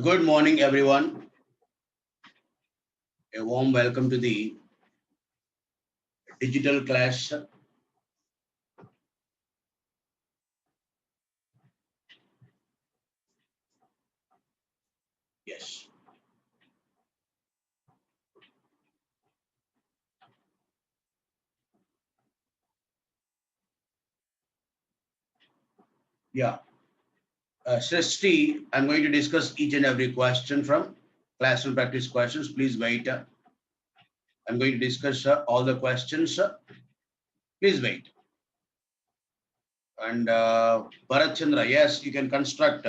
Good morning, everyone. A warm welcome to the digital class. Yes. Yeah. Srishti, I'm going to discuss each and every question from classroom practice questions. Please wait. I'm going to discuss all the questions. Please wait. And Bharat Chandra, yes, you can construct.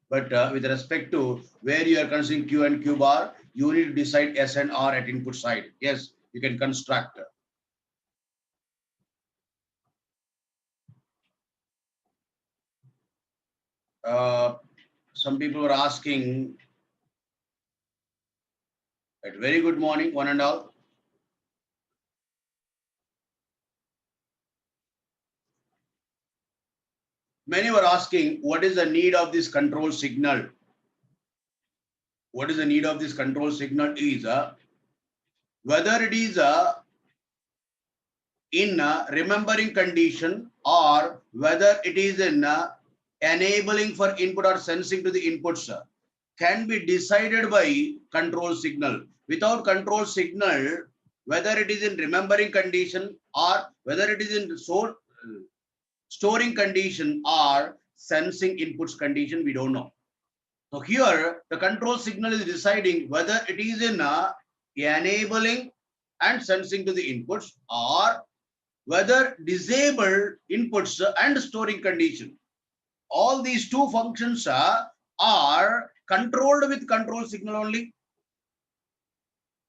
But with respect to where you are considering Q and Q bar, you need to decide S and R at input side. Yes, you can construct. Uh, some people were asking, right, very good morning, one and all. Many were asking, what is the need of this control signal? What is the need of this control signal is whether it is in remembering condition or whether it is in enabling for input or sensing to the inputs can be decided by control signal. Without control signal, whether it is in remembering condition or whether it is in storing condition or sensing inputs condition, we don't know. So here the control signal is deciding whether it is in enabling and sensing to the inputs or whether disabled inputs and storing condition. All these two functions are controlled with control signal only.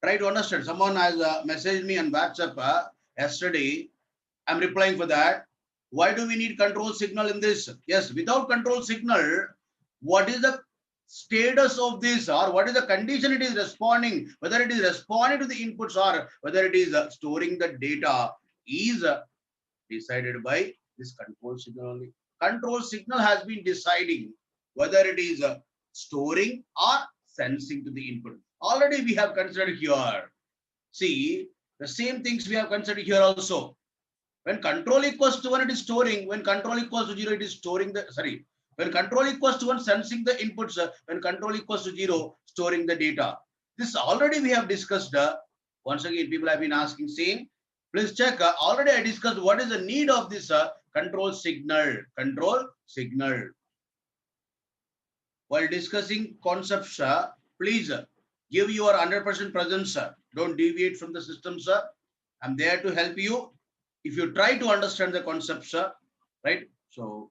Try to understand. Someone has messaged me on WhatsApp yesterday. I'm replying for that. Why do we need control signal in this? Yes, without control signal, what is the status of this or what is the condition it is responding, whether it is responding to the inputs or whether it is storing the data is decided by this control signal only. Control signal has been deciding whether it is storing or sensing to the input. Already we have considered here. See, the same things we have considered here also. When control equals to 1, it is storing. When control equals to 0, it is storing the, sorry. When control equals to 1, sensing the inputs. When control equals to 0, storing the data. This already we have discussed. Once again, people have been asking, saying, please check. Already I discussed what is the need of this control signal. Control signal. While discussing concepts, please give your 100% presence. Don't deviate from the system, sir. I'm there to help you. If you try to understand the concepts, right? So,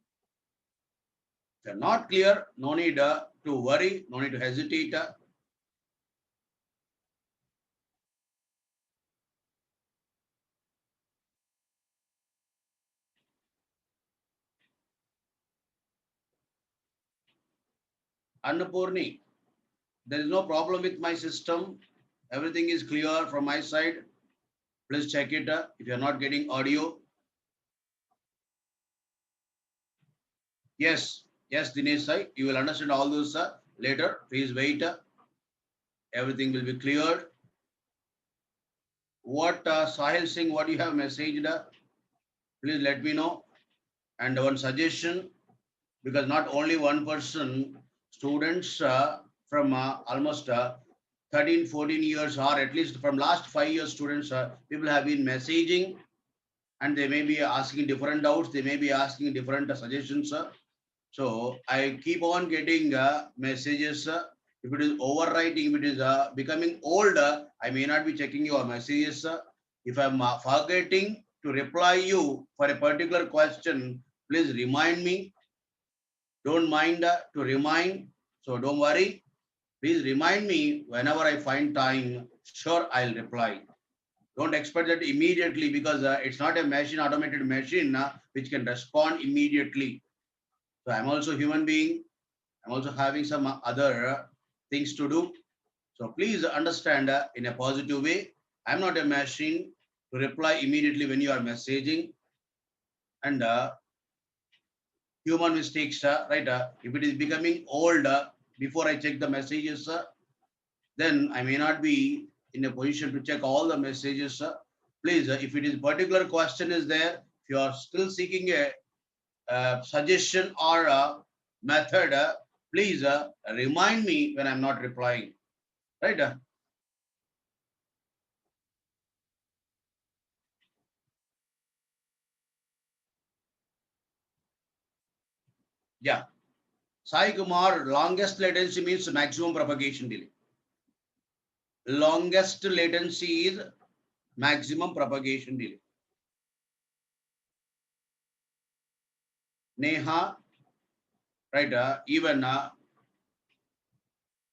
if you're not clear, no need to worry, no need to hesitate. Annapurni, there is no problem with my system. Everything is clear from my side. Please check it. If you're not getting audio, yes, yes, Dinesh, you will understand all those later. Please wait. Everything will be cleared. What Sahil Singh, what you have messaged, please let me know. And one suggestion, because not only one person, students from almost 13, 14 years, or at least from last 5 years, students, people have been messaging and they may be asking different doubts, they may be asking different suggestions. So I keep on getting messages. If it is overwriting, if it is becoming old, I may not be checking your messages. If I'm forgetting to reply you for a particular question, please remind me. Don't mind to remind. So don't worry. Please remind me whenever I find time. Sure, I'll reply. Don't expect that immediately because it's not a machine, automated machine which can respond immediately. So I'm also a human being. I'm also having some other things to do. So please understand in a positive way. I'm not a machine to reply immediately when you are messaging. And human mistakes, right? If it is becoming old, before I check the messages, then I may not be in a position to check all the messages. Please, if it is particular question is there, if you are still seeking a suggestion or a method, please remind me when I'm not replying. Right? Yeah. Sai Kumar, longest latency means maximum propagation delay. Longest latency is maximum propagation delay. Neha, right? Even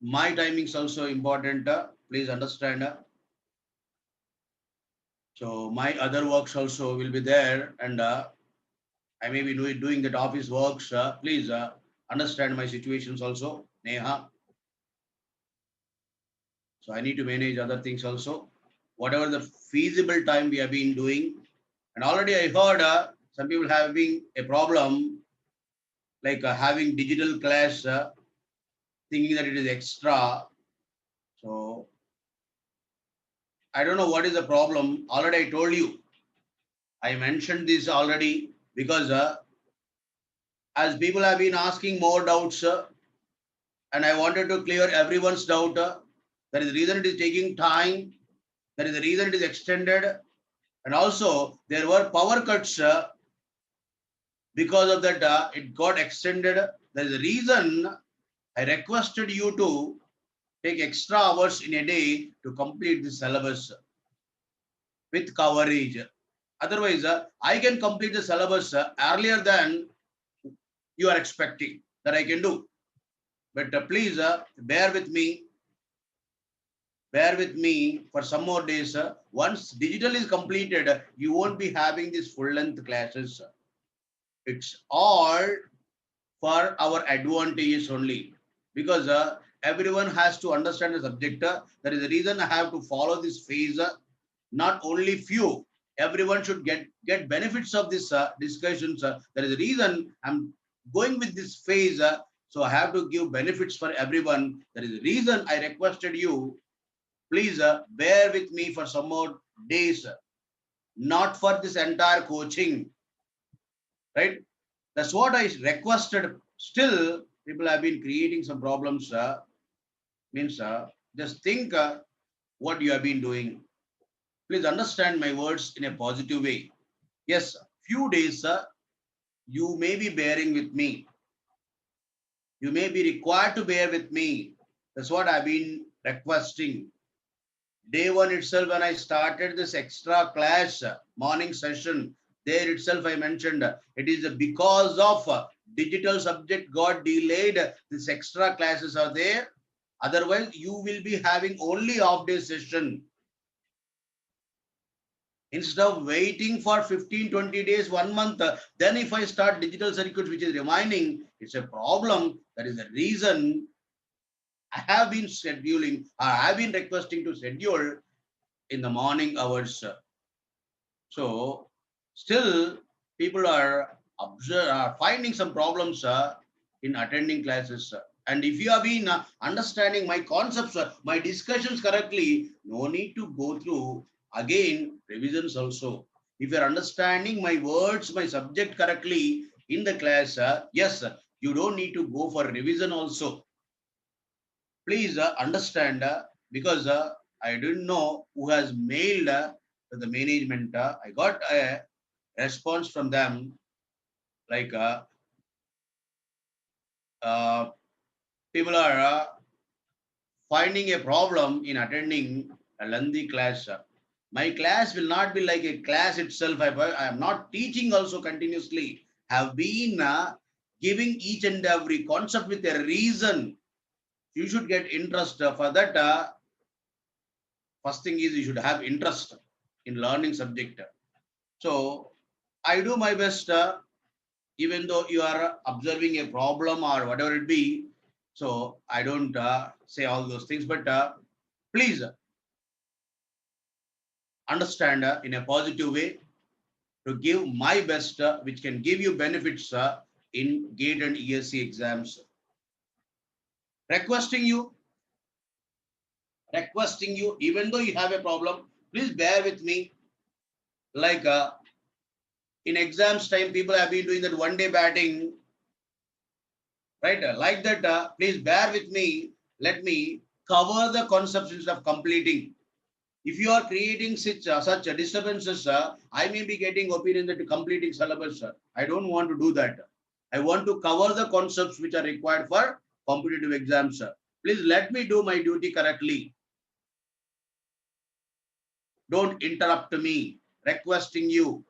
my timing is also important. Please understand. So my other works also will be there, and I may be doing that office works. Please understand my situations also, Neha. So I need to manage other things also. Whatever the feasible time we have been doing, and already I heard some people having a problem like having digital class, thinking that it is extra. So I don't know what is the problem. Already I told you. I mentioned this already because as people have been asking more doubts, and I wanted to clear everyone's doubt. That is the reason it is taking time. That is the reason it is extended. And also, there were power cuts. Because of that, it got extended. That is the reason I requested you to take extra hours in a day to complete the syllabus with coverage. Otherwise, I can complete the syllabus earlier than you are expecting that I can do. But please bear with me. Bear with me for some more days. Once digital is completed, you won't be having these full length classes. It's all for our advantage only because everyone has to understand the subject. That is the reason I have to follow this phase. Not only few, everyone should get benefits of this discussions. That is the reason I'm going with this phase. So I have to give benefits for everyone. That is the reason I requested you. Please bear with me for some more days, not for this entire coaching, right? That's what I requested. Still, people have been creating some problems. Means just think what you have been doing. Please understand my words in a positive way. Yes, few days you may be bearing with me. You may be required to bear with me. That's what I've been requesting. Day one itself, when I started this extra class morning session, there itself I mentioned it is because of digital subject got delayed. These extra classes are there. Otherwise, you will be having only half day session. Instead of waiting for 15-20 days, 1 month, then if I start digital circuits, which is remaining, it's a problem. That is the reason I have been scheduling, I have been requesting to schedule in the morning hours. So still people are finding some problems in attending classes. And if you have been understanding my concepts, my discussions correctly, no need to go through again revisions also. If you are understanding my words, my subject correctly in the class, yes, you don't need to go for revision also. Please understand because I didn't know who has mailed to the management. I got a response from them like uh, people are finding a problem in attending a lengthy class. My class will not be like a class itself. I am not teaching also continuously. Have been giving each and every concept with a reason. You should get interest for that. First thing is you should have interest in learning subject. So I do my best, even though you are observing a problem or whatever it be. So I don't say all those things, but please understand in a positive way to give my best, which can give you benefits in GATE and ESC exams. requesting you, even though you have a problem, please bear with me. Like in exams time, people have been doing that one day batting, right? Like that, please bear with me. Let me cover the concepts instead of completing. If you are creating such disturbances, I may be getting opinion that completing syllabus. I don't want to do that. I want to cover the concepts which are required for competitive exams. Please let me do my duty correctly. Don't interrupt me. Requesting you.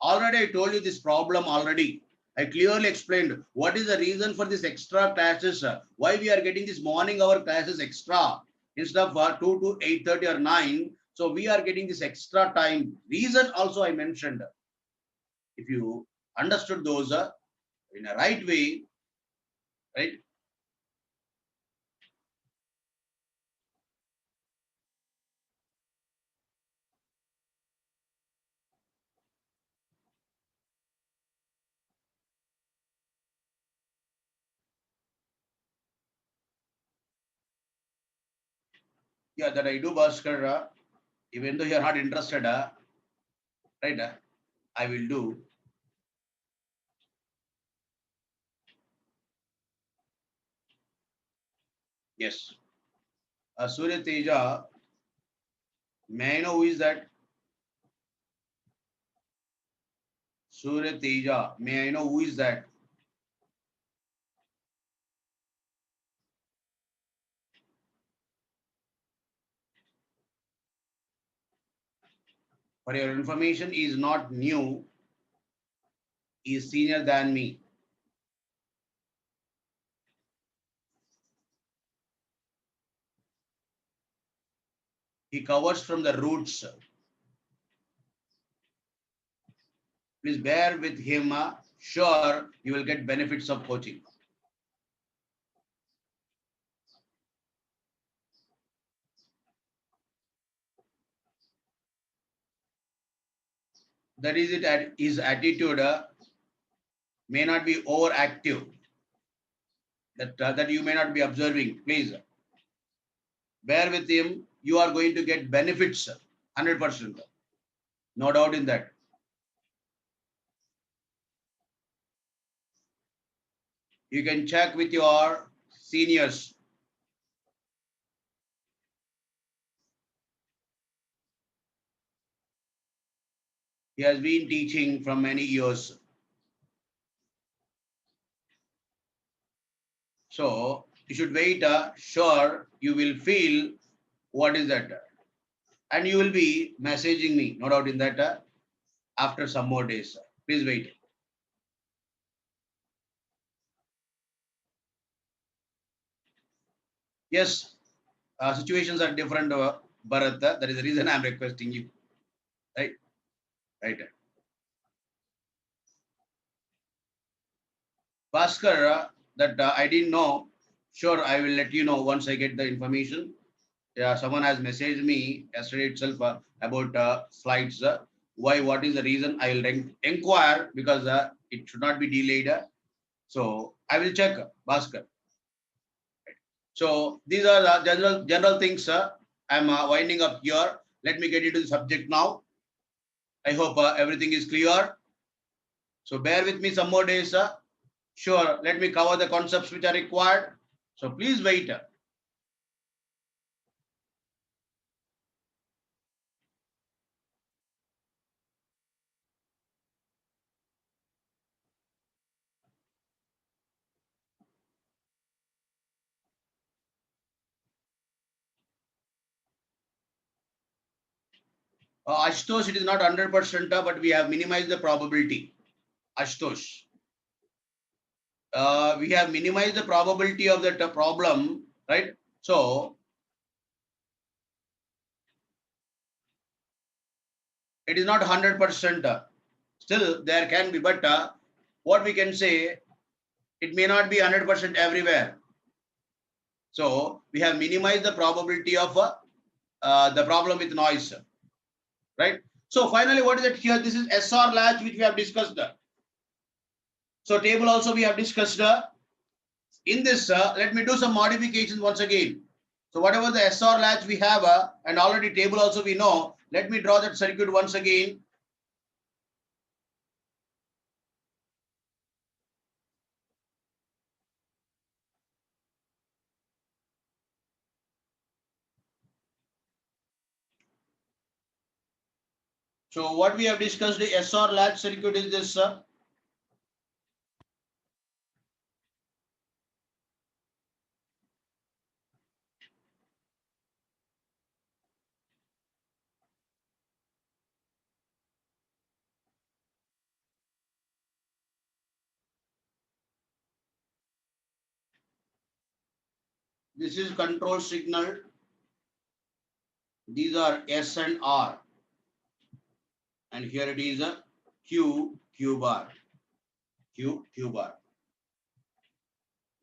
Already I told you this problem already. I clearly explained what is the reason for this extra classes. Why we are getting this morning hour classes extra instead of 2 to 8:30 or 9. So we are getting this extra time. Reason also I mentioned. If you understood those in a right way, right? Yeah, that I do, Bhaskar. Even though you are not interested, right? I will do. Yes. Surya Teja, may I know who is that? Surya Teja, may I know who is that? For your information, he is not new, he is senior than me. He covers from the roots. Please bear with him. Sure, you will get benefits of coaching. That is it. His attitude may not be overactive. That you may not be observing. Please bear with him. You are going to get benefits, 100%. No doubt in that. You can check with your seniors. He has been teaching from many years. So you should wait. Sure, you will feel what is that. And you will be messaging me, no doubt in that, after some more days. Please wait. Yes, situations are different, Bharat. That is the reason I'm requesting you. Right? Right. Bhaskar, that I didn't know. Sure, I will let you know once I get the information. Yeah, someone has messaged me yesterday itself about flights. Why? What is the reason? I will inquire because it should not be delayed. So I will check, Bhaskar. So these are the general things. I'm winding up here. Let me get into the subject now. I hope everything is clear. So bear with me some more days. Sure, let me cover the concepts which are required. So please wait. Ashtosh, it is not 100%, but we have minimized the probability. Ashtosh. We have minimized the probability of that problem, right? So it is not 100%. Still, there can be, but what we can say, it may not be 100% everywhere. So we have minimized the probability of the problem with noise, right? So finally, what is it here? This is SR latch, which we have discussed. So table also we have discussed. in this, let me do some modifications once again. So whatever the SR latch we have, and already table also we know, let me draw that circuit once again. So what we have discussed, the SR latch circuit is this. This is control signal. These are S and R. And here it is a Q bar. Q bar.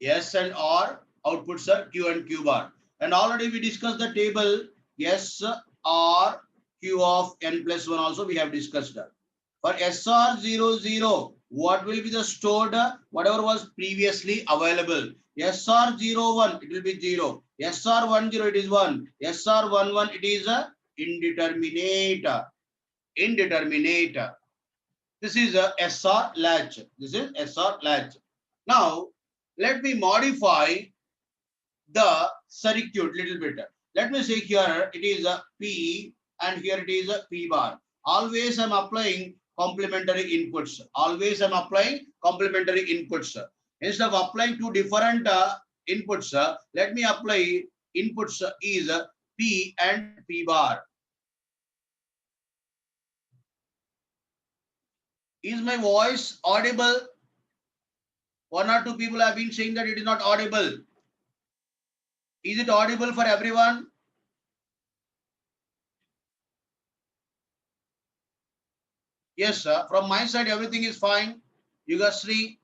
S and R outputs are Q and Q bar. And already we discussed the table S, R, Q of n plus 1 also we have discussed. For SR00, what will be the stored, whatever was previously available. SR01, it will be 0. SR10, it is 1. SR11, it is a indeterminate. Indeterminate. This is a SR latch. This is SR latch. Now, let me modify the circuit little bit. Let me say here it is a P and here it is a P bar. Always I'm applying complementary inputs. Always I'm applying complementary inputs. Instead of applying two different inputs, let me apply inputs is P and P bar. Is my voice audible? One or two people have been saying that it is not audible. Is it audible for everyone? Yes, sir. From my side, everything is fine. Yugasri,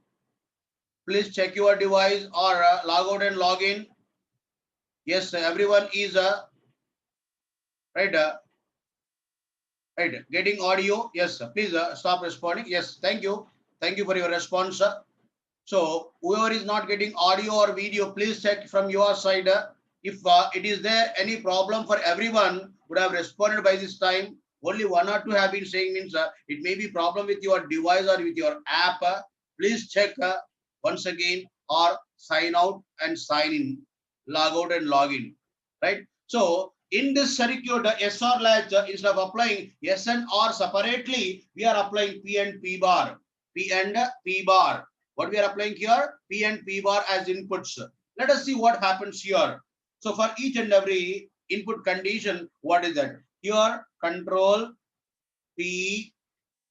please check your device or log out and log in. Yes, sir. Everyone is right. Right. Getting audio. Yes, sir. Please stop responding. Yes, thank you. Thank you for your response, sir. So whoever is not getting audio or video, please check from your side. If it is there any problem for everyone would have responded by this time. Only one or two have been saying means it may be problem with your device or with your app. Please check once again or sign out and sign in, log out and log in, right? So in this circuit, SR latch, instead of applying S and R separately, we are applying P and P bar. P and P bar. What we are applying here? P and P bar as inputs. Let us see what happens here. So for each and every input condition, what is that? Here control P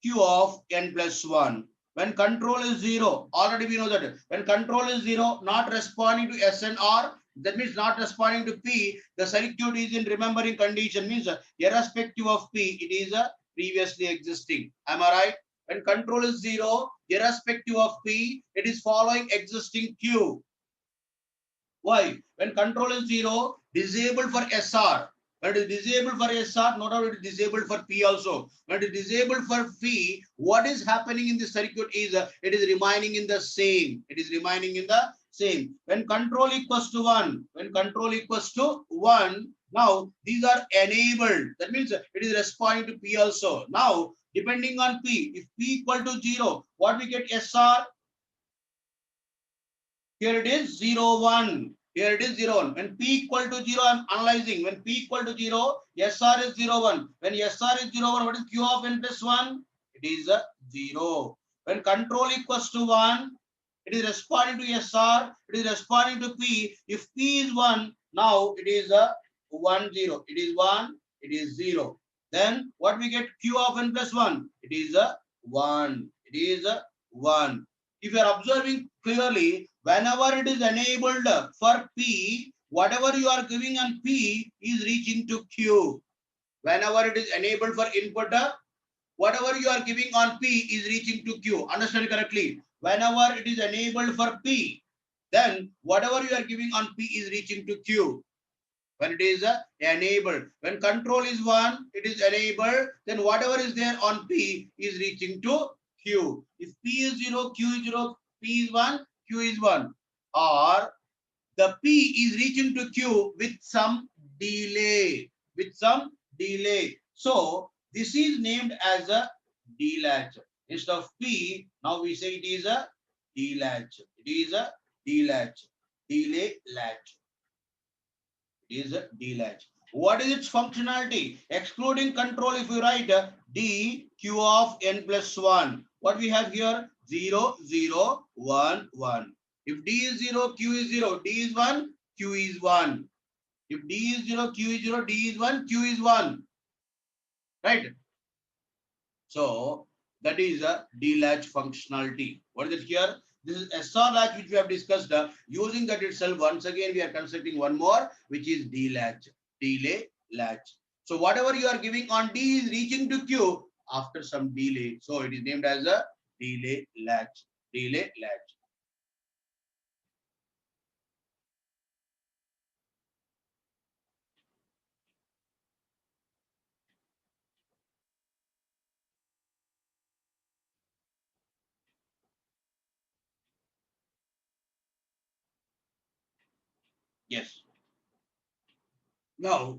Q of n plus 1. When control is 0, already we know that when control is 0, not responding to S and R, that means not responding to P, the circuit is in remembering condition, means irrespective of P, it is previously existing. Am I right? When control is 0, irrespective of P, it is following existing Q. Why? When control is 0, disabled for SR. When it is disabled for SR, no doubt it is disabled for P also. When it is disabled for P, what is happening in the circuit is it is remaining in the same. It is remaining in the same. When control equals to 1, when control equals to 1, now these are enabled. That means it is responding to P also. Now, depending on P, if P equal to 0, what we get SR? Here it is 0, 1. Here it is 0, 1. When P equal to 0, I am analyzing. When P equal to 0, SR is 0, 1. When SR is 0, 1, what is Q of n plus 1? It is a 0. When control equals to 1, it is responding to SR. It is responding to P. If P is 1, now it is a 1, 0. It is 1, it is 0. Then what we get? Q of n plus 1. It is a 1. It is a 1. If you are observing clearly, whenever it is enabled for P, whatever you are giving on P is reaching to Q. Whenever it is enabled for input, whatever you are giving on P is reaching to Q. Understand correctly? Whenever it is enabled for P, then whatever you are giving on P is reaching to Q. When it is enabled, when control is 1, it is enabled, then whatever is there on P is reaching to Q. If P is 0, Q is 0, P is 1, Q is 1. or the P is reaching to Q with some delay, with some delay. So this is named as a delatch. Instead of P, now we say it is a delatch. It is a delatch, delay latch. It is a delatch. What is its functionality? Excluding control, if you write D Q of n plus 1, what we have here? 0, 0, 1, 1. If D is 0, Q is 0, D is 1, Q is 1. If D is 0, Q is 0, D is 1, Q is 1. Right? So that is a delatch functionality. What is it here? This is SR latch which we have discussed. Using that itself, once again we are constructing one more, which is delatch, delay latch. So whatever you are giving on D is reaching to Q after some delay. So it is named as a delay latch. Delay latch. Yes. Now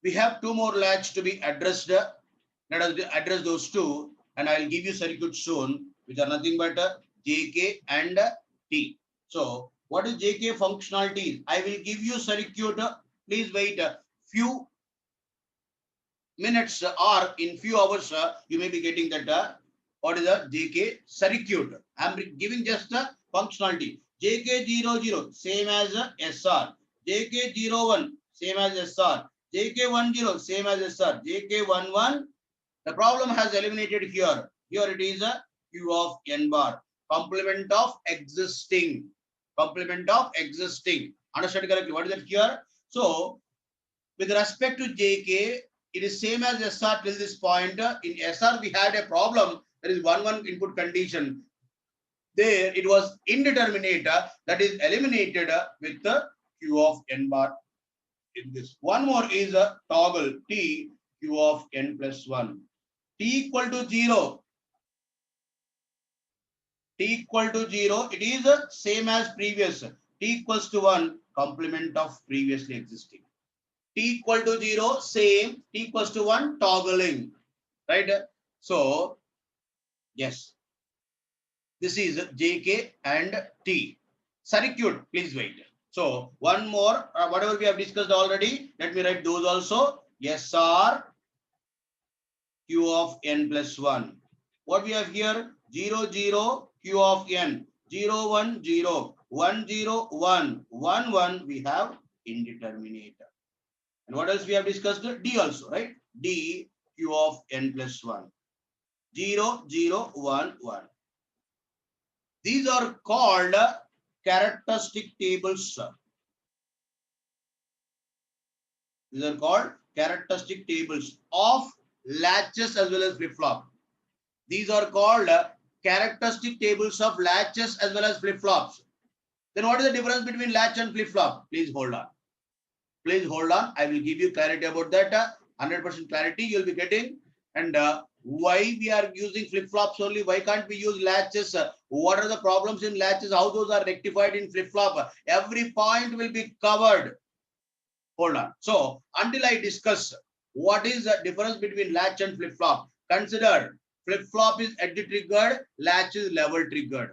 we have two more latch to be addressed. Let us address those two, and I will give you circuit soon, which are nothing but JK and T. So, what is JK functionality? I will give you circuit. Please wait a few minutes or in few hours. You may be getting that. What is the JK circuit? I am giving just the functionality. JK00 same as SR. JK01 same as SR. JK10 same as SR. JK11, the problem has eliminated here. Here it is a Q of n bar. Complement of existing. Complement of existing. Understand correctly? What is it here? So, with respect to JK, it is same as SR till this point. In SR, we had a problem. There is one input condition. There, it was indeterminate. That is eliminated with the Q of n bar in this. One more is a toggle T Q of n plus 1. T equal to 0. T equal to 0. It is the same as previous. T equals to 1. Complement of previously existing. T equal to 0. Same. T equals to 1. Toggling. Right? So, yes. This is JK and T. Circuit. Please wait. So, one more. Whatever we have discussed already. Let me write those also. SR Q of n plus 1. What we have here? 0, 0, Q of n. 0, 1, 0. 1, 0, 1. 1, 1, we have indeterminate. And what else we have discussed? D also, right? D, Q of n plus 1. 0, 0, 1, 1. These are called characteristic tables. These are called characteristic tables of latches as well as flip-flop. These are called characteristic tables of latches as well as flip-flops. Then what is the difference between latch and flip-flop? Please hold on. Please hold on. I will give you clarity about that. 100% clarity you will be getting. And why we are using flip-flops only? Why can't we use latches? What are the problems in latches? How those are rectified in flip-flop? Every point will be covered. Hold on. So until I discuss what is the difference between latch and flip-flop, consider flip-flop is edge triggered, latch is level triggered.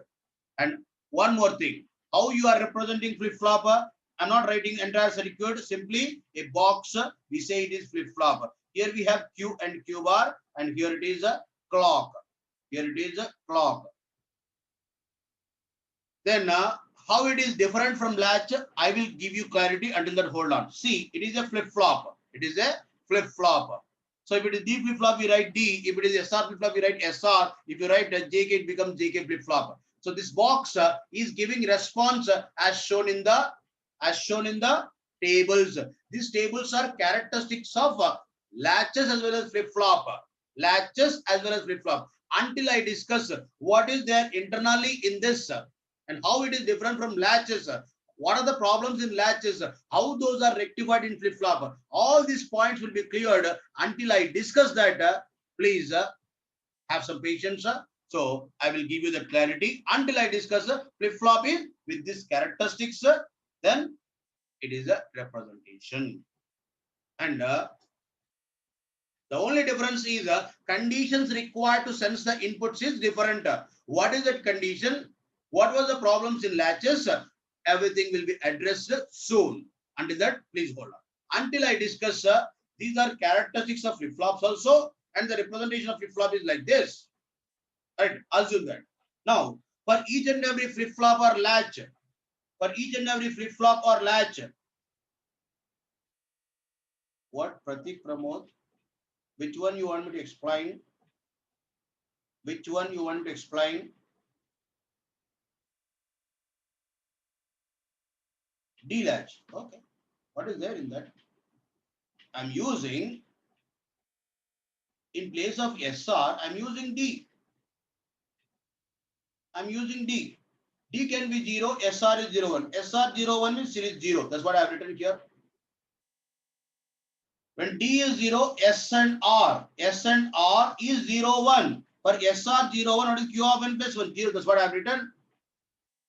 And one more thing, how you are representing flip-flop? I'm not writing entire circuit, simply a box. We say it is flip-flop. Here we have Q and Q bar, and here it is a clock. Here it is a clock. Then how it is different from latch, I will give you clarity. Until that, hold on. See, it is a flip-flop. It is a flip-flop. So if it is D flip-flop, we write D. If it is SR flip-flop, we write SR. If you write JK, it becomes JK flip-flop. So this box is giving response as shown in the tables. These tables are characteristics of latches as well as flip-flop. Latches as well as flip-flop. Until I discuss what is there internally in this and how it is different from latches. What are the problems in latches? How those are rectified in flip-flop? All these points will be cleared until I discuss that. Please have some patience. So I will give you the clarity until I discuss flip-flop is with these characteristics, then it is a representation. And the only difference is conditions required to sense the inputs is different. What is that condition? What was the problems in latches? Everything will be addressed soon. Until that, please hold on. Until I discuss, these are characteristics of flip-flops also, and the representation of flip-flop is like this. Right? Assume that. Now, for each and every flip-flop or latch, what Pratik Pramod? Which one you want me to explain? Which one you want to explain? D latch. Okay. What is there in that? I'm using, in place of SR, I'm using D. I'm using D. D can be 0, SR is 01. SR 01 means series 0. That's what I've written here. When D is 0, S and R is 01. For SR 01, what is Q of n plus 1? 0. That's what I've written.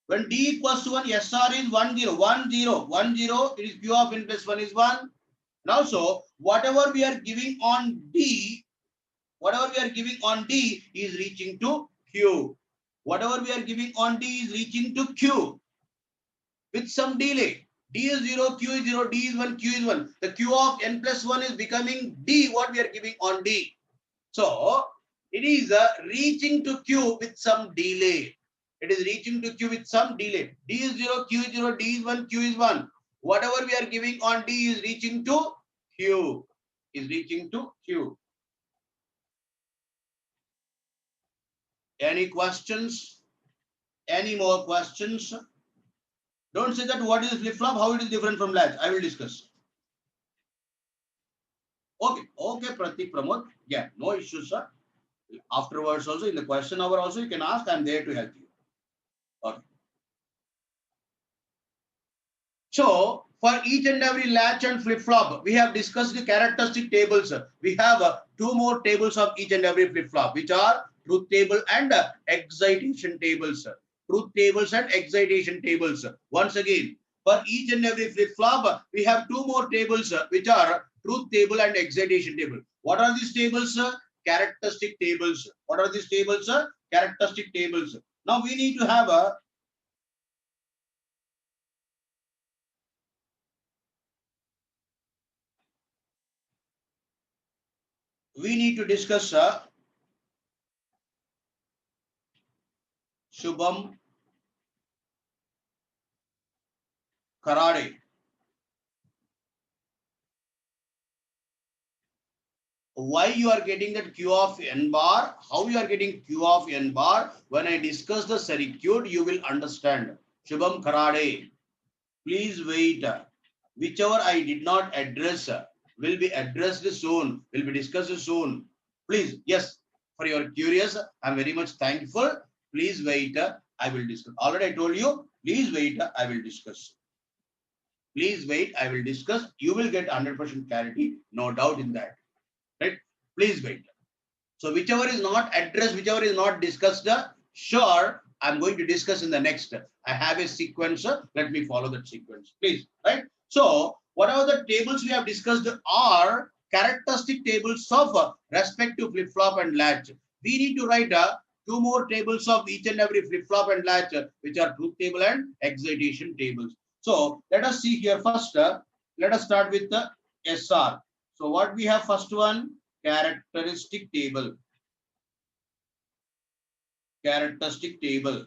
When D equals to 1, SR is 10. 10, it is Q of n plus 1 is 1. And also, whatever we are giving on D is reaching to Q. Whatever we are giving on D is reaching to Q with some delay. D is 0, Q is 0, D is 1, Q is 1. The Q of n plus 1 is becoming D, what we are giving on D. So, it is reaching to Q with some delay. It is reaching to Q with some delay. D is 0, Q is 0, D is 1, Q is 1. Whatever we are giving on D is reaching to Q. Any questions? Any more questions? Don't say that what is flip-flop, how it is different from latch. I will discuss. Okay, Pratik Pramod. Yeah, no issues, sir. Afterwards also, in the question hour also, you can ask. I'm there to help you. Okay. So, for each and every latch and flip-flop, we have discussed the characteristic tables. We have two more tables of each and every flip-flop, which are truth table and excitation tables. Truth tables and excitation tables. Once again, for each and every flip-flop, we have two more tables, which are truth table and excitation table. What are these tables? Characteristic tables. What are these tables? Characteristic tables. Now we need to have a discuss Shubham Karade. Why you are getting that Q of n bar, how you are getting Q of n bar. When I discuss the circuit, you will understand. Shubham Karade, please wait. Whichever I did not address will be addressed soon, will be discussed soon. Please, yes, for your curious, I'm very much thankful. Please wait, I will discuss. Already I told you, please wait, I will discuss. Please wait, I will discuss. You will get 100% clarity, no doubt in that. Right? Please wait. So whichever is not addressed, whichever is not discussed, sure, I'm going to discuss in the next. I have a sequence. Let me follow that sequence, please. Right? So whatever the tables we have discussed are characteristic tables of respective flip-flop and latch. We need to write two more tables of each and every flip-flop and latch, which are truth table and excitation tables. So let us see here first. Let us start with the SR. So what we have first one, characteristic table. Characteristic table.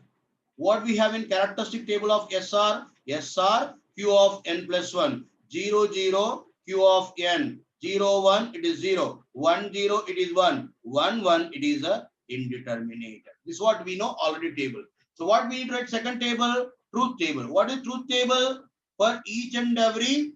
What we have in characteristic table of SR? SR Q of n plus 1. 0, 0, Q of n. 0, 1, it is 0. 1, 0, it is 1. 1, 1, it is a indeterminate. This is what we know already table. So what we need to write second table? Truth table. What is truth table? For each and every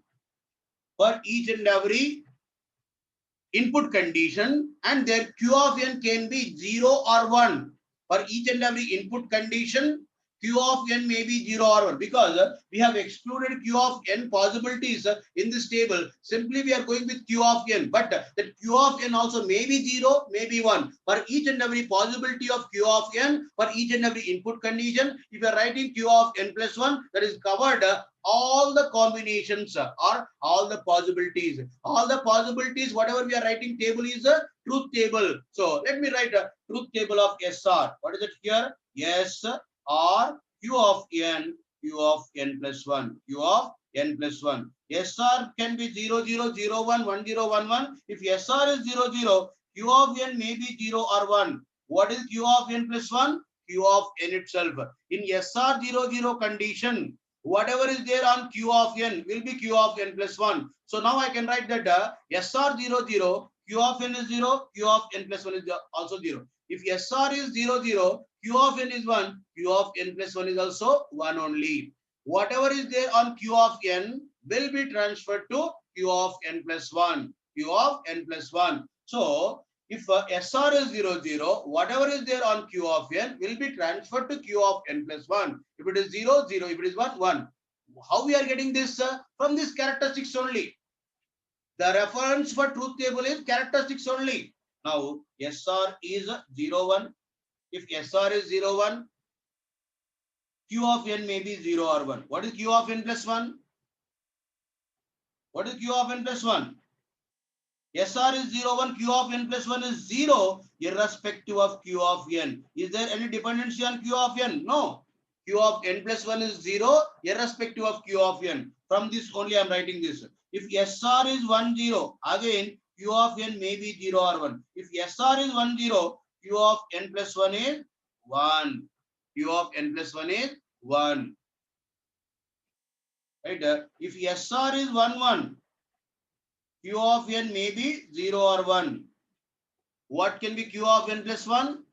input condition, and their Q of n can be 0 or 1. For each and every input condition, Q of n may be 0 or 1 because we have excluded Q of n possibilities in this table. Simply we are going with Q of n, but that Q of n also may be 0, may be 1. For each and every possibility of Q of n, for each and every input condition, if you are writing Q of n plus 1, that is covered all the combinations or all the possibilities. All the possibilities, whatever we are writing table is a truth table. So let me write a truth table of SR. What is it here? S or Q of n plus 1, Q of n plus 1. SR can be 0, 0, 0, 1, 1, 0, 1, 1. If SR is 0, 0, Q of n may be 0 or 1. What is Q of n plus 1? Q of n itself. In SR 0, 0 condition, whatever is there on Q of n will be Q of n plus 1. So now I can write that SR 0, 0, Q of n is 0, Q of n plus 1 is also 0. If SR is 0, 0, Q of n is 1, Q of n plus 1 is also 1 only. Whatever is there on Q of n will be transferred to Q of n plus 1, Q of n plus 1. So if SR is 0, 0, whatever is there on Q of n will be transferred to Q of n plus 1. If it is 0, 0, if it is 1, 1. How we are getting this? From this characteristics only. The reference for truth table is characteristics only. Now, SR is 0, 1. If SR is 0, 1, Q of n may be 0 or 1. What is Q of n plus 1? What is Q of n plus 1? SR is 0, 1, Q of n plus 1 is 0, irrespective of Q of n. Is there any dependency on Q of n? No. Q of n plus 1 is 0, irrespective of Q of n. From this only I am writing this. If SR is 1, 0, again Q of n may be 0 or 1. If SR is 1, 0, Q of n plus 1 is 1. Q of n plus 1 is 1. Right? If SR is 1, 1, Q of n may be 0 or 1. What can be Q of n plus 1?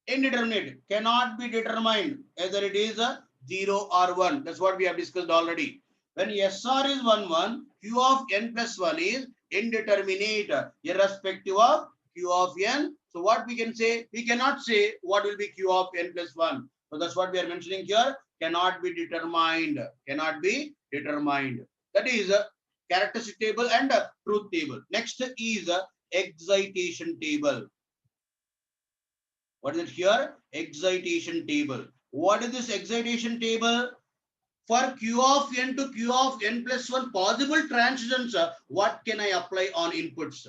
Indeterminate. Cannot be determined either it is a 0 or 1. That's what we have discussed already. When SR is 1, 1, Q of n plus 1 is indeterminate, irrespective of Q of n. So what we can say? We cannot say what will be Q of n plus 1. So that's what we are mentioning here. Cannot be determined. Cannot be determined. That is a characteristic table and a truth table. Next is a excitation table. What is it here? Excitation table. What is this excitation table? For Q of n to Q of n plus 1 possible transitions, what can I apply on inputs?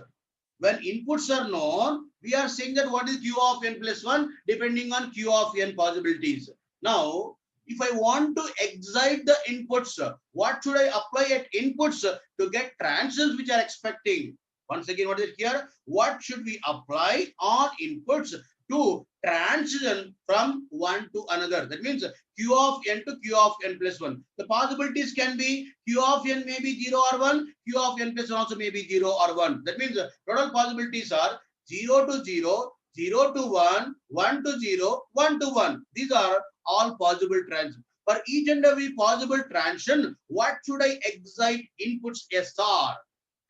When inputs are known, we are saying that what is Q of n plus 1 depending on Q of n possibilities. Now, if I want to excite the inputs, what should I apply at inputs to get transitions which are expecting? Once again, what is it here? What should we apply on inputs to transition from one to another? That means Q of n to Q of n plus 1. The possibilities can be Q of n may be 0 or 1, Q of n plus 1 also may be 0 or 1. That means total possibilities are 0 to 0, 0 to 1, 1 to 0, 1 to 1. These are all possible transitions. For each and every possible transition, what should I excite inputs SR?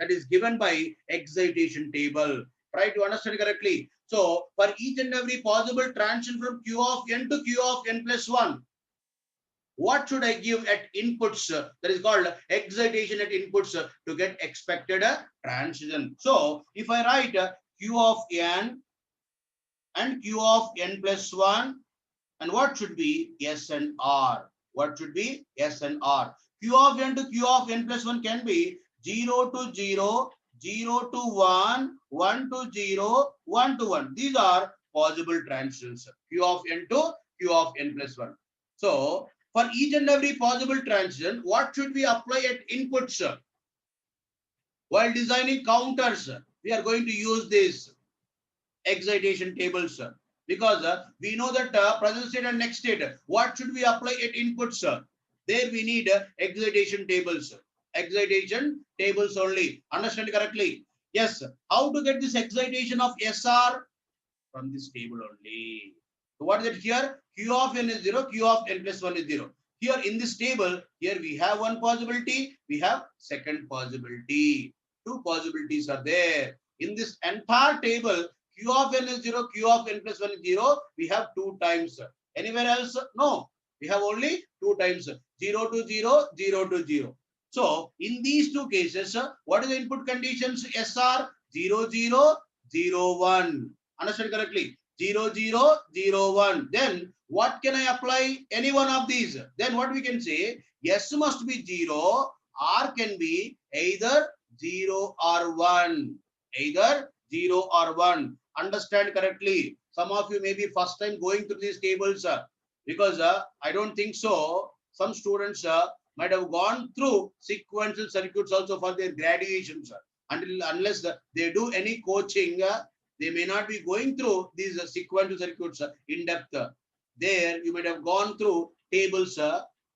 That is given by excitation table. Try to understand correctly. So for each and every possible transition from Q of n to Q of n plus 1, what should I give at inputs? That is called excitation at inputs to get expected transition. So if I write Q of n and Q of n plus 1, and what should be S and R? What should be S and R? Q of n to Q of n plus 1 can be 0 to 0, 0 to 1, 1 to 0, 1 to 1. These are possible transitions. Q of n to Q of n plus 1. So for each and every possible transition, what should we apply at inputs? While designing counters, we are going to use this excitation tables because we know that present state and next state. What should we apply at inputs? There we need excitation tables. Excitation tables only. Understand correctly? Yes. How to get this excitation of SR? From this table only. So what is it here? Q of n is 0, Q of n plus 1 is 0. Here in this table, here we have one possibility, we have second possibility. Two possibilities are there. In this entire table, Q of n is 0, Q of n plus 1 is 0. We have two times. Anywhere else? No. We have only 2 times 0 to 0, 0 to 0. So in these two cases, what is the input conditions? SR 0, 0, 0, 1. Understand correctly? 0, 0, 0, 1. Then what can I apply? Any one of these. Then what we can say? S must be 0. R can be either 0 or 1. Either 0 or 1. Understand correctly. Some of you may be first time going through these tables because I don't think so. Some students might have gone through sequential circuits also for their graduations. Unless they do any coaching, they may not be going through these sequential circuits in depth. There you might have gone through tables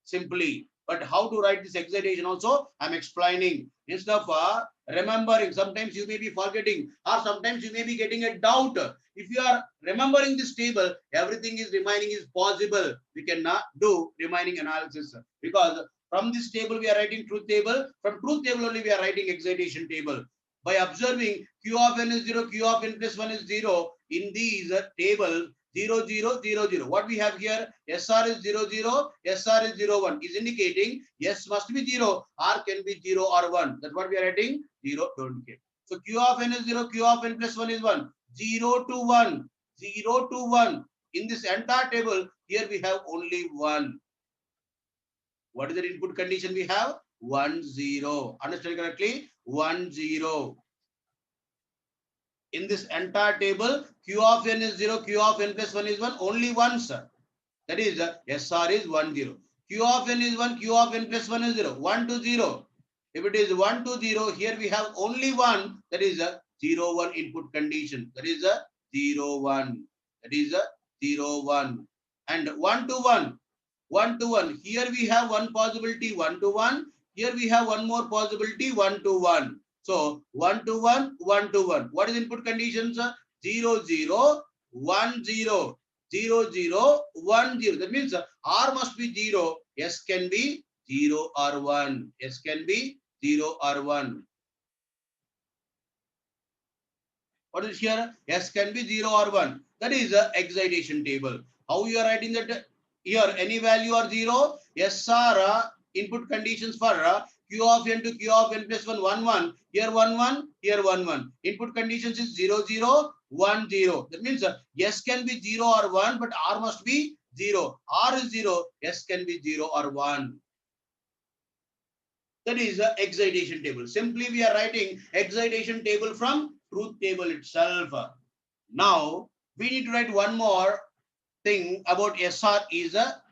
simply. But how to write this excitation also, I'm explaining. Instead of remembering, sometimes you may be forgetting, or sometimes you may be getting a doubt. If you are remembering this table, everything is remaining is possible. We cannot do remaining analysis because from this table we are writing truth table. From truth table only we are writing excitation table. By observing Q of n is 0, Q of n plus 1 is 0, in these table 0, 0, 0, 0. What we have here, SR is 0, 0, SR is 0, 1, is indicating S must be 0, R can be 0 or 1. That's what we are writing, 0, don't care. So Q of n is 0, Q of n plus 1 is 1, 0 to 1, 0 to 1. In this entire table, here we have only 1. What is the input condition we have? 1, 0. Understand correctly? 1, 0. In this entire table, Q of n is 0, Q of n plus 1 is 1, only one, sir. That is, SR is 1, 0. Q of n is 1, Q of n plus 1 is 0, 1 to 0. If it is 1 to 0, here we have only 1, that is a 0, 1 input condition. That is a 0, 1. That is a 0, 1. And 1 to 1, 1 to 1. Here we have one possibility, 1 to 1. Here we have one more possibility, 1 to 1. So 1 to 1, 1 to 1. What is input conditions? 0, 0, 1, 0. 0, 0, 1, 0. That means R must be 0. S can be 0 or 1. S can be 0 or 1. What is here? S can be 0 or 1. That is the excitation table. How you are writing that? Here, any value or 0. S are input conditions for Q of n to Q of n plus 1, 1, 1. Here 1, 1. Here 1, 1. Input conditions is 0, 0, 1, 0. That means S can be 0 or 1, but R must be 0. R is 0. S can be 0 or 1. That is the excitation table. Simply we are writing excitation table from truth table itself. Now we need to write one more thing about SR is a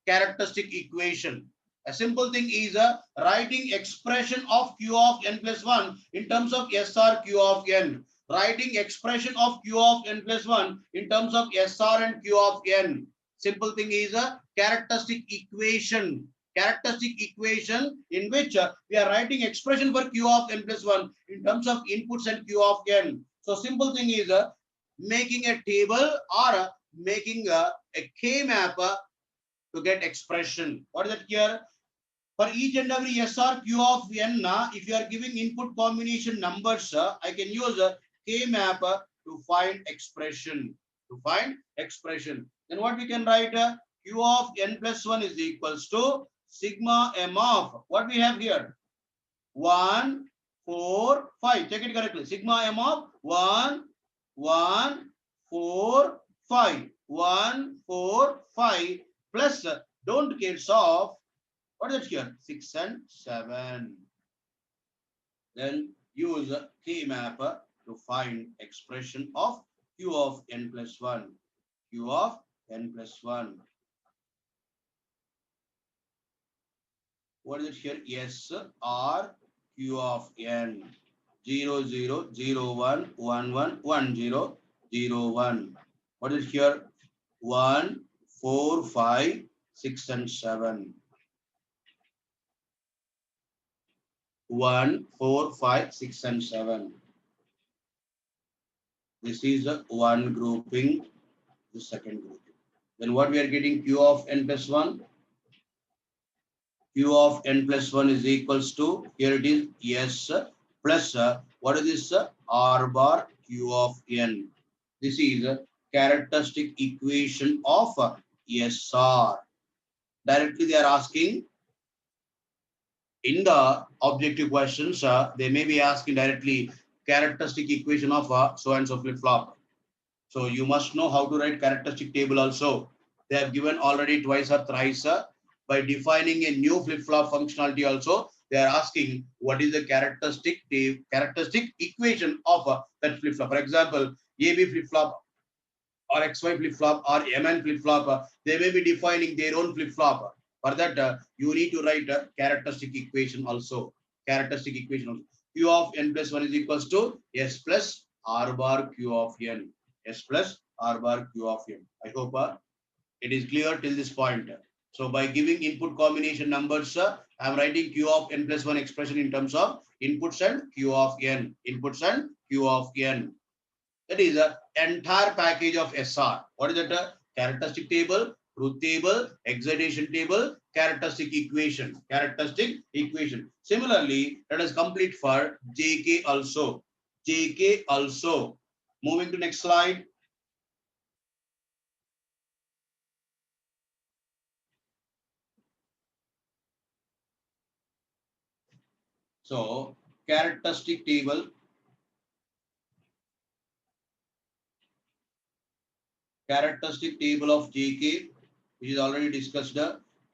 characteristic equation. A simple thing is writing expression of Q of n plus 1 in terms of SR Q of n. Writing expression of Q of n plus 1 in terms of SR and Q of n. Simple thing is a characteristic equation. Characteristic equation in which we are writing expression for Q of n plus 1 in terms of inputs and Q of n. So simple thing is making a table or making a K map to get expression. What is that here? For each and every SR Q of n, if you are giving input combination numbers, I can use a K map to find expression. To find expression. Then what we can write? Q of n plus 1 is equals to sigma m of what we have here? 1, 4, 5. Check it correctly. Sigma m of 1, 1, 4, 5. 1, 4, 5 plus don't cares of what is it here? 6 and 7. Then use K map to find expression of Q of n plus 1. Q of n plus 1. What is it here? S R Q of n. 0, 0, 0, 1, 1, 1, 1, 0, 0, 1. What is here? 1, 4, 5, 6 and 7. 1, 4, 5, 6 and 7. This is the one grouping, the second grouping. Then what we are getting? Q of n plus 1. Q of n plus 1 is equals to, here it is S plus what is this? R bar Q of n. This is characteristic equation of SR. Directly they are asking in the objective questions, they may be asking directly characteristic equation of so and so flip flop. So you must know how to write characteristic table also. They have given already twice or thrice by defining a new flip flop functionality also. They are asking what is the characteristic equation of that flip flop. For example, AB flip flop or XY flip flop or MN flip flop. They may be defining their own flip flop. For that, you need to write a characteristic equation also. Characteristic equation also. Q of n plus 1 is equals to S plus R bar Q of n. S plus R bar Q of n. I hope it is clear till this point. So by giving input combination numbers, I am writing Q of n plus 1 expression in terms of inputs and Q of n. Inputs and Q of n. That is the entire package of SR. What is that? Characteristic table, truth table, excitation table, characteristic equation. Characteristic equation. Similarly, let us complete for JK also. JK also. Moving to next slide. So, characteristic table. Characteristic table of JK, which is already discussed,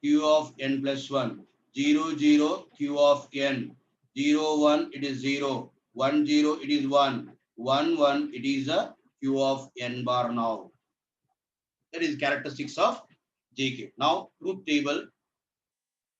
Q of n plus 1, 0, 0, Q of n, 0, 1, it is 0, 1, 0, it is 1, 1, 1, it is a Q of n bar now. That is characteristics of JK. Now, truth table.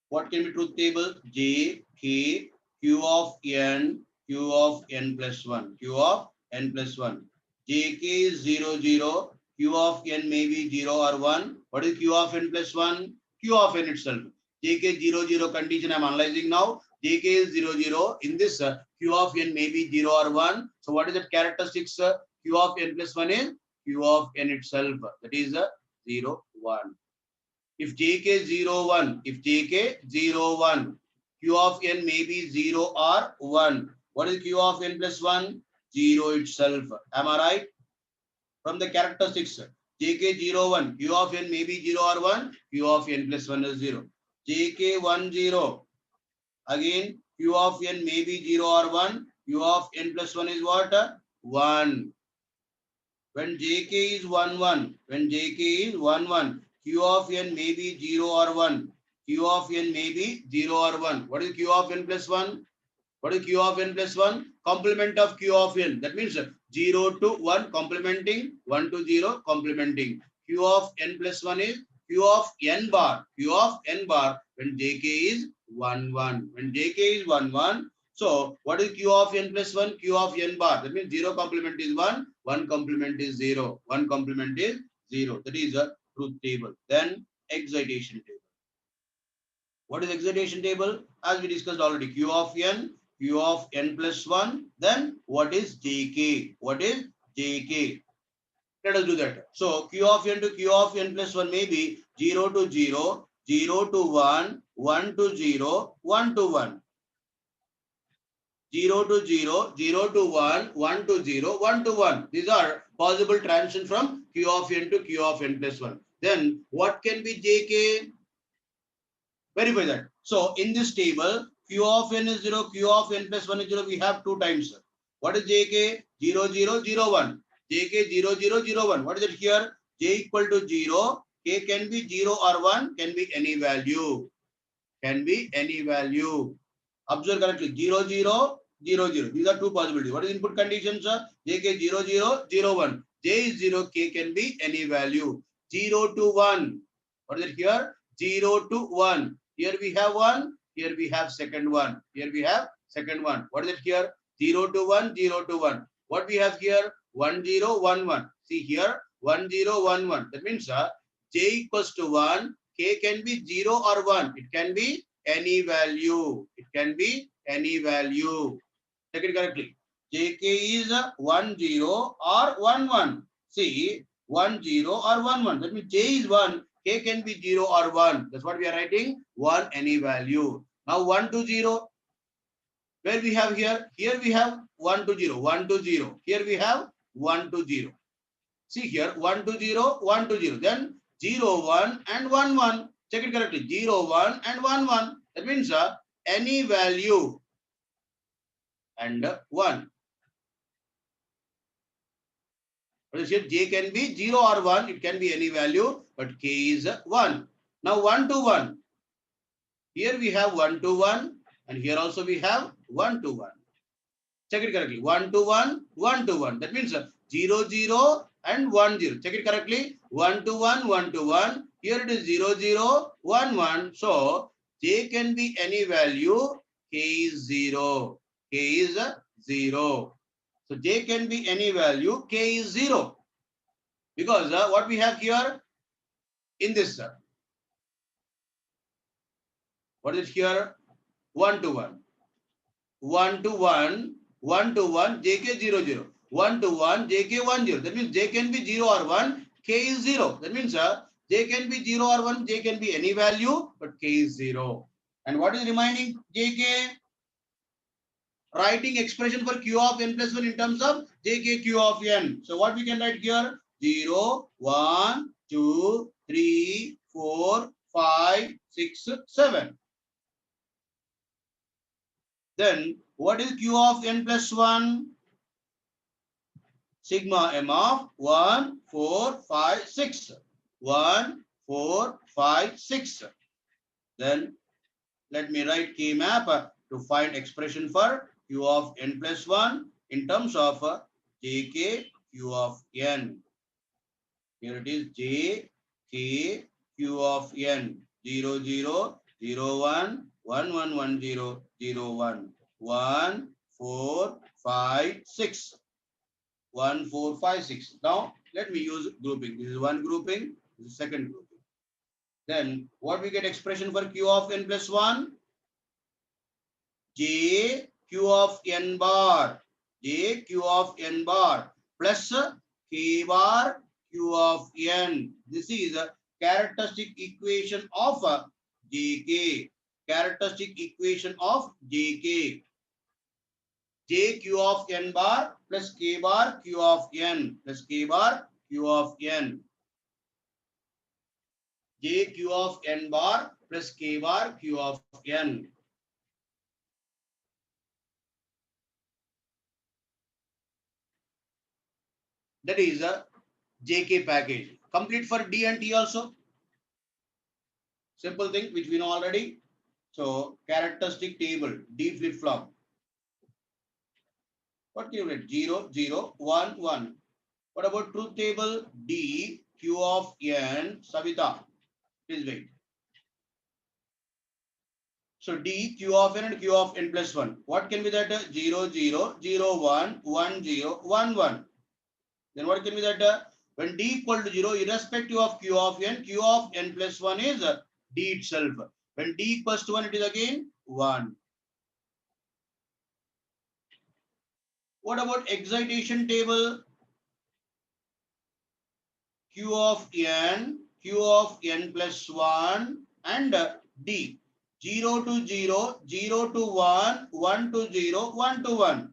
What can be truth table? J, K, Q of n plus 1, Q of n plus 1. JK is 0, 0, Q of n may be 0 or 1. What is Q of n plus 1? Q of n itself. JK 0, 0 condition I am analyzing now. JK is 0, 0. In this, Q of n may be 0 or 1. So what is that characteristics? Q of n plus 1 is Q of n itself. That is 0, 1. If JK 0, 1, if JK 0, 1, Q of n may be 0 or 1. What is Q of n plus 1? 0 itself. Am I right? From the characteristics, JK 0, 1, Q of n may be 0 or 1, Q of n plus 1 is 0. JK 1, 0, again Q of n may be 0 or 1, Q of n plus 1 is what? 1. When JK is 1, 1, when JK is 1, 1, Q of n may be 0 or 1. Q of n may be 0 or 1. What is Q of n plus 1? What is Q of n plus 1? Complement of Q of n. That means 0 to 1 complementing, 1 to 0 complementing. Q of n plus 1 is Q of n bar. Q of n bar when JK is 1, 1. When JK is 1, 1. So what is Q of n plus 1? Q of n bar. That means 0 complement is 1. 1 complement is 0. 1 complement is 0. That is a truth table. Then excitation table. What is excitation table? As we discussed already, Q of n plus 1. Then what is JK? What is JK? Let us do that. So Q of n to Q of n plus 1 may be 0 to 0, 0 to 1, 1 to 0, 1 to 1. 0 to 0, 0 to 1, 1 to 0, 1 to 1. These are possible transition from Q of n to Q of n plus 1. Then what can be JK? Verify that. So in this table, Q of n is 0, Q of n plus 1 is 0. We have 2 times. What is JK? 0, 0, 0, 1. JK 0, 0, 0, 1. What is it here? J equal to 0. K can be 0 or 1. Can be any value. Can be any value. Observe correctly. 0, 0, 0, 0. These are 2 possibilities. What is input conditions? JK 0, 0, 0, 1. J is 0. K can be any value. 0 to 1. What is it here? 0 to 1. Here we have 1. Here we have second one. Here we have second one. What is it here? 0 to 1, 0 to 1. What we have here? 1, 0, 1, 1. See here, 1, 0, 1, 1. That means J equals to 1. K can be 0 or 1. It can be any value. It can be any value. Take it correctly. JK is 1, 0 or 1, 1. See, 1, 0 or 1, 1. That means J is 1. K can be 0 or 1. That's what we are writing. 1 any value. Now 1 to 0. Where we have here? Here we have 1 to 0. 1 to 0. Here we have 1 to 0. See here 1 to 0, 1 to 0. Then 0, 1 and 1, 1. Check it correctly. 0, 1 and 1, 1. That means any value and 1. J can be 0 or 1. It can be any value, but K is 1. Now 1 to 1. Here we have 1 to 1 and here also we have 1 to 1. Check it correctly. 1 to 1, 1 to 1. That means 0, 0 and 1, 0. Check it correctly. 1 to 1, 1 to 1. Here it is 0, 0, 1, 1. So J can be any value. K is 0. K is 0. So J can be any value. K is 0. Because what we have here in this, what is here? 1 to 1. 1 to 1, 1 to 1, JK 0, 0. 1 to 1, JK 1, 0. That means J can be 0 or 1, K is 0. That means J can be 0 or 1, J can be any value, but K is 0. And what is remaining JK? Writing expression for Q of n plus 1 in terms of JK Q of n. So what we can write here? 0, 1, 2, 3, 4, 5, 6, 7. Then what is Q of n plus 1? Sigma m of 1, 4, 5, 6. 1, 4, 5, 6. Then let me write K map to find expression for Q of n plus 1 in terms of JK Q of n. Here it is J K Q of n 0, 0, 0, 1, 1, 1, 1, 0, 0, 1, 1, 4, 5, 6. 1, 4, 5, 6. Now let me use grouping. This is one grouping, this is second grouping. Then what we get expression for Q of n plus 1? J Q of n bar. J Q of n bar plus K bar Q of n. This is a characteristic equation of JK. Characteristic equation of JK. J Q of n bar plus K bar Q of n plus K bar Q of n. J Q of n bar plus K bar Q of n. That is a JK package. Complete for D and T also. Simple thing which we know already. So characteristic table D flip flop. What can you write? 0, 0, 1, 1. What about truth table? D Q of n Savita. Please wait. So D Q of n and Q of n plus 1. What can be that? 0, 0, 0, 1, 1, 0, 1, 1. Then what can be that? When D equal to 0, irrespective of Q of n plus 1 is D itself. When D equals to 1, it is again 1. What about excitation table? Q of n plus 1 and D. 0 to 0, 0 to 1, 1 to 0, 1 to 1.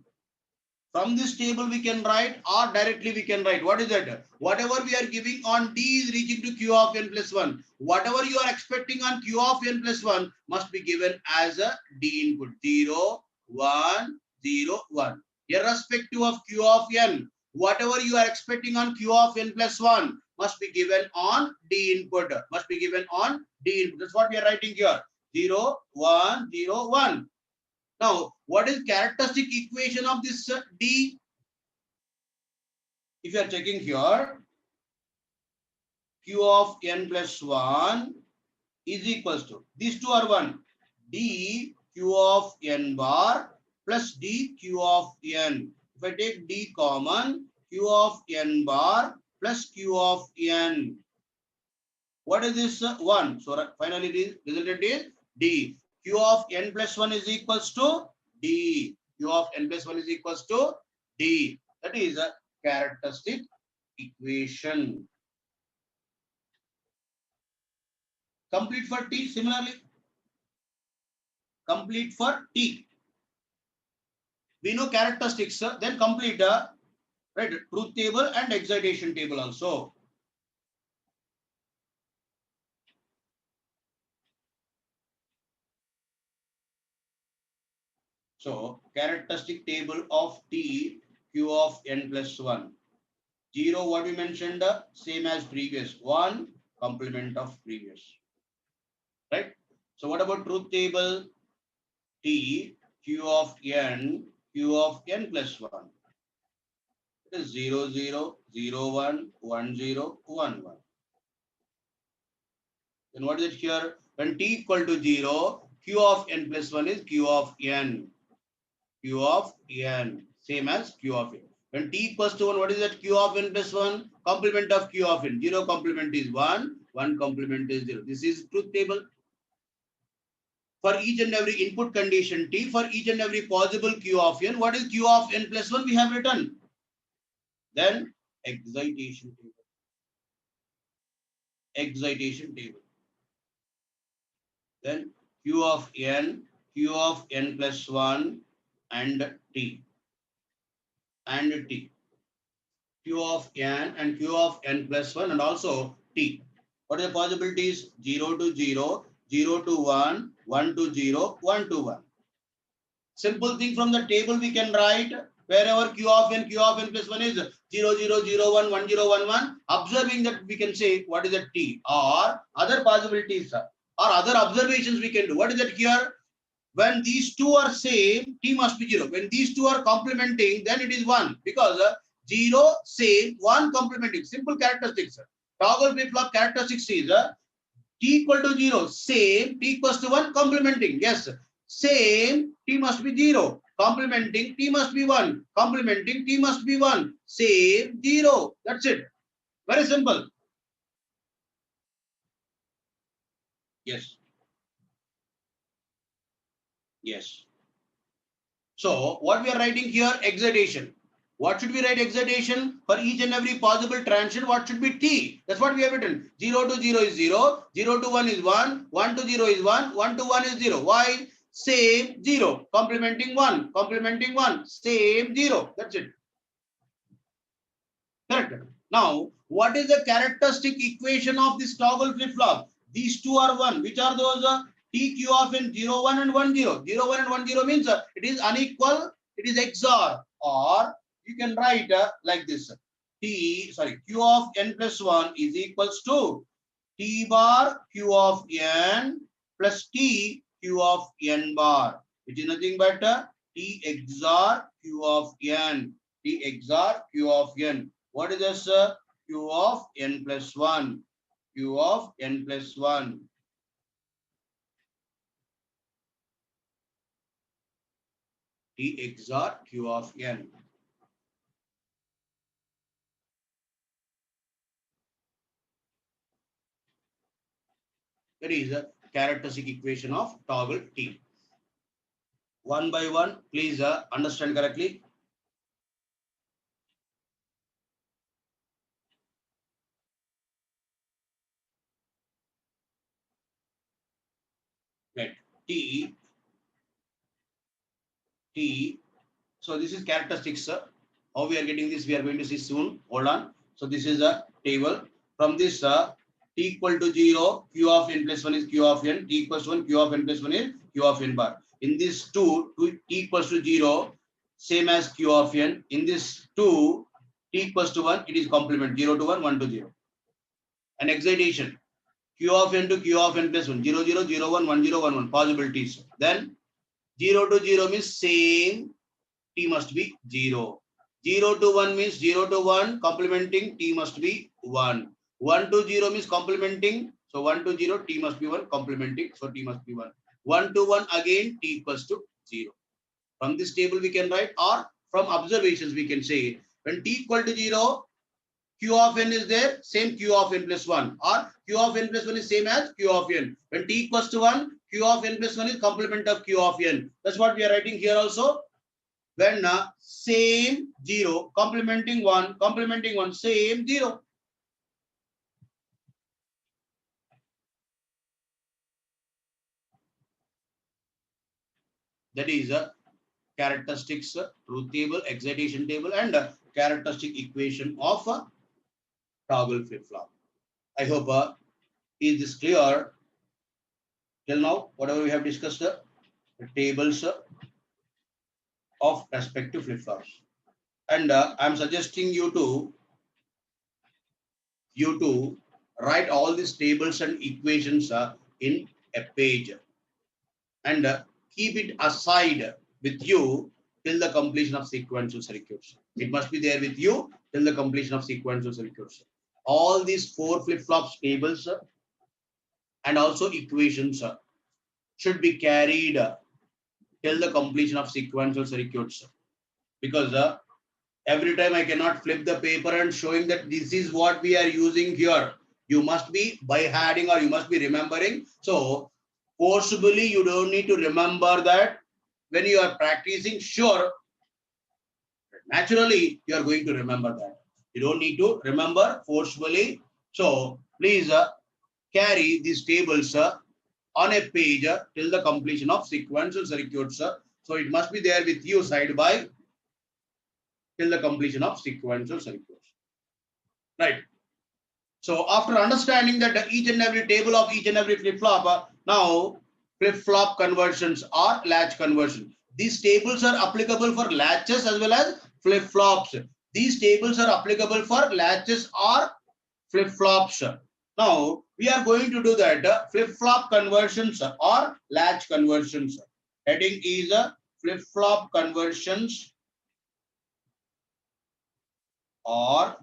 From this table we can write or directly we can write. What is that? Whatever we are giving on D is reaching to Q of n plus 1. Whatever you are expecting on Q of n plus 1 must be given as a D input. 0, 1, 0, 1. Irrespective of Q of n, whatever you are expecting on Q of n plus 1 must be given on D input. Must be given on D input. That's what we are writing here. 0, 1, 0, 1. Now, what is characteristic equation of this D? If you are checking here, Q of n plus 1 is equals to, these two are 1, D Q of n bar plus D Q of n. If I take D common, Q of n bar plus Q of n. What is this 1? So finally the resultant is D. Q of n plus 1 is equals to D. Q of n plus 1 is equals to D. That is a characteristic equation. Complete for T similarly. Complete for T. We know characteristics, then complete right? Truth table and excitation table also. So characteristic table of T Q of n plus 1. 0 what we mentioned, same as previous. 1 complement of previous. Right? So what about truth table? T Q of n plus 1. It is 0 0 0 1 1 0 1 1. Then what is it here? When t equal to 0, q of n plus 1 is q of n. Q of n, same as q of n. When t equals to 1, what is that? Q of n plus 1, complement of q of n. 0 complement is 1, 1 complement is 0. This is truth table. For each and every input condition t, for each and every possible q of n, what is q of n plus 1? We have written. Then excitation table. Excitation table. Then q of n plus 1 and t. And t. Q of n and q of n plus 1 and also t. What are the possibilities? 0 to 0, 0 to 1, 1 to 0, 1 to 1. Simple thing from the table we can write wherever q of n plus 1 is 0, 0, 0, 1, 1, 0, 1, 1. Observing that we can say what is the t, or other possibilities or other observations we can do. What is that here? When these two are same, t must be 0. When these two are complementing, then it is 1. Because 0, same, 1 complementing. Simple characteristics. Toggle flip-flop characteristics is t equal to 0, same, t equals to 1, complementing. Yes, same, t must be 0. Complementing, t must be 1. Complementing, t must be 1. Same, 0. That's it. Very simple. Yes. Yes. So what we are writing here, excitation. What should we write excitation? For each and every possible transition, what should be t? That's what we have written. 0 to 0 is 0, 0 to 1 is 1, 1 to 0 is 1, 1 to 1 is 0. Why? Same 0, complementing 1, complementing 1, same 0. That's it. Correct. Now, what is the characteristic equation of this toggle flip-flop? These two are 1. Which are those? TQ of n 0, 1 and 1, 0. 0, 1 and 1, 0 means it is unequal, it is XOR. Or you can write like this. Q of n plus 1 is equals to T bar Q of n plus T Q of n bar, which is nothing but T XOR Q of n. T XOR Q of n. What is this? Q of n plus 1. Q of n plus 1. T XOR Q of n. That is a characteristic equation of toggle T. One by one, please understand correctly. Right. T. So this is characteristics. How we are getting this, we are going to see soon. Hold on. So this is a table. From this, t equal to 0, q of n plus 1 is q of n. T equals to 1, q of n plus 1 is q of n bar. In this 2, t equals to 0, same as q of n. In this 2, t equals to 1, it is complement 0 to 1, 1 to 0. An excitation. Q of n to q of n plus 1, 0, 0, 0, 1, 1, 0, 1, 1. Possibilities. Then 0 to 0 means same, t must be 0. 0 to 1 means 0 to 1, complementing, t must be 1. 1 to 0 means complementing, so 1 to 0, t must be 1, complementing, so t must be 1. 1 to 1 again, t equals to 0. From this table we can write, or from observations we can say, when t equal to 0, q of n is there, same q of n plus 1, or q of n plus 1 is same as q of n. When t equals to 1, q of n plus 1 is complement of q of n. That's what we are writing here also. When same 0, complementing 1, same 0. That is characteristics, truth table, excitation table, and characteristic equation of toggle flip-flop. I hope is this clear till now? Whatever we have discussed, the tables of respective flip-flops, and I'm suggesting you to write all these tables and equations in a page, and keep it aside with you till the completion of sequential circuits. It must be there with you till the completion of sequential circuits. All these four flip-flops tables and also equations should be carried till the completion of sequential circuits, because every time I cannot flip the paper and showing that this is what we are using here. You must be by adding, or you must be remembering. So forcibly, you don't need to remember that. When you are practicing, sure, naturally, you are going to remember that. You don't need to remember forcefully. So please carry these tables on a page till the completion of sequential circuits. So it must be there with you side by till the completion of sequential circuits. Right. So after understanding that each and every table of each and every flip-flop, now flip-flop conversions or latch conversion. These tables are applicable for latches as well as flip-flops. These tables are applicable for latches or flip-flops. Now we are going to do that flip-flop conversions or latch conversions. Heading is flip-flop conversions or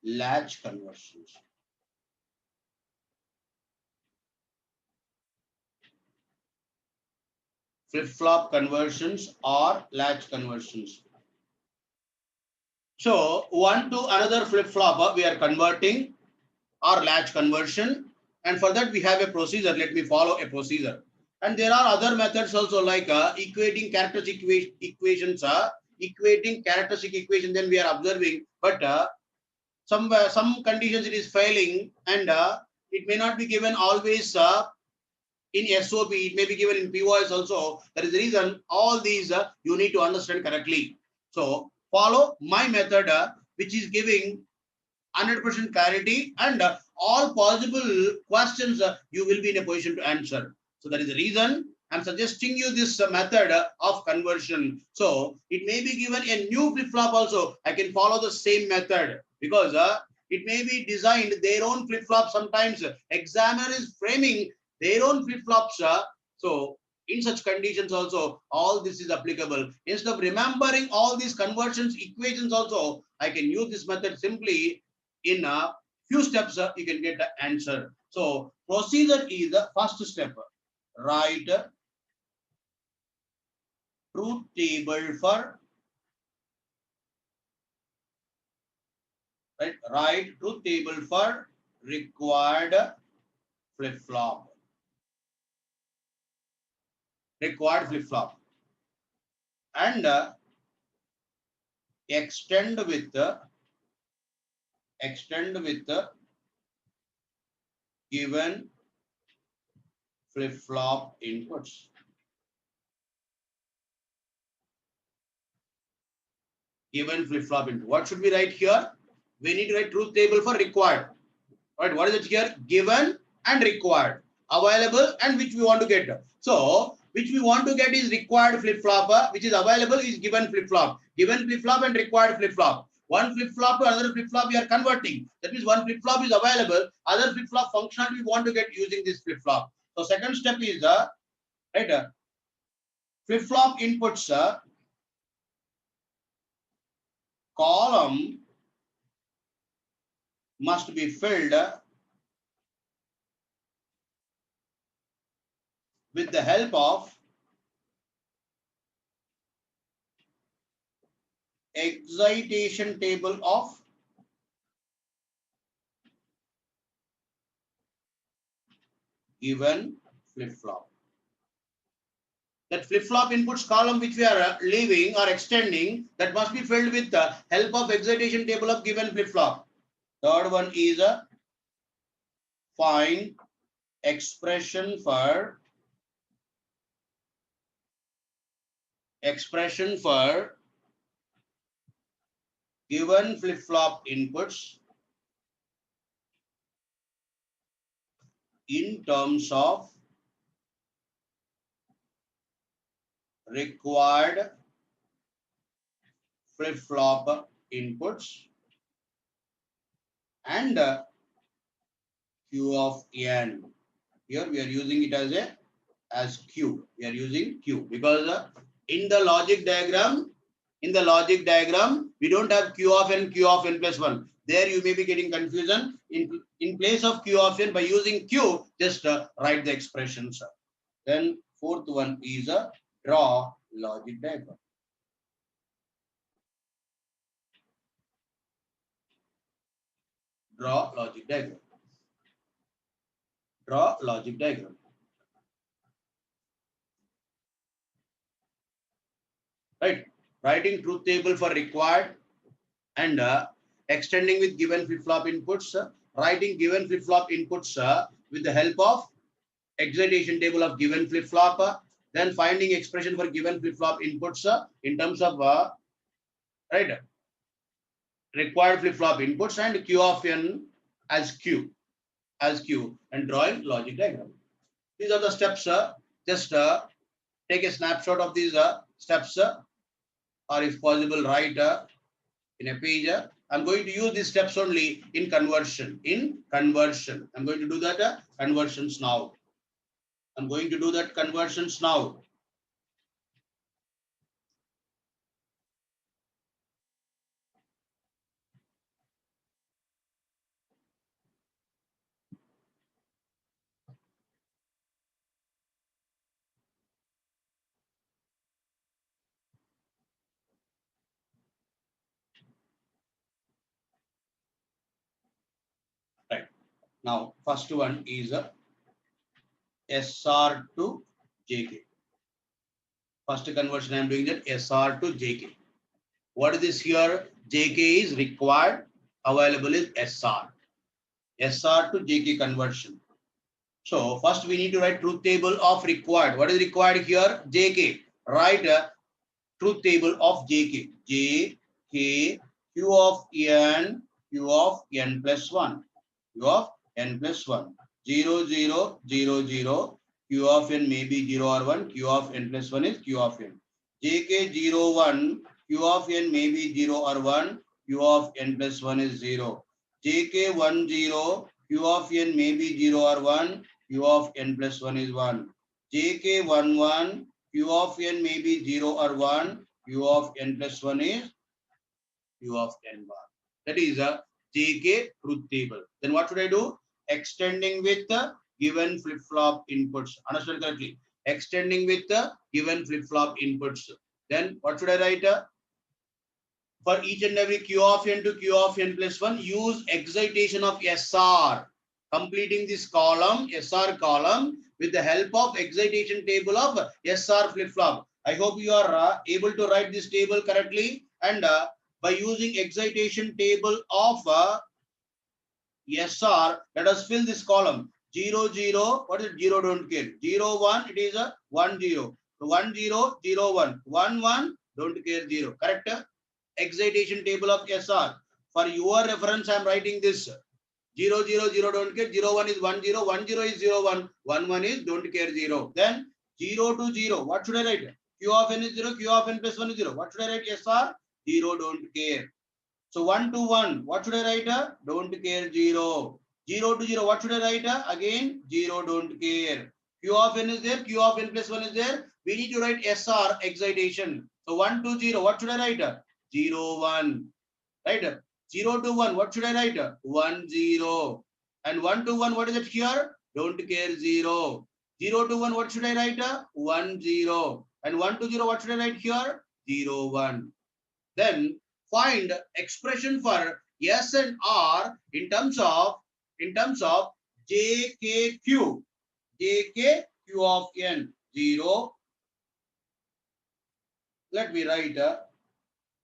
latch conversions. Flip-flop conversions or latch conversions. So one to another flip-flop we are converting or latch conversion, and for that we have a procedure. Let me follow a procedure. And there are other methods also, like equating characteristic equations, equating characteristic equation, then we are observing, but some conditions it is failing, and it may not be given always in SOP, it may be given in POS also. That is the reason all these you need to understand correctly. So follow my method, which is giving 100% clarity, and all possible questions you will be in a position to answer. So that is the reason I'm suggesting you this method of conversion. So it may be given a new flip-flop also. I can follow the same method, because it may be designed their own flip-flop. Sometimes examiner is framing their own flip-flops. So in such conditions also, all this is applicable. Instead of remembering all these conversions equations also, I can use this method simply. In a few steps, you can get the answer. So procedure is the first step. Write truth table for write truth table for required flip-flop. Required flip-flop, and extend with given flip-flop inputs. Given flip-flop input. What should we write here? We need to write truth table for required. Right? What is it here? Given and required. Available and which we want to get. So which we want to get is required flip-flop, which is available is given flip-flop. Given flip-flop and required flip-flop. One flip-flop to another flip-flop we are converting. That means one flip-flop is available, other flip-flop functionality we want to get using this flip-flop. So second step is right, flip-flop inputs column must be filled with the help of excitation table of given flip-flop. That flip-flop inputs column which we are leaving or extending, that must be filled with the help of excitation table of given flip-flop. Third one is a find expression for expression for given flip-flop inputs in terms of required flip-flop inputs and Q of n. Here we are using it as Q. We are using Q because in the logic diagram, we don't have Q of n plus 1. There you may be getting confusion. In place of Q of n, by using Q, just write the expressions. Then fourth one is draw logic diagram. Draw logic diagram. Draw logic diagram. Right. Writing truth table for required and extending with given flip-flop inputs. Writing given flip-flop inputs with the help of excitation table of given flip-flop. Then finding expression for given flip-flop inputs in terms of right required flip-flop inputs and Q of n as Q and drawing logic diagram. These are the steps. Just take a snapshot of these steps or if possible write in a page. I'm going to use these steps only in conversion. I'm going to do that conversions now. Right. Now, first one is SR to JK. First conversion I am doing that SR to JK. What is this here? JK is required, available is SR. SR to JK conversion. So first we need to write truth table of required. What is required here? JK. Write truth table of JK. JK Q of n plus 1. Q of n plus 1. 0, 0, 0, 0. Q of n may be 0 or 1. Q of n plus 1 is Q of n. JK 0, 1. Q of n may be 0 or 1. Q of n plus 1 is 0. JK 1, 0. Q of n may be 0 or 1. Q of n plus 1 is 1. JK 1, 1. Q of n may be 0 or 1. Q of n plus 1 is Q of n bar. That is a JK truth table. Then what should I do? Extending with the given flip-flop inputs. Understand correctly? Extending with the given flip-flop inputs. Then what should I write? For each and every Q of n to Q of n plus 1, use excitation of SR. Completing this column, SR column, with the help of excitation table of SR flip-flop. I hope you are able to write this table correctly. And by using excitation table of SR, let us fill this column. 0, 0, what is 0? Don't care. 0, 1, it is a 1, 0. 1, 0, 0, 1. 1, 1, don't care, 0. Correct? Excitation table of SR. For your reference, I am writing this. 0, 0, 0, don't care. 0, 1 is 1, 0. 1, 0 is 0, 1. 1, 1 is don't care, 0. Then 0 to 0. What should I write? Q of n is 0. Q of n plus 1 is 0. What should I write? SR? 0, don't care. So 1 to 1. What should I write? Don't care, 0. 0 to 0. What should I write? Again, 0, don't care. Q of n is there. Q of n plus 1 is there. We need to write SR, excitation. So 1 to 0. What should I write? 0, 1. Right? 0 to 1. What should I write? 1, 0. And 1 to 1. What is it here? Don't care, 0. 0 to 1. What should I write? 1, 0. And 1 to 0. What should I write here? 0, 1. Then find expression for S and R in terms of JKQ. JKQ of n 0. Let me write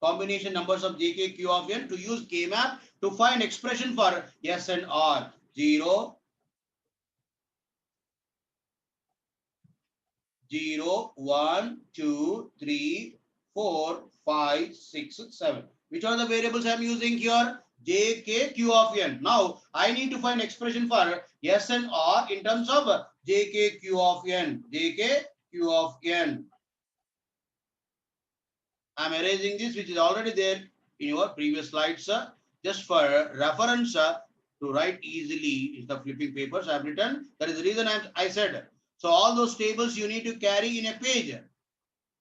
combination numbers of JKQ of n to use K-map to find expression for S and R. 0, 0, 1, 2, 3, 4, 5, 6, 7. Which are the variables I am using here? J, K, Q of n. Now, I need to find expression for S and R in terms of J, K, Q of n. J, K, Q of n. I am erasing this, which is already there in your previous slides, just for reference to write easily. Instead of flipping papers, I have written. That is the reason I said. So all those tables you need to carry in a page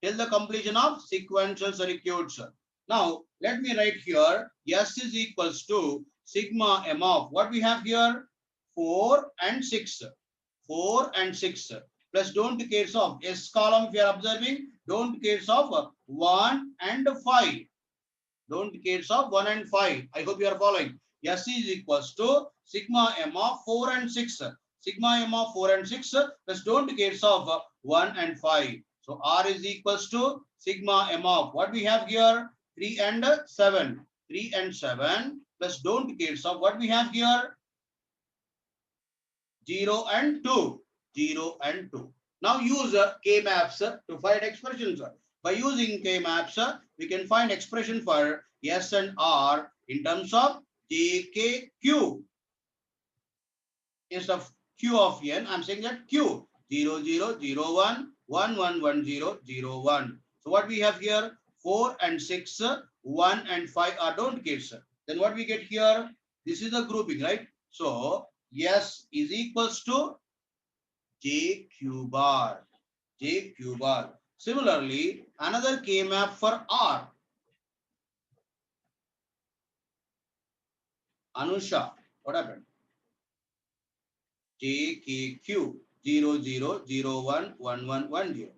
till the completion of sequential circuits. Now, let me write here, S is equals to sigma M of, what we have here? 4 and 6. 4 and 6. Plus don't cares of S column, if you are observing, don't cares of 1 and 5. Don't cares of 1 and 5. I hope you are following. S is equals to sigma M of 4 and 6. Sigma M of 4 and 6 plus don't cares of 1 and 5. So R is equals to sigma M of, what we have here? 3 and 7. 3 and 7 plus don't cares of, what we have here? 0 and 2. 0 and 2. Now use K-maps to find expressions. By using K-maps, we can find expression for S and R in terms of J, K, Q. Instead of Q of n, I'm saying that Q 0, 0, 0, 1, 1, 1, 1, 0, 0, 1. So what we have here? 4 and 6, 1 and 5 are don't cares. Then what we get here? This is the grouping, right? So S is equals to J Q bar. J Q bar. Similarly, another K map for R. Anusha, what happened? J K Q 0, 0, 0, 1, 1, 1, 1, 0,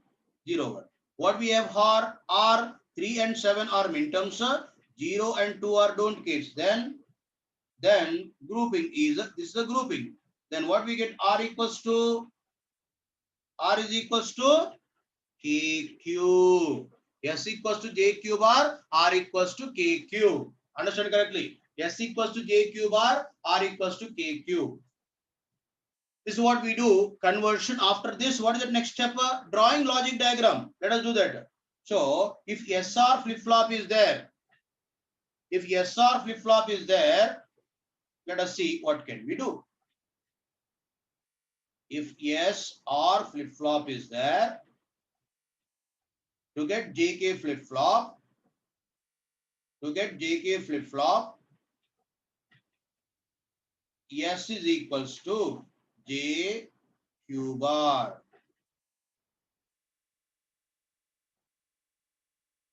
0, 1. What we have here? R 3 and 7 are minterms. 0 and 2 are don't cares. Then grouping is this is the grouping. Then what we get? R equals to, R is equals to KQ. S equals to JQ bar, R equals to KQ. Understand correctly? S equals to JQ bar, R equals to KQ. This is what we do. Conversion. After this, what is the next step? Drawing logic diagram. Let us do that. So, if SR flip-flop is there, if SR flip-flop is there, let us see what can we do. If SR flip-flop is there, to get JK flip-flop, S is equals to J Q bar.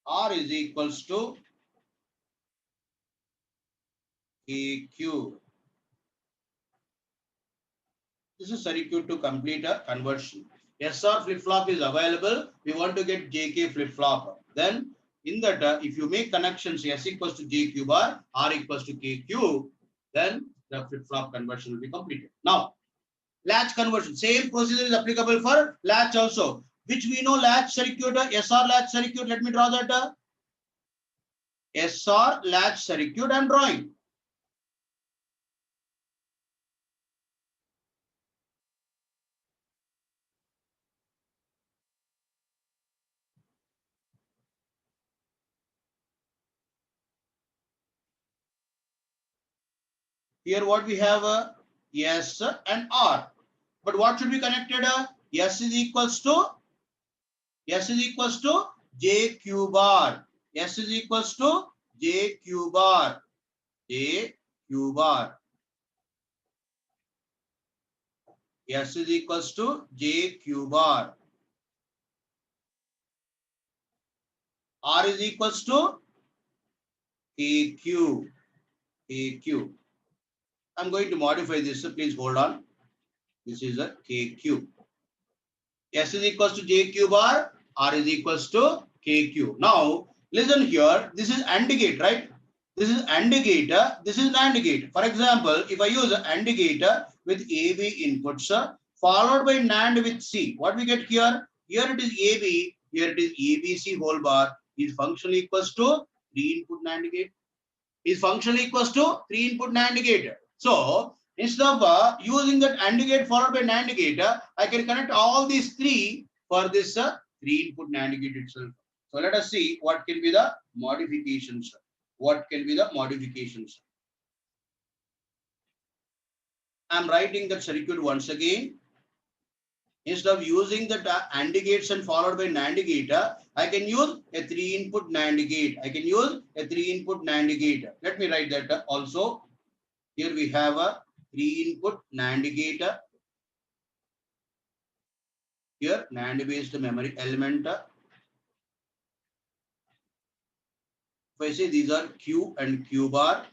R is equals to KQ. This is circuit to complete a conversion. SR flip-flop is available. We want to get JK flip-flop. Then in that, if you make connections S equals to JQ bar, R equals to KQ, then the flip-flop conversion will be completed. Now, latch conversion. Same procedure is applicable for latch also. Which we know latch circuit, SR latch circuit. Let me draw that. SR latch circuit I am drawing. Here what we have S and R. But what should be connected? S is equals to JQ bar. S is equals to JQ bar. JQ bar. S is equals to JQ bar. R is equals to KQ. KQ. I'm going to modify this, so please hold on. This is a KQ. S is equals to JQ bar, R is equals to KQ. Now, listen here, this is AND gate, right? This is AND gate, this is NAND gate. For example, if I use AND gate with AB inputs, followed by NAND with C, what we get here? Here it is AB, here it is ABC whole bar, is functionally equals to 3 input NAND gate. Is functionally equals to 3 input NAND gate. So, instead of using that AND gate followed by NAND gate, I can connect all these three for this 3-input NAND gate itself. So let us see what can be the modifications. What can be the modifications? I'm writing that circuit once again. Instead of using the AND gates and followed by NAND gate, I can use a 3-input NAND gate. I can use a 3-input NAND gate. Let me write that also. Here we have a 3-input NAND gate. Here NAND based memory element. If I say these are Q and Q bar.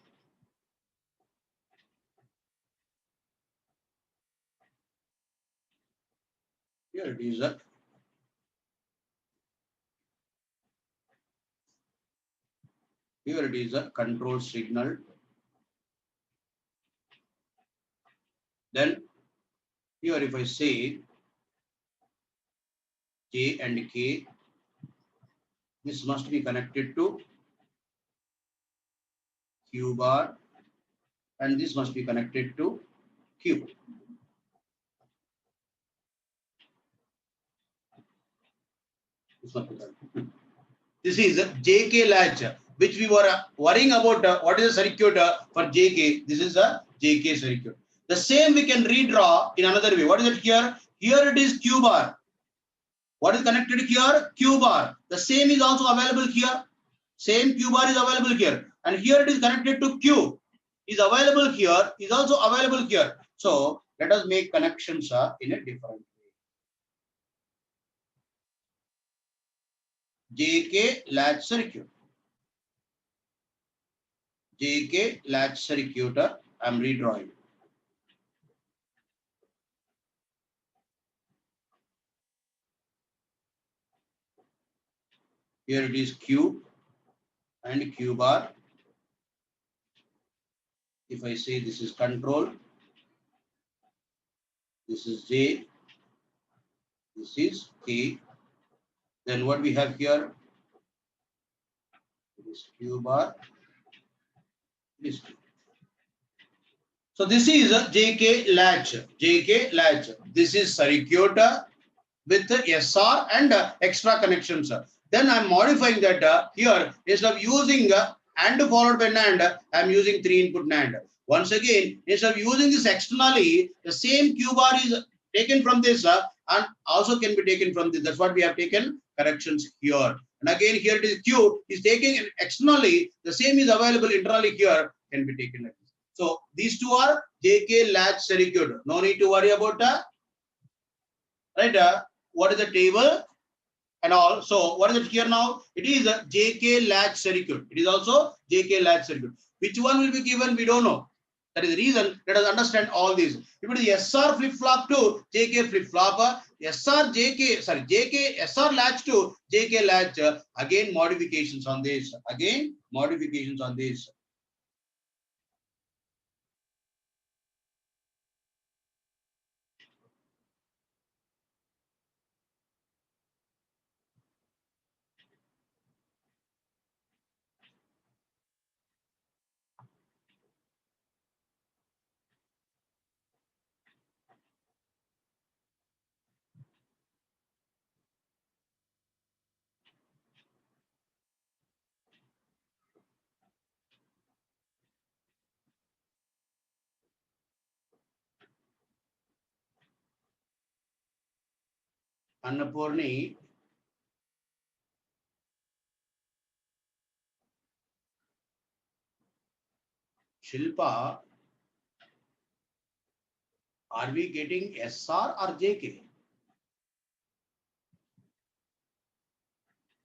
Here it is a control signal. Then here if I say J and K, this must be connected to Q bar and this must be connected to Q. This is a JK latch, which we were worrying about. What is the circuit for JK? This is a JK circuit. The same we can redraw in another way. What is it here? Here it is Q bar. What is connected here? Q bar. The same is also available here. Same Q bar is available here. And here it is connected to Q. Is available here. Is also available here. So let us make connections in a different way. JK latch circuit. JK latch circuit. I am redrawing. Here it is Q and Q bar. If I say this is control, this is J, this is K. Then what we have here? It is Q bar. This Q. So this is a JK latch. JK latch. This is circuit with SR and extra connections. Then I'm modifying that here instead of using AND followed by NAND, I'm using 3-input NAND. Once again, instead of using this externally, the same Q bar is taken from this and also can be taken from this. That's what we have taken corrections here. And again, here it is Q is taking externally, the same is available internally here, can be taken like this. So these two are JK latch circuit. No need to worry about that. Right? What is the table and all? So what is it here now? It is a JK latch circuit. It is also JK latch circuit. Which one will be given? We don't know. That is the reason. Let us understand all these. If it is SR flip flop to JK flip flop, JK SR latch to JK latch. Again modifications on this. Again modifications on this. Annapurni, Shilpa, are we getting SR or JK?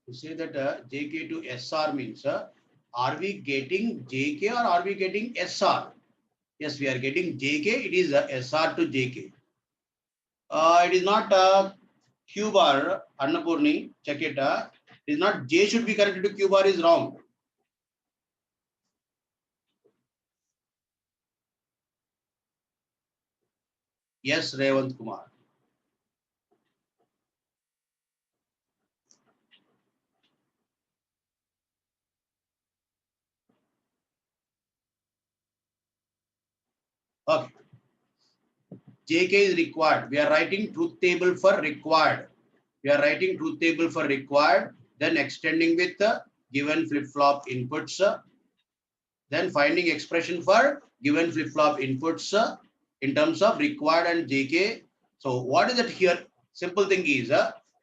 To say that JK to SR means, are we getting JK or are we getting SR? Yes, we are getting JK. It is SR to JK. It is not Q bar, Annapurni, check it. It is not J should be connected to Q bar is wrong. Yes, Revant Kumar. Okay. JK is required. We are writing truth table for required. we are writing truth table for required, then extending with given flip-flop inputs, then finding expression for given flip-flop inputs in terms of required and JK. So what is it here? Simple thing is,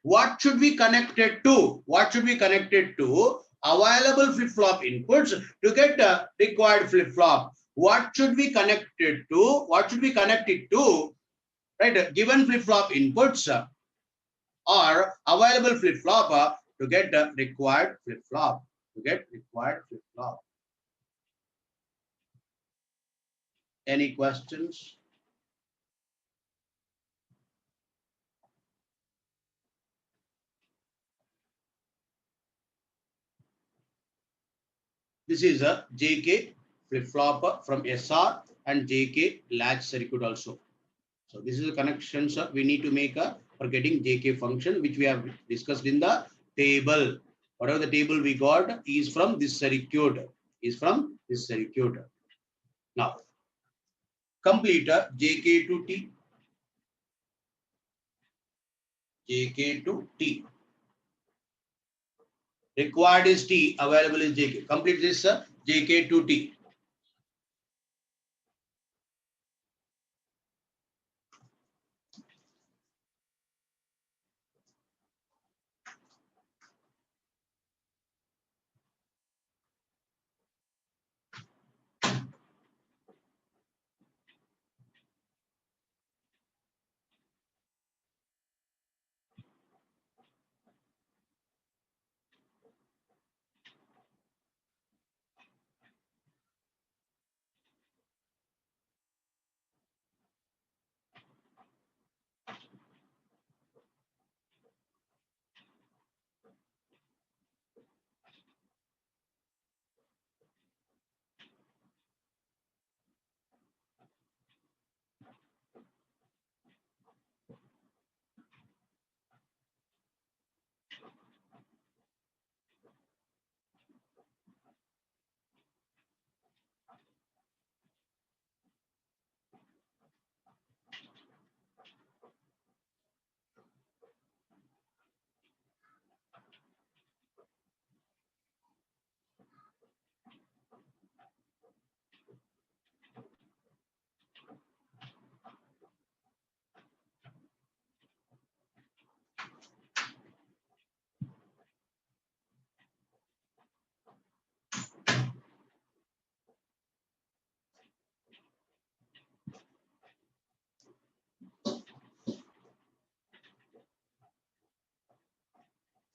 what should be connected to? What should be connected to? Available flip-flop inputs to get required flip-flop. What should be connected to? What should be connected to? Right, given flip-flop inputs or available flip-flop to get required flip-flop. To get required flip-flop. Any questions? This is a JK flip-flop from SR and JK latch circuit also. So this is the connections we need to make for getting JK function, which we have discussed in the table. Whatever the table we got is from this circuit. Is from this circuit. Now, complete JK to T. JK to T. Required is T, available is JK. Complete this JK to T.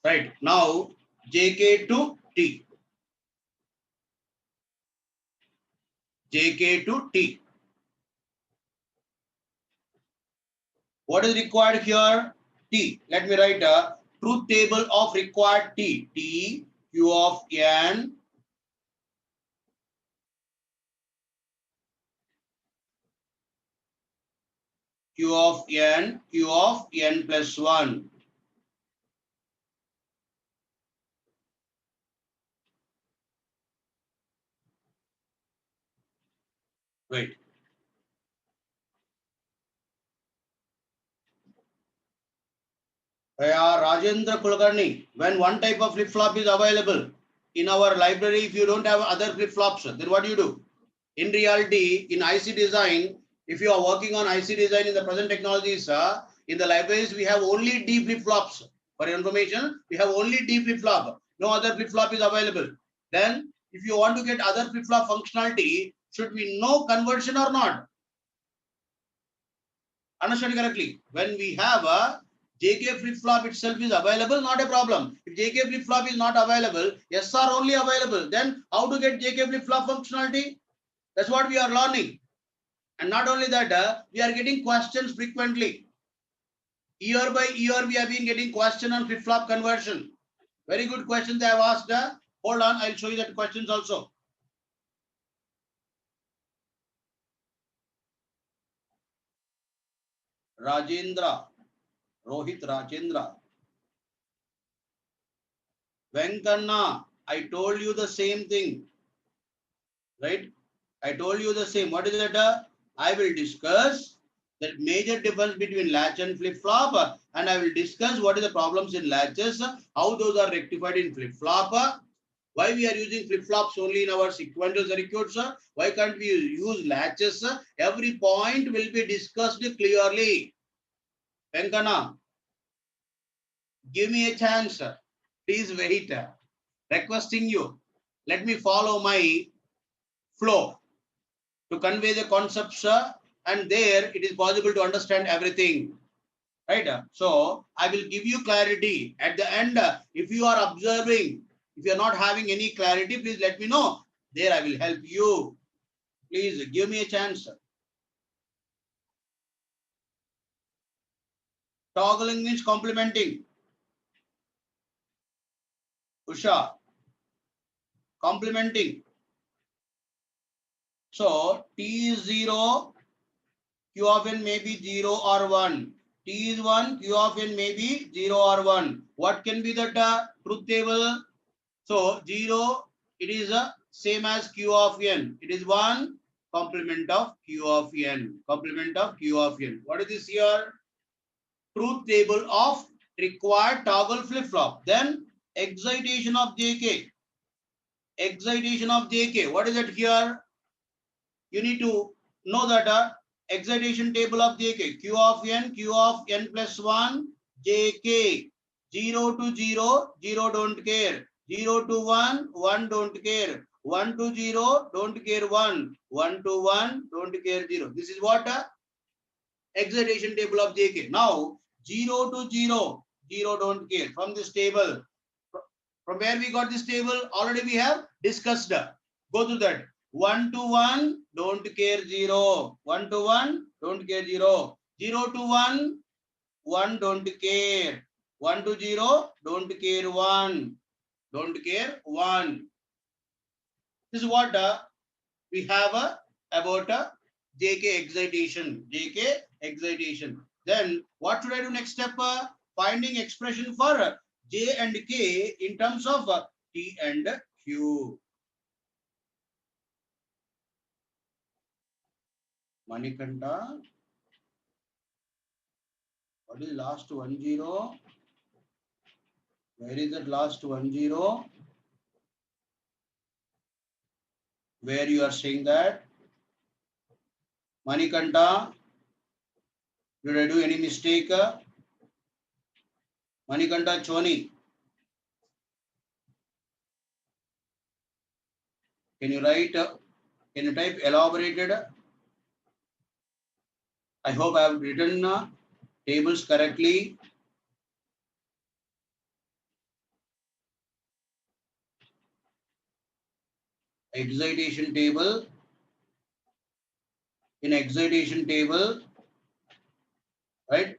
Right, now JK to T. JK to T. What is required here? T. Let me write a truth table of required T. T, Q of N, Q of N, Q of N plus 1. Wait. Rajendra Kulkarni, when one type of flip-flop is available in our library, if you don't have other flip-flops, then what do you do? In reality, in IC design, if you are working on IC design in the present technologies, in the libraries, we have only D flip-flops. For your information, we have only D flip-flop. No other flip-flop is available. Then, if you want to get other flip-flop functionality, should we know conversion or not? Understand correctly? When we have a JK flip-flop itself is available, not a problem. If JK flip-flop is not available, SR only available, then how to get JK flip-flop functionality? That's what we are learning. And not only that, we are getting questions frequently. Year by year, we have been getting question on flip-flop conversion. Very good questions I have asked. Hold on, I'll show you that questions also. Rajendra, Rohit Rajendra. Venkanna, I told you the same thing. Right? I told you the same. What is that? I will discuss The major difference between latch and flip-flop, and I will discuss what is the problems in latches, how those are rectified in flip-flop, why we are using flip-flops only in our sequential circuits, why can't we use latches? Every point will be discussed clearly. Venkana, give me a chance. Please wait. Requesting you. Let me follow my flow to convey the concepts, and there it is possible to understand everything. Right? So I will give you clarity at the end. If you are observing, if you are not having any clarity, please let me know. There I will help you. Please give me a chance. Toggling means complementing. Usha, complementing. So T is 0, Q of n may be 0 or 1. T is 1, Q of n may be 0 or 1. What can be that truth table? So 0, it is same as Q of n. It is 1 complement of Q of n. Complement of Q of n. What is this here? Truth table of required toggle flip-flop. Then excitation of JK. Excitation of JK. What is it here? You need to know that excitation table of JK. Q of n plus 1, JK. 0 to 0, 0 don't care. 0 to 1, 1 don't care. 1 to 0, don't care 1. 1 to 1, don't care 0. This is what? Excitation table of JK. Now, 0 to 0, 0 don't care. From this table, from where we got this table, already we have discussed. Go to that. 1 to 1, don't care 0. 1 to 1, don't care 0. 0 to 1, 1 don't care. 1 to 0, don't care 1. Don't care 1. This is what we have about JK excitation. JK excitation. Then what should I do next step? Finding expression for J and K in terms of T and Q. Manikanta, what is last 10? Where is that last 10? Where you are saying that? Manikanta, did I do any mistake? Manikanta Choni, can you write? Can you type elaborated? I hope I have written tables correctly. Excitation table. In excitation table, right?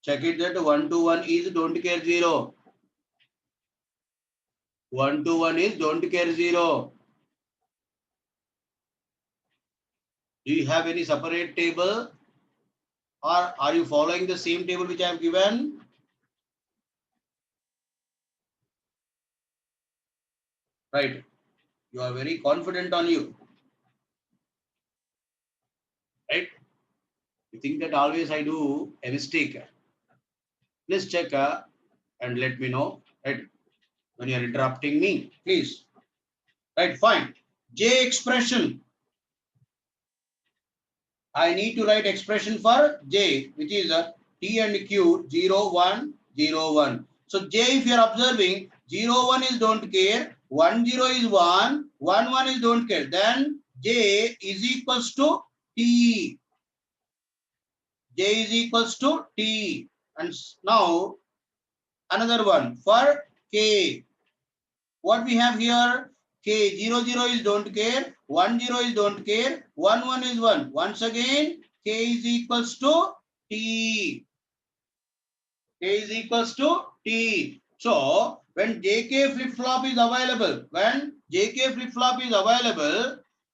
Check it that 1 to 1 is don't care 0. 1 to 1 is don't care 0. Do you have any separate table, or are you following the same table which I have given? Right. You are very confident on you. Right? You think that always I do a mistake. Please check and let me know. Right? When you are interrupting me, please. Right, fine. J expression. I need to write expression for J, which is T and Q 0, 1, 0, 1. So J, if you are observing, 0, 1 is don't care, 1, 0 is 1, 1, 1 is don't care. Then J is equals to T. J is equals to T. And now another one for K. What we have here? K 0, 0 is don't care, 1, 0 is don't care, 1, 1 is 1. Once again, K is equals to T. K is equals to T. So when JK flip-flop is available,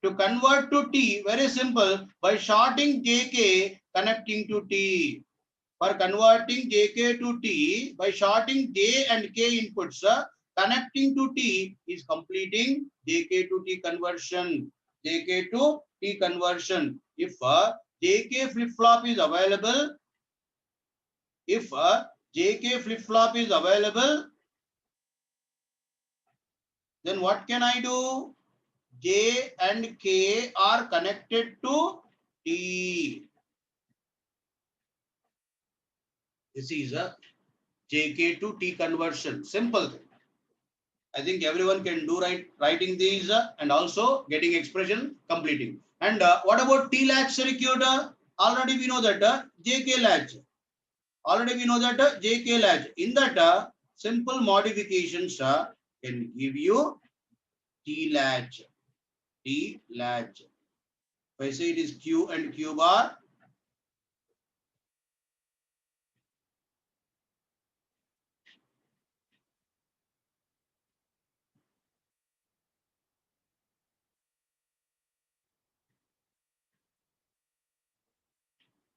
to convert to T, very simple, by shorting JK connecting to T. For converting JK to T, by shorting J and K inputs, connecting to T is completing JK to T conversion. JK to T conversion. If JK flip-flop is available, if JK flip-flop is available, then what can I do? J and K are connected to T. This is a JK to T conversion. Simple. I think everyone can do writing these and also getting expression completing. And what about T latch circuit? Already we know that JK latch. Already we know that JK latch. In that simple modifications can give you T latch. T latch. If I say it is Q and Q bar,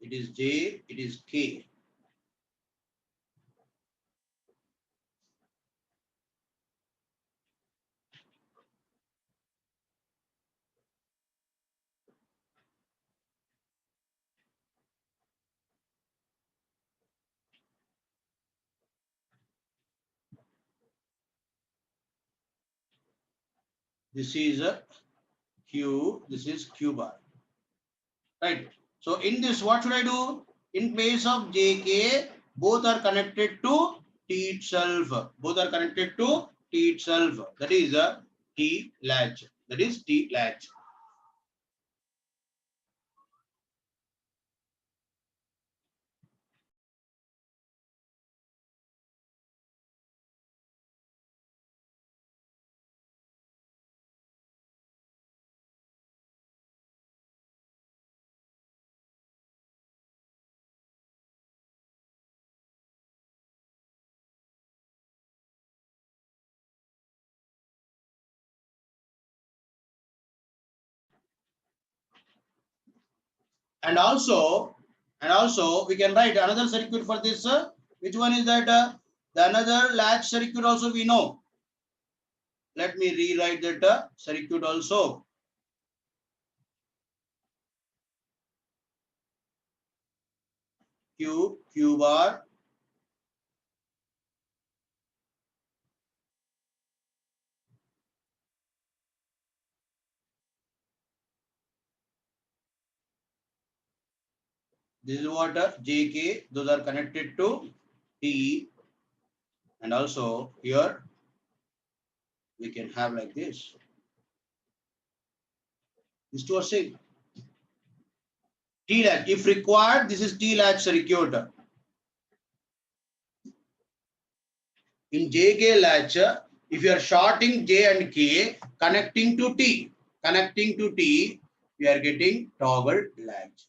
it is J, it is K. This is a Q, this is Q bar. Right. So in this, what should I do? In place of JK, both are connected to T itself. Both are connected to T itself. That is a T latch. That is T latch. And also, we can write another circuit for this. Which one is that? The another latch circuit also we know. Let me rewrite that circuit also. Q bar. This is what JK, those are connected to T, and also here we can have like this. These two are same. T latch, if required, this is T latch circuit. In JK latch, if you are shorting J and K, connecting to T, we are getting toggle latch.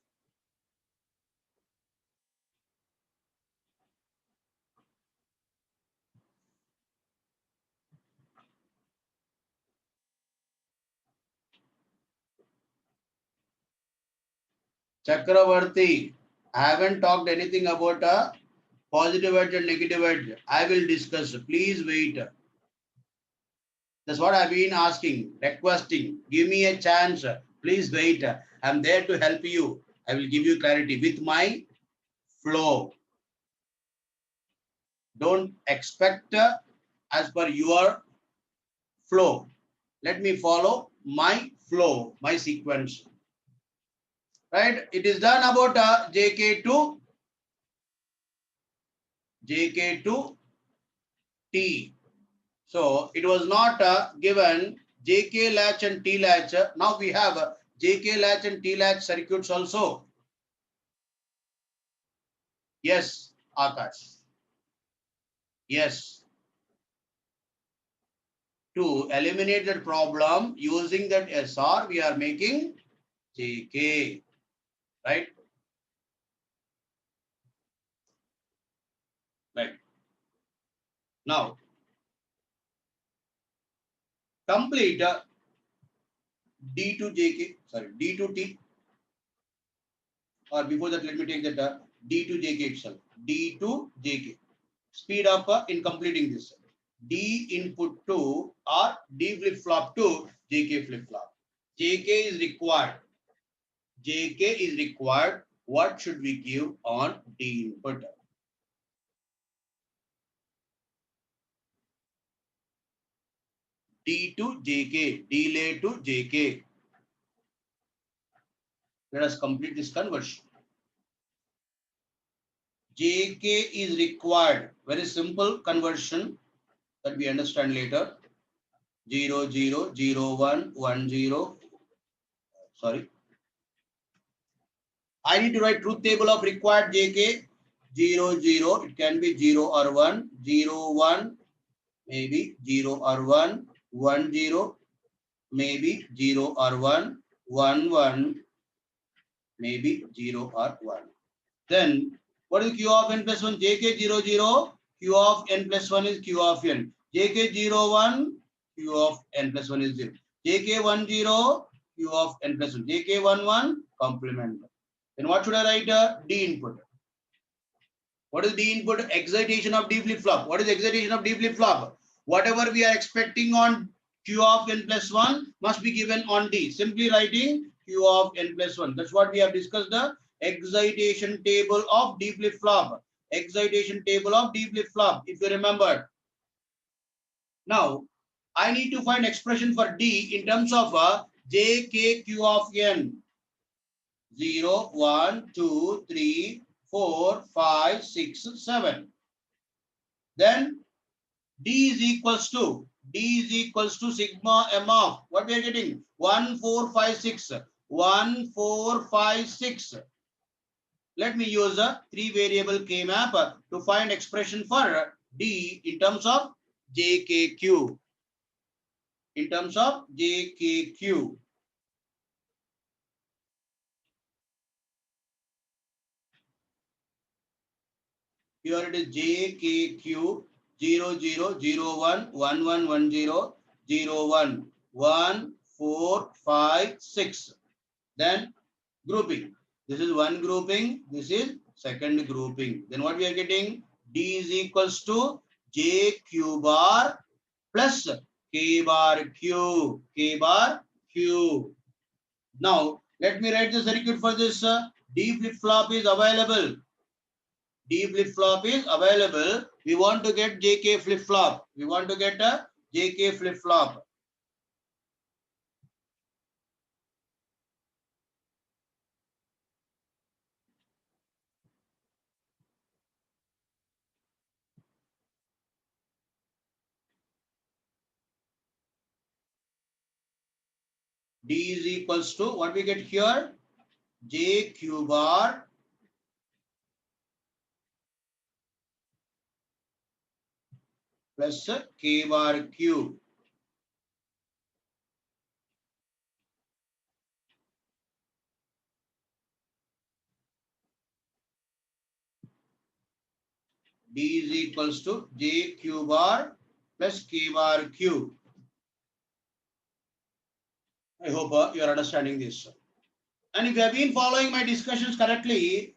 Chakravarti, I haven't talked anything about positive edge and negative edge. I will discuss. Please wait. That's what I've been asking, requesting. Give me a chance. Please wait. I'm there to help you. I will give you clarity with my flow. Don't expect as per your flow. Let me follow my flow, my sequence. Right? It is done about JK to T. So it was not given JK latch and T latch. Now we have JK latch and T latch circuits also. Yes, Akash. Yes. To eliminate that problem using that SR, we are making JK. Right? Right. Now, complete D to JK, sorry, D to T. Or before that, let me take that D to JK itself. D to JK. Speed up in completing this. D input to or D flip flop to JK flip flop. JK is required. JK is required. What should we give on D input? D to JK, delay to JK. Let us complete this conversion. JK is required. Very simple conversion that we understand later. 0, 0, 0, 1, 1, 0. Sorry. I need to write truth table of required JK. 0, 0. It can be 0 or 1. 0, 1. Maybe 0 or 1. 1, 0. Maybe 0 or 1. 1, 1. Maybe 0 or 1. Then what is Q of n plus 1? JK 0, 0. Q of n plus 1 is Q of n. JK 0, 1. Q of n plus 1 is 0. JK 1, 0. Q of n plus 1. JK 1, 1. Complement. Then what should I write? D input. What is D input? Excitation of D flip flop. What is excitation of D flip flop? Whatever we are expecting on Q of n plus 1 must be given on D. Simply writing Q of n plus 1. That's what we have discussed, the excitation table of D flip flop. Excitation table of D flip flop, if you remember. Now, I need to find expression for D in terms of J, K, Q of n. 0, 1, 2, 3, 4, 5, 6, 7. Then D is equals to sigma m of what we are getting 1, 4, 5, 6. 1, 4, 5, 6. Let me use a 3 variable K map to find expression for D in terms of JKQ. In terms of JKQ. Here it is JKQ 0, 0, 0, 1, 1, 1, 1, 0, 0, 1, 1, 4, 5, 6. Then grouping. This is one grouping. This is second grouping. Then what we are getting? D is equals to JQ bar plus K bar Q. K bar Q. Now let me write the circuit for this. D flip flop is available. D flip flop is available. We want to get JK flip flop. We want to get a JK flip flop. D is equals to what we get here? JQ bar plus K bar Q. D is equals to JQ bar plus K bar Q. I hope you are understanding this. And if you have been following my discussions correctly,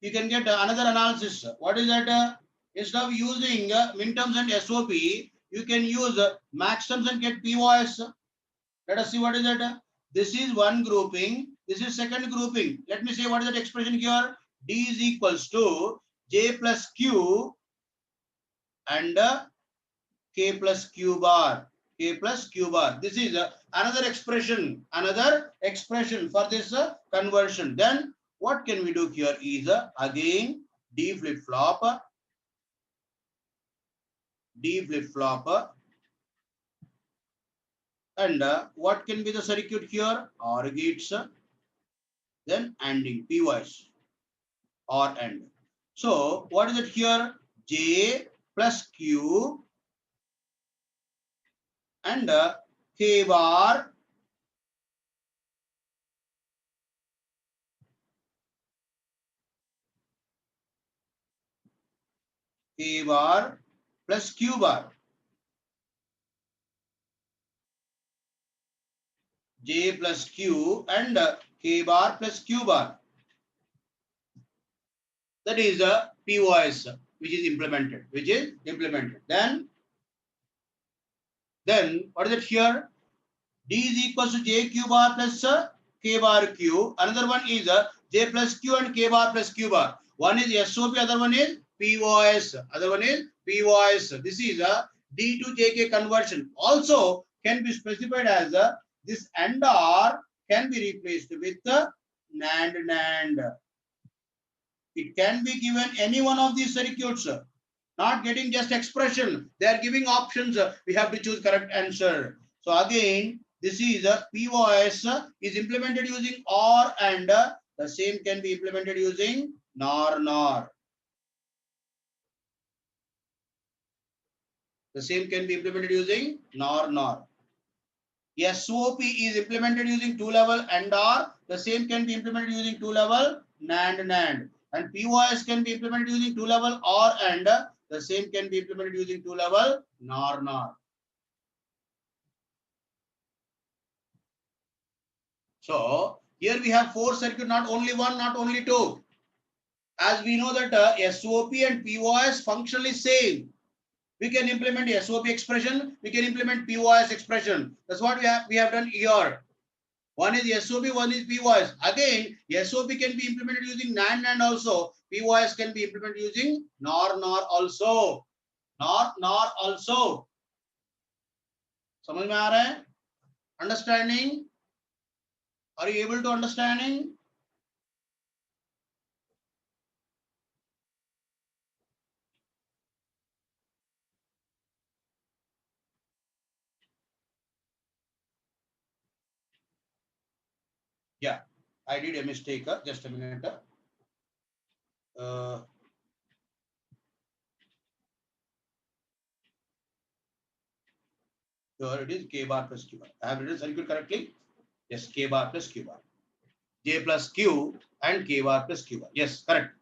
you can get another analysis. What is that? Instead of using minterms and SOP, you can use maxterms and get POS. Let us see what is that. This is one grouping. This is second grouping. Let me say what is that expression here. D is equals to J plus Q and K plus Q bar. K plus Q bar. This is another expression for this conversion. Then what can we do here is again D flip flop. And what can be the circuit here? OR gates. Then ANDing, POS, OR AND. So what is it here? J plus Q and K bar plus Q bar. J plus Q and K bar plus Q bar. That is a POS which is implemented. Then what is it here? D is equals to JQ bar plus K bar Q. Another one is J plus Q and K bar plus Q bar. One is SOP, other one is POS. Other one is POS. This is a D to JK conversion. Also can be specified as this AND OR can be replaced with NAND. It can be given any one of these circuits. Not getting just expression. They are giving options. We have to choose correct answer. So again, this is POS is implemented using OR and the same can be implemented using NOR. The same can be implemented using NOR. SOP is implemented using two-level AND OR. The same can be implemented using two-level NAND. And POS can be implemented using two-level OR and the same can be implemented using two-level NOR. So here we have four circuits, not only one, not only two. As we know that SOP and POS functionally same. We can implement SOP expression. We can implement POS expression. That's what we have done here. One is SOP, one is POS. Again, SOP can be implemented using NAND also. POS can be implemented using NOR also. NOR also. समझ में आ रहा है? Understanding? Are you able to understanding? Yeah, I did a mistake. Just a minute. Here it is K bar plus Q bar. I have written circuit correctly. Yes, K bar plus Q bar. J plus Q and K bar plus Q bar. Yes, correct.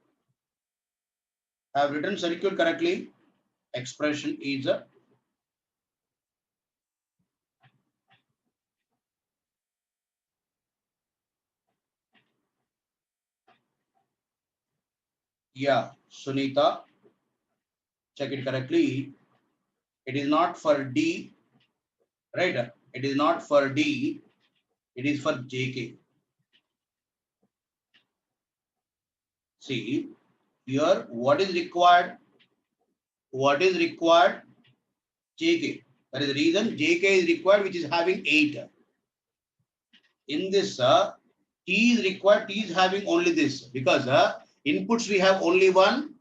I have written circuit correctly. Expression is yeah, Sunita. Check it correctly. It is not for D, right? It is not for D. It is for JK. See here, what is required? What is required? JK. That is the reason JK is required, which is having 8. In this, T is required. T is having only this because inputs we have only one.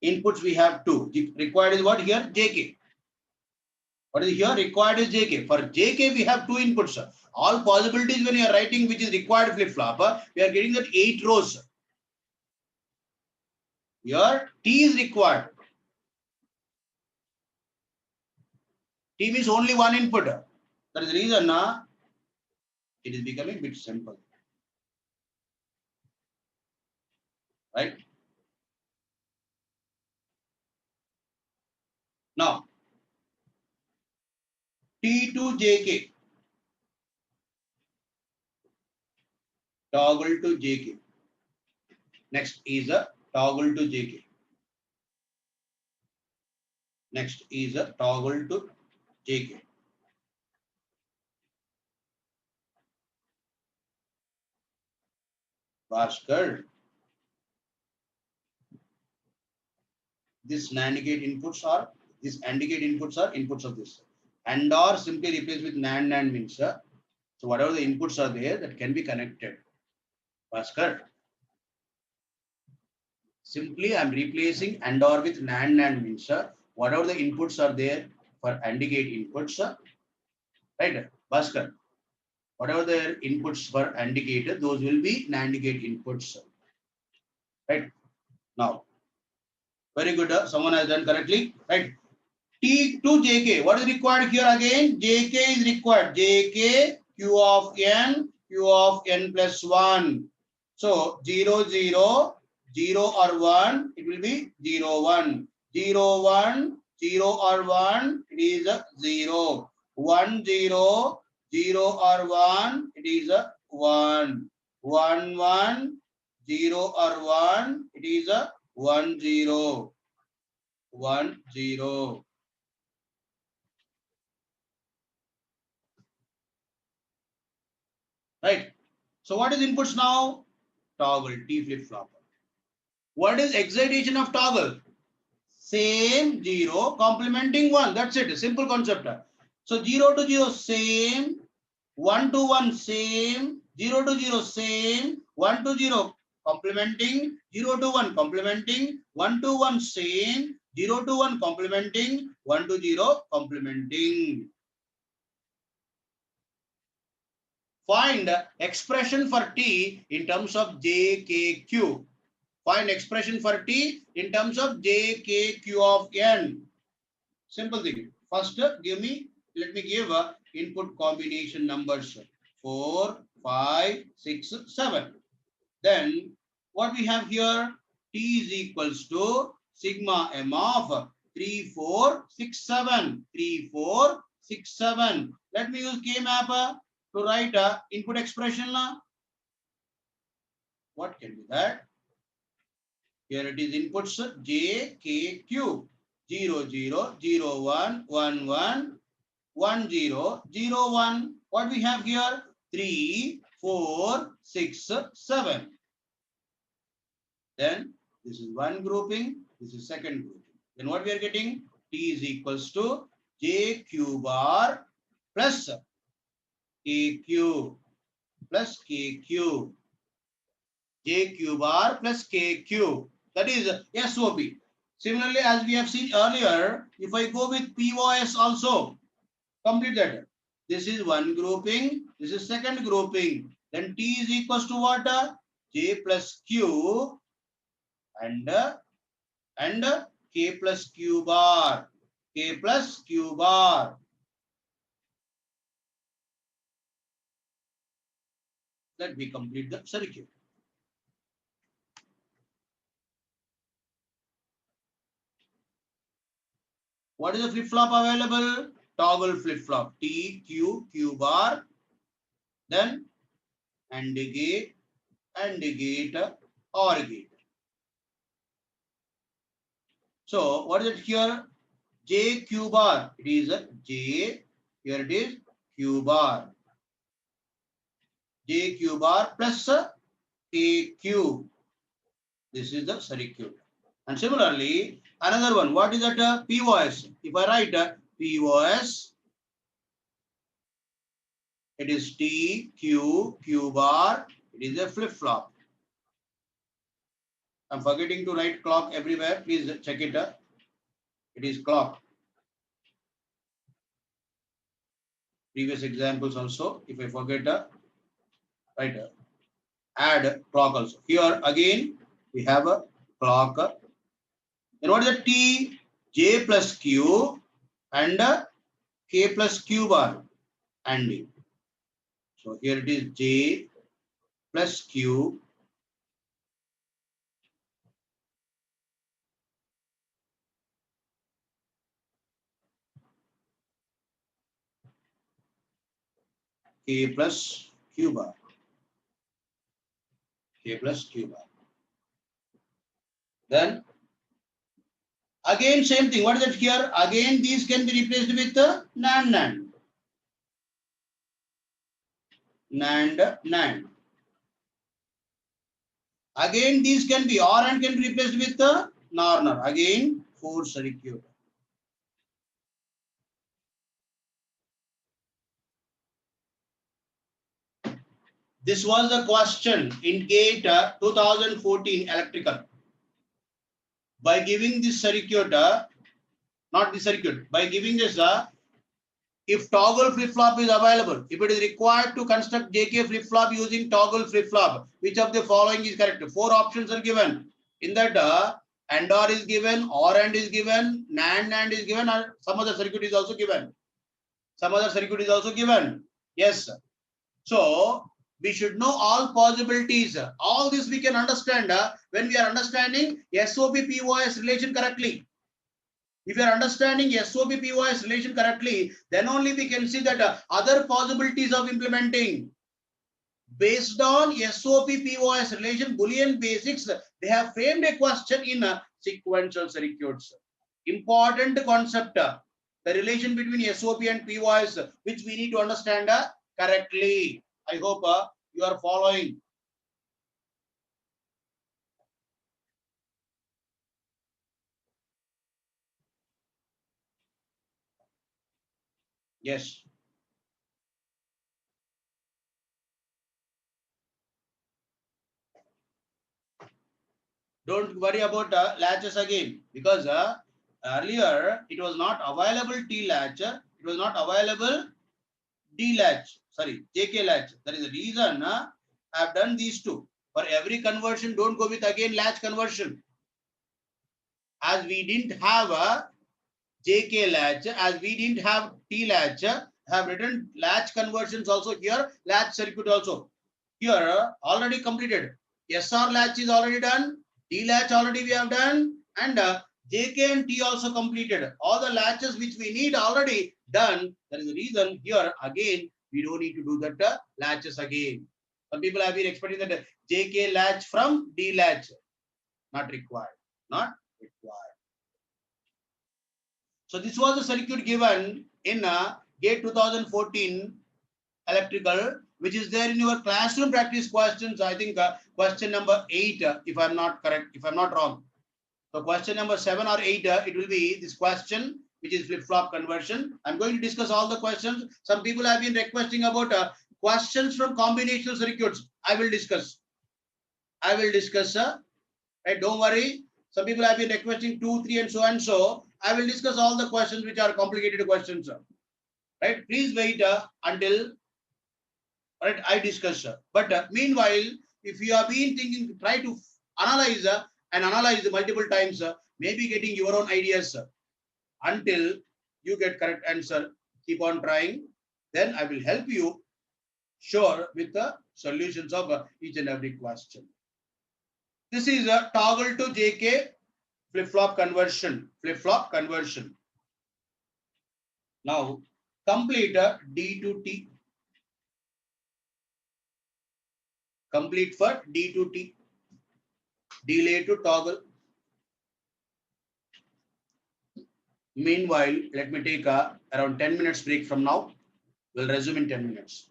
Inputs we have 2. Required is what here? JK. What is here? Required is JK. For JK, we have 2 inputs. All possibilities when you are writing which is required flip-flop, we are getting that 8 rows. Here, T is required. T means only one input. That is the reason it is becoming a bit simple. Right? Now, T to JK. Toggle to JK. Next is a toggle to JK. Next is a toggle to JK. Bhaskar. This NAND gate inputs are, this AND gate inputs are inputs of this. AND OR simply replaced with NAND means, so whatever the inputs are there, that can be connected. Bhaskar. Simply I am replacing AND OR with NAND means, whatever the inputs are there for AND gate inputs, right? Bhaskar. Whatever the inputs for AND gate, those will be NAND gate inputs. Right? Now, very good. Someone has done correctly. Right? T to JK. What is required here again? JK is required. JK, Q of N plus 1. So 0, 0, 0 or 1, it will be 0, 1. 0, 1, 0 or 1, it is a 0. 1, 0, 0 or 1, it is a 1. 1, 1, 0 or 1, it is a 1, 0. 1, 0. right? So what is inputs now? Toggle, T flip-flop. What is excitation of toggle? Same 0 complementing 1. That's it. Simple concept. So 0 to 0 same, 1 to 1 same, 0 to 0 same, 1 to 0 complementing, 0 to 1 complementing, 1 to 1 same, 0 to 1 complementing, 1 to 0 complementing. Find expression for T in terms of J, K, Q. Find expression for T in terms of J, K, Q of N. Simple thing. First, let me give input combination numbers 4, 5, 6, 7. Then what we have here? T is equals to sigma m of 3, 4, 6, 7. 3, 4, 6, 7. Let me use K map to write input expression. What can be that? Here it is inputs J, K, Q. 0, 0, 0, 1, 1, 1, 1, 0, 0, 1. What we have here? 3, 4, 6, 7. Then this is one grouping, this is second grouping. Then what we are getting? T is equals to J Q bar plus KQ plus KQ. JQ bar plus KQ. That is SOP. Similarly, as we have seen earlier, if I go with POS also, complete that. This is one grouping, this is second grouping. Then T is equals to what? J plus Q and K plus Q bar. K plus Q bar. Let me complete the circuit. What is the flip-flop available? Toggle flip-flop. T, Q, Q bar. Then AND gate, OR gate. So what is it here? J Q bar. It is a J. Here it is Q bar. J Q bar plus K Q. This is the circuit. And similarly, another one. What is that? POS. If I write POS, it is T Q Q bar. It is a flip flop. I'm forgetting to write clock everywhere. Please check it. It is clock. Previous examples also. If I forget, right, add clock also. Here again we have a clock. Then what is the T? J plus Q and K plus Q bar AND. So here it is J plus Q K plus Q bar. K plus Q bar. Then again same thing. What is it here? Again these can be replaced with NAND NAND. NAND NAND. Again these can be OR and can be replaced with NOR NOR. Again 4 circuit. This was the question in GATE 2014 electrical. By giving this circuit, not the circuit, by giving this, if toggle flip-flop is available, if it is required to construct JK flip-flop using toggle flip-flop, which of the following is correct? 4 options are given. In that, AND OR is given, OR AND is given, NAND NAND is given, or some other circuit is also given. Some other circuit is also given. Yes. So we should know all possibilities. All this we can understand when we are understanding SOP POS relation correctly. If you are understanding SOP POS relation correctly, then only we can see that other possibilities of implementing. Based on SOP POS relation Boolean basics, they have framed a question in sequential circuits. Important concept, the relation between SOP and POS, which we need to understand correctly. I hope you are following. Yes. Don't worry about latches again, because earlier it was not available T latch, it was not available D latch, sorry, JK latch. That is the reason I have done these two. For every conversion, don't go with again latch conversion. As we didn't have a JK latch, as we didn't have T latch, I have written latch conversions also here, latch circuit also. Here already completed. SR latch is already done, D latch already we have done, and JK and T also completed. All the latches which we need already done. That is the reason here again we don't need to do that latches again. Some people have been expecting that JK latch from D latch. Not required. Not required. So this was the circuit given in GATE 2014 electrical, which is there in your classroom practice questions. I think question number 8, if I'm not correct, if I'm not wrong. So question number 7 or 8, it will be this question, which is flip-flop conversion. I'm going to discuss all the questions. Some people have been requesting about questions from combinational circuits. I will discuss. I will discuss, right? Don't worry. Some people have been requesting 2, 3, and so and so. I will discuss all the questions which are complicated questions, right? Please wait until, right, I discuss. But meanwhile, if you have been thinking, try to analyze and analyze multiple times, maybe getting your own ideas until you get correct answer. Keep on trying. Then I will help you, sure, with the solutions of each and every question. This is a toggle to JK flip-flop conversion. Flip-flop conversion. Now complete D to T. Complete for D to T. Delay to toggle. Meanwhile, let me take around 10 minutes break from now. We'll resume in 10 minutes.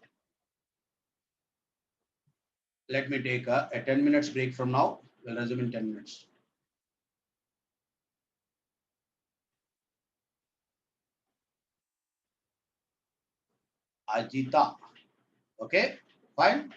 Let me take a 10 minutes break from now. We'll resume in 10 minutes. Ajita. Okay, fine.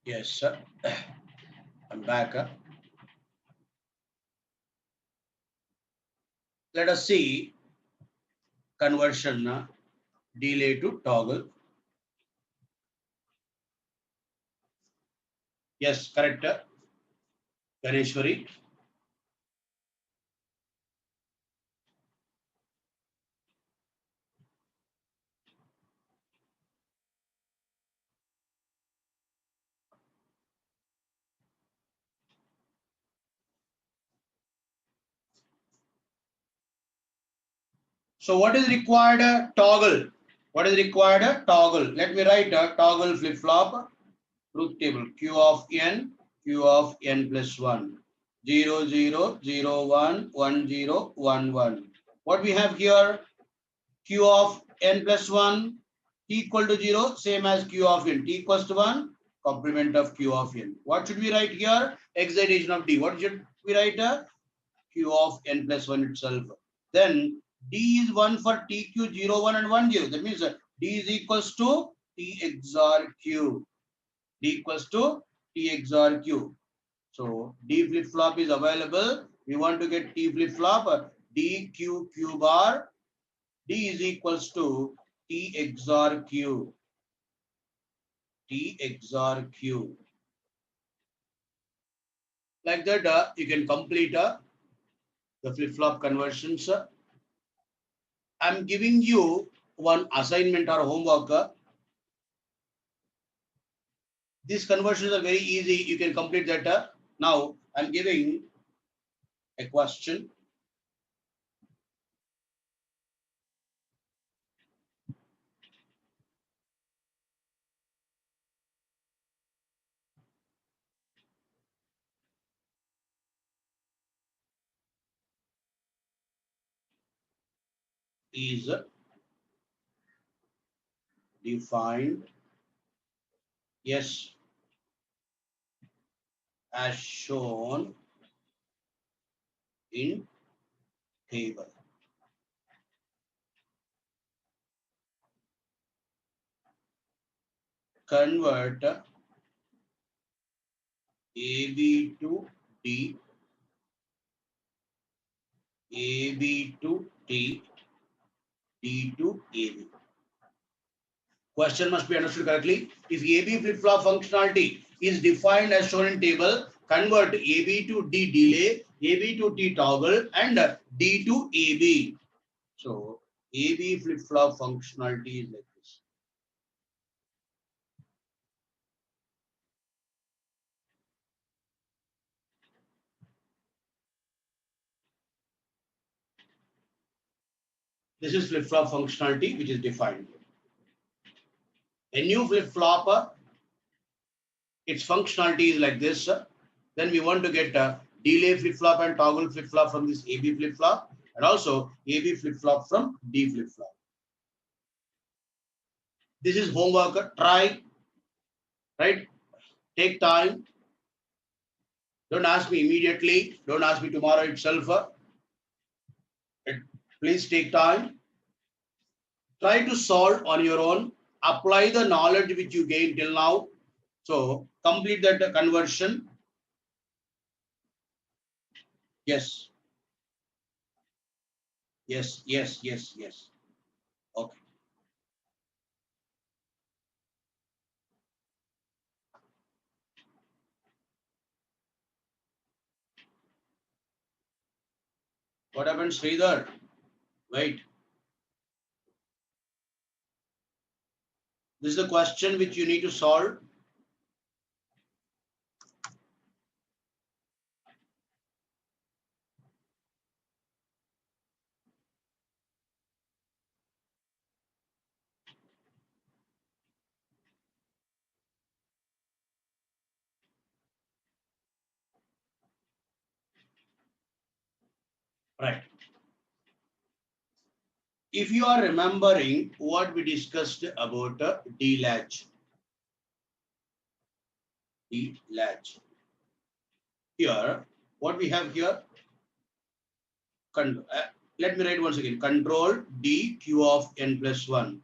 Yes, sir. I'm back. Let us see conversion delay to toggle. Yes, correct. Ganeshwari. So what is required? Toggle. What is required? Toggle. Let me write a toggle flip flop. Truth table. Q of n. Q of n plus 1. 0, 0, 0, 1, 1, 0, 1, 1. What we have here? Q of n plus 1. T equal to 0. Same as Q of n. T equals to 1. Complement of Q of n. What should we write here? Excitation of D. What should we write? Q of n plus 1 itself. Then D is 1 for TQ 0, 1 and 1, 0. That means D is equals to T XOR Q. D equals to T XOR Q. So D flip flop is available. We want to get T flip flop. D Q Q bar. D is equals to T XOR Q. T XOR Q. Like that, you can complete the flip flop conversions. I'm giving you one assignment or homework. These conversions are very easy. You can complete that. Now I'm giving a question. Is defined, yes, as shown in table. Convert AB to D, AB to T, D to AB. Question must be understood correctly. If AB flip-flop functionality is defined as shown in table, convert AB to D delay, AB to T toggle, and D to AB. So AB flip-flop functionality is like this. This is flip-flop functionality which is defined. A new flip-flop, its functionality is like this. Then we want to get a delay flip-flop and toggle flip-flop from this AB flip-flop, and also AB flip-flop from D flip-flop. This is homework. Try, right? Take time. Don't ask me immediately. Don't ask me tomorrow itself. Please take time. Try to solve on your own. Apply the knowledge which you gained till now. So complete that conversion. Yes. Yes. Yes. Yes. Yes. Okay. What happened, Sridhar? Wait. This is the question which you need to solve. Right. If you are remembering what we discussed about D-latch. D-latch. Here, what we have here, let me write once again. Control D Q of n plus 1.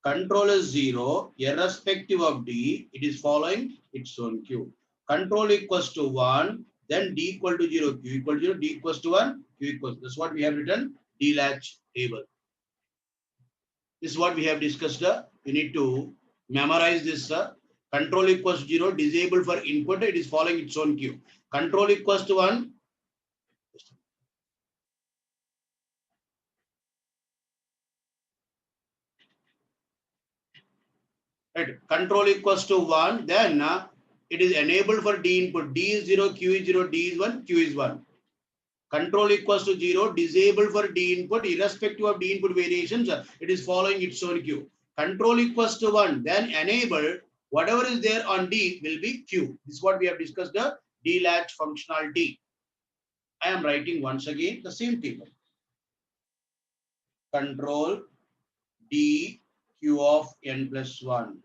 Control is 0, irrespective of D, it is following its own Q. Control equals to 1, then D equal to 0, Q equal to 0, D equals to 1, Q equals. That's what we have written, D latch table. This is what we have discussed. You need to memorize this. Control equals to 0, disabled for input, it is following its own Q. Control equals to 1. Right. Control equals to 1, then it is enabled for D input. D is 0, Q is 0, D is 1, Q is 1. Control equals to 0, disabled for D input, irrespective of D input variations, it is following its own Q. Control equals to 1, then enable, whatever is there on D will be Q. This is what we have discussed, the D latch functionality. I am writing once again the same table. Control D Q of n plus 1.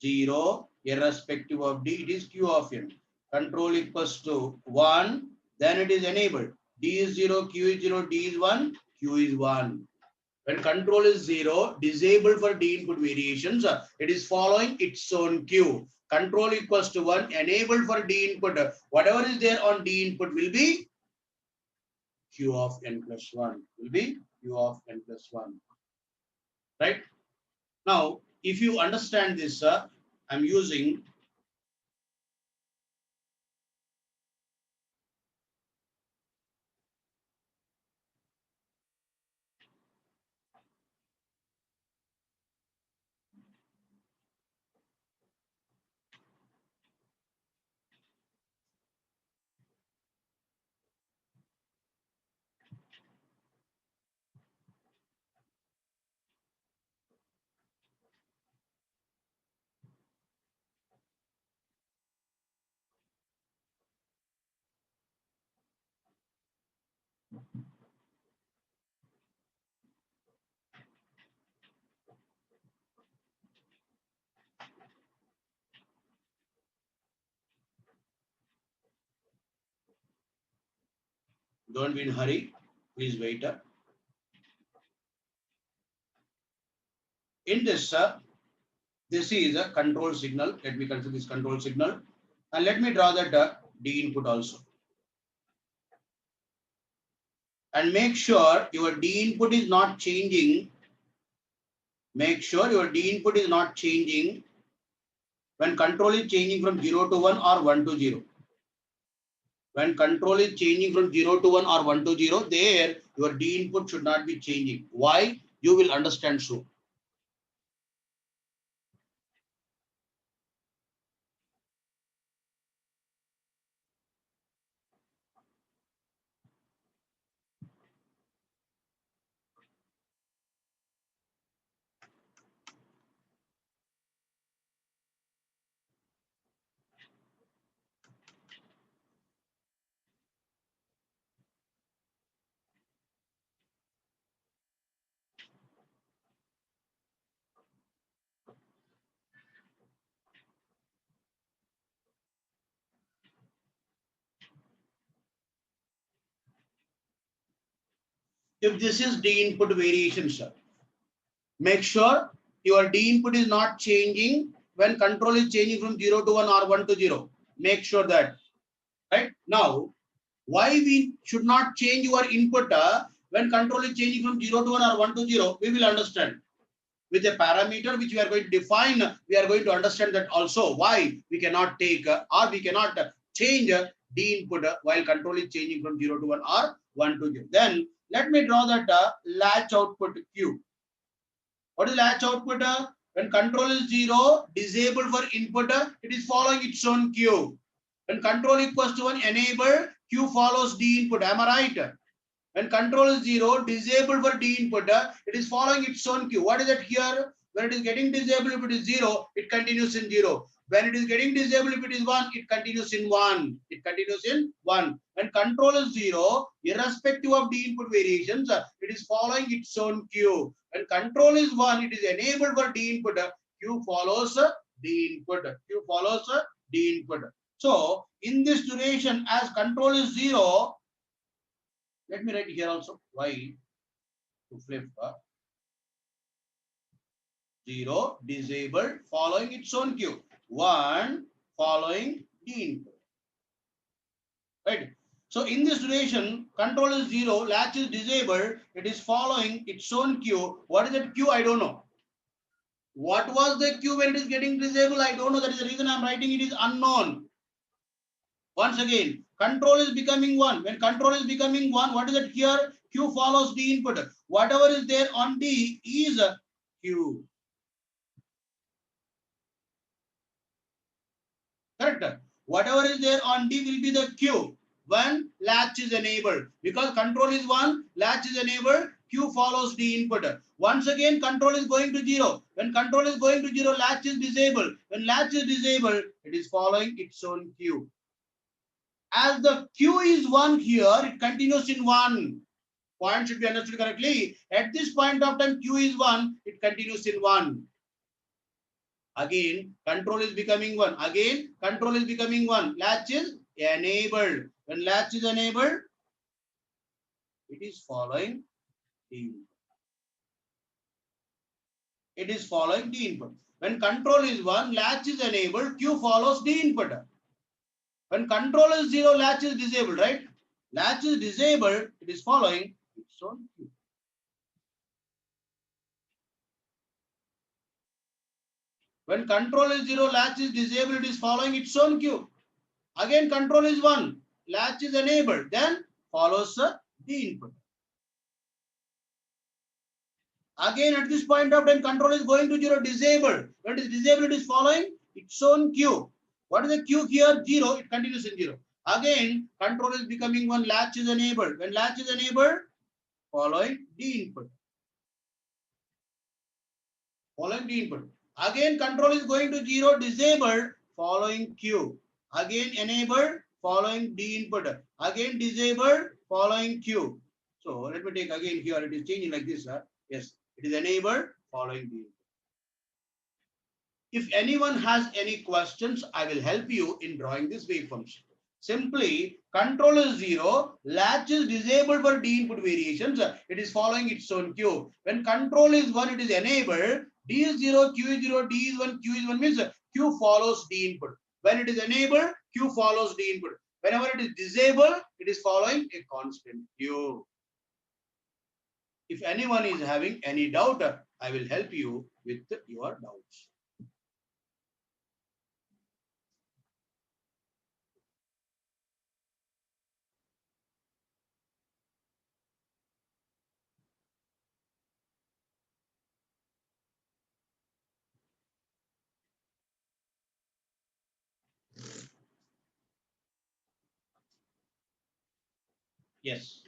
0, irrespective of D, it is Q of n. Control equals to 1, then it is enabled. D is 0, Q is 0, D is 1, Q is 1. When control is 0, disabled for D input variations, it is following its own Q. Control equals to 1, enabled for D input. Whatever is there on D input will be Q of n plus 1. Will be Q of n plus 1. Right? Now, if you understand this, I'm using don't be in a hurry. Please wait. In this, this is a control signal. Let me consider this control signal. And let me draw that D input also. And make sure your D input is not changing. Make sure your D input is not changing when control is changing from 0 to 1 or 1 to 0. When control is changing from 0 to 1 or 1 to 0, there your D input should not be changing. Why? You will understand soon. If this is D input variation, sir, make sure your D input is not changing when control is changing from 0 to 1 or 1 to 0. Make sure that. Right? Now, why we should not change your input when control is changing from 0 to 1 or 1 to 0, we will understand. With a parameter which we are going to define, we are going to understand that also why we cannot take or we cannot change D input while control is changing from 0 to 1 or 1 to 0. Then let me draw that latch output Q. What is latch output? When control is 0, disabled for input, it is following its own Q. When control equals to 1, enable, Q follows D input. Am I right? When control is 0, disabled for D input, it is following its own Q. What is it here? When it is getting disabled, if it is 0, it continues in 0. When it is getting disabled, if it is 1, it continues in 1. It continues in 1. When control is 0, irrespective of D input variations, it is following its own Q. When control is 1, it is enabled for D input. Q follows D input. Q follows D input. So, in this duration, as control is 0, let me write here also. Why? To flip. 0, disabled, following its own cue. 1, following D input. Right? So in this duration, control is 0, latch is disabled, it is following its own cue. What is that cue? I don't know. What was the cue when it is getting disabled? I don't know. That is the reason I am writing it is unknown. Once again, control is becoming 1. When control is becoming 1, what is it here? Q follows D input. Whatever is there on D is a Q. Correct? Whatever is there on D will be the Q when latch is enabled. Because control is 1, latch is enabled, Q follows D input. Once again, control is going to 0. When control is going to 0, latch is disabled. When latch is disabled, it is following its own Q. As the Q is 1 here, it continues in 1. Point should be understood correctly. At this point of time, Q is 1, it continues in 1. Again, control is becoming 1. Again, control is becoming 1. Latch is enabled. When latch is enabled, it is following D. It is following D input. When control is 1, latch is enabled, Q follows D input. When control is 0, latch is disabled, right? Latch is disabled, it is following its own Q. When control is 0, latch is disabled, it is following its own cue. Again, control is 1, latch is enabled, then follows the input. Again, at this point of time, control is going to 0, disabled. When it is disabled, it is following its own cue. What is the cue here? 0, it continues in 0. Again, control is becoming 1, latch is enabled. When latch is enabled, following the input. Following the input. Again, control is going to 0, disabled, following Q. Again, enabled, following D input. Again, disabled, following Q. So let me take again here. It is changing like this. Yes, it is enabled, following D input. If anyone has any questions, I will help you in drawing this waveforms. Simply, control is 0, latch is disabled for D input variations. It is following its own cue. When control is 1, it is enabled. D is 0, Q is 0, D is 1, Q is 1 means Q follows D input. When it is enabled, Q follows D input. Whenever it is disabled, it is following a constant Q. If anyone is having any doubt, I will help you with your doubts. Yes.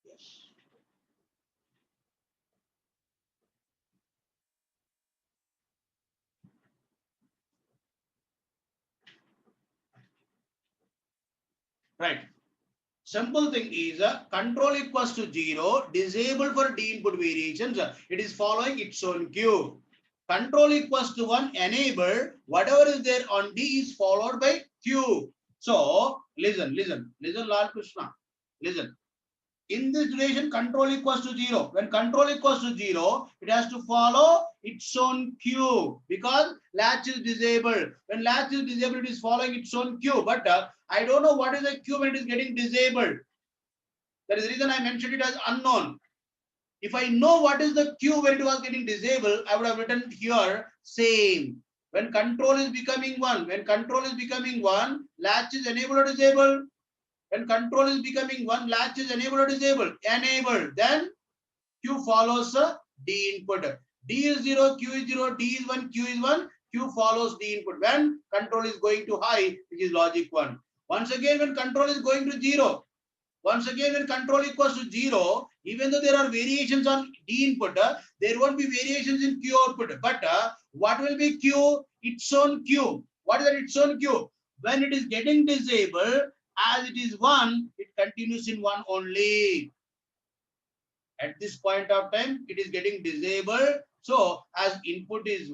Yes. Right. Simple thing is control equals to 0, disabled for D input variations. It is following its own cue. Control equals to 1, enabled. Whatever is there on D is followed by Q. So listen, Lal Krishna. Listen. In this duration, control equals to 0. When control equals to 0, it has to follow its own cue because latch is disabled. When latch is disabled, it is following its own cue. But I don't know what is the cue when it is getting disabled. That is the reason I mentioned it as unknown. If I know what is the cue when it was getting disabled, I would have written here same. When control is becoming 1, latch is enabled or disabled. When control is becoming 1, latch is enabled or disabled. Enabled. Then Q follows D input. D is 0, Q is 0, D is 1, Q is 1. Q follows D input. When control is going to high, which is logic 1. Once again, when control is going to 0, once again, when control equals to 0, even though there are variations on D input, there won't be variations in Q output. But what will be Q? Its own Q. What is that its own Q? When it is getting disabled, as it is 1, it continues in 1 only. At this point of time, it is getting disabled. So as input is,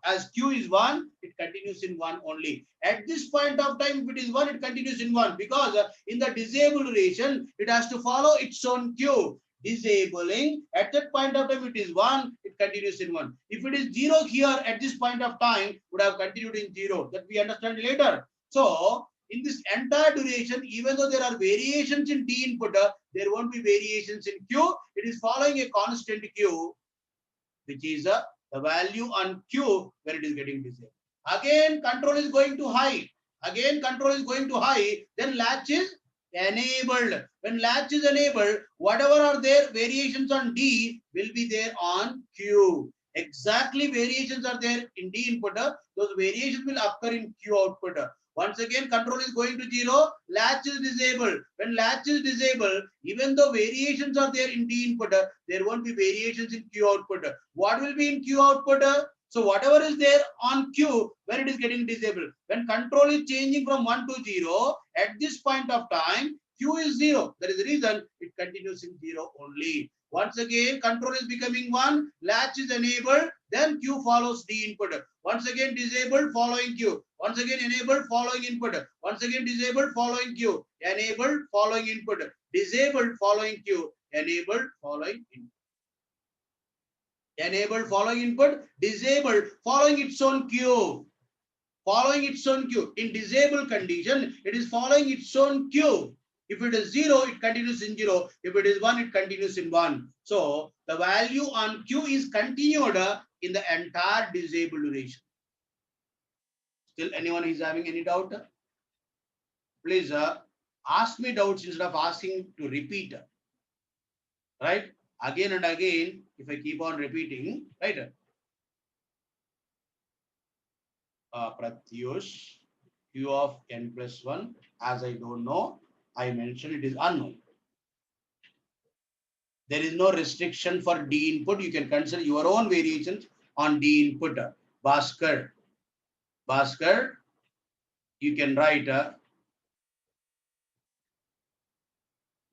as Q is 1, it continues in 1 only. At this point of time, if it is 1, it continues in 1, because in the disable duration, it has to follow its own Q. Disabling, at that point of time, it is 1, it continues in 1. If it is 0 here at this point of time, would have continued in 0. That we understand later. So in this entire duration, even though there are variations in D input, there won't be variations in Q. It is following a constant Q, which is the value on Q where it is getting disabled. Again, control is going to high. Again, control is going to high. Then latch is enabled. When latch is enabled, whatever are there variations on D will be there on Q. Exactly variations are there in D input. Those variations will occur in Q output. Once again, control is going to 0, latch is disabled. When latch is disabled, even though variations are there in D input, there won't be variations in Q output. What will be in Q output? So whatever is there on Q, when it is getting disabled, when control is changing from 1 to 0, at this point of time, Q is 0. That is the reason it continues in 0 only. Once again, control is becoming 1, latch is enabled, then Q follows D input. Once again, disabled, following Q. Once again, enabled, following input. Once again, disabled, following Q. Enabled, following input. Disabled, following Q. Enabled, following input. Enabled, following input. Disabled, following its own Q. Following its own Q. In disabled condition, it is following its own Q. If it is 0, it continues in 0. If it is 1, it continues in 1. So the value on Q is continued in the entire disabled duration. Still anyone is having any doubt? Please ask me doubts instead of asking to repeat. Right? Again and again, if I keep on repeating, right? Pratyush, Q of n plus 1, as I don't know, I mentioned it is unknown. There is no restriction for D input. You can consider your own variations on D input. Bhaskar, you can write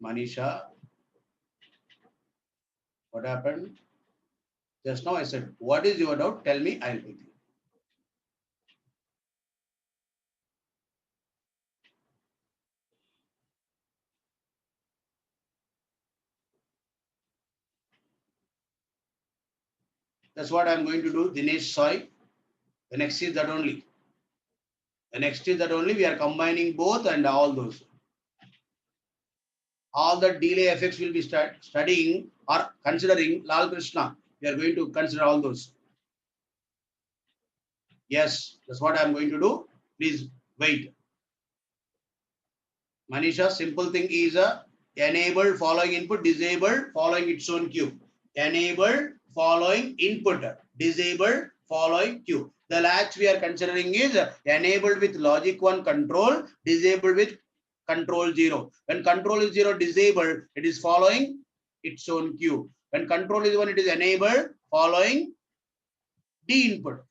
Manisha. What happened? Just now I said, what is your doubt? Tell me, I'll be there. That's what I'm going to do. Dinesh Soy. The next is that only. The next is that only we are combining both and all those. All the delay effects will be studying or considering. Lal Krishna. We are going to consider all those. Yes, that's what I'm going to do. Please wait. Manisha, simple thing is enabled following input, disabled following its own Q. Enabled following input, disabled following Q. The latch we are considering is enabled with logic 1 control, disabled with control 0. When control is 0 disabled, it is following its own Q. When control is 1, it is enabled following D input,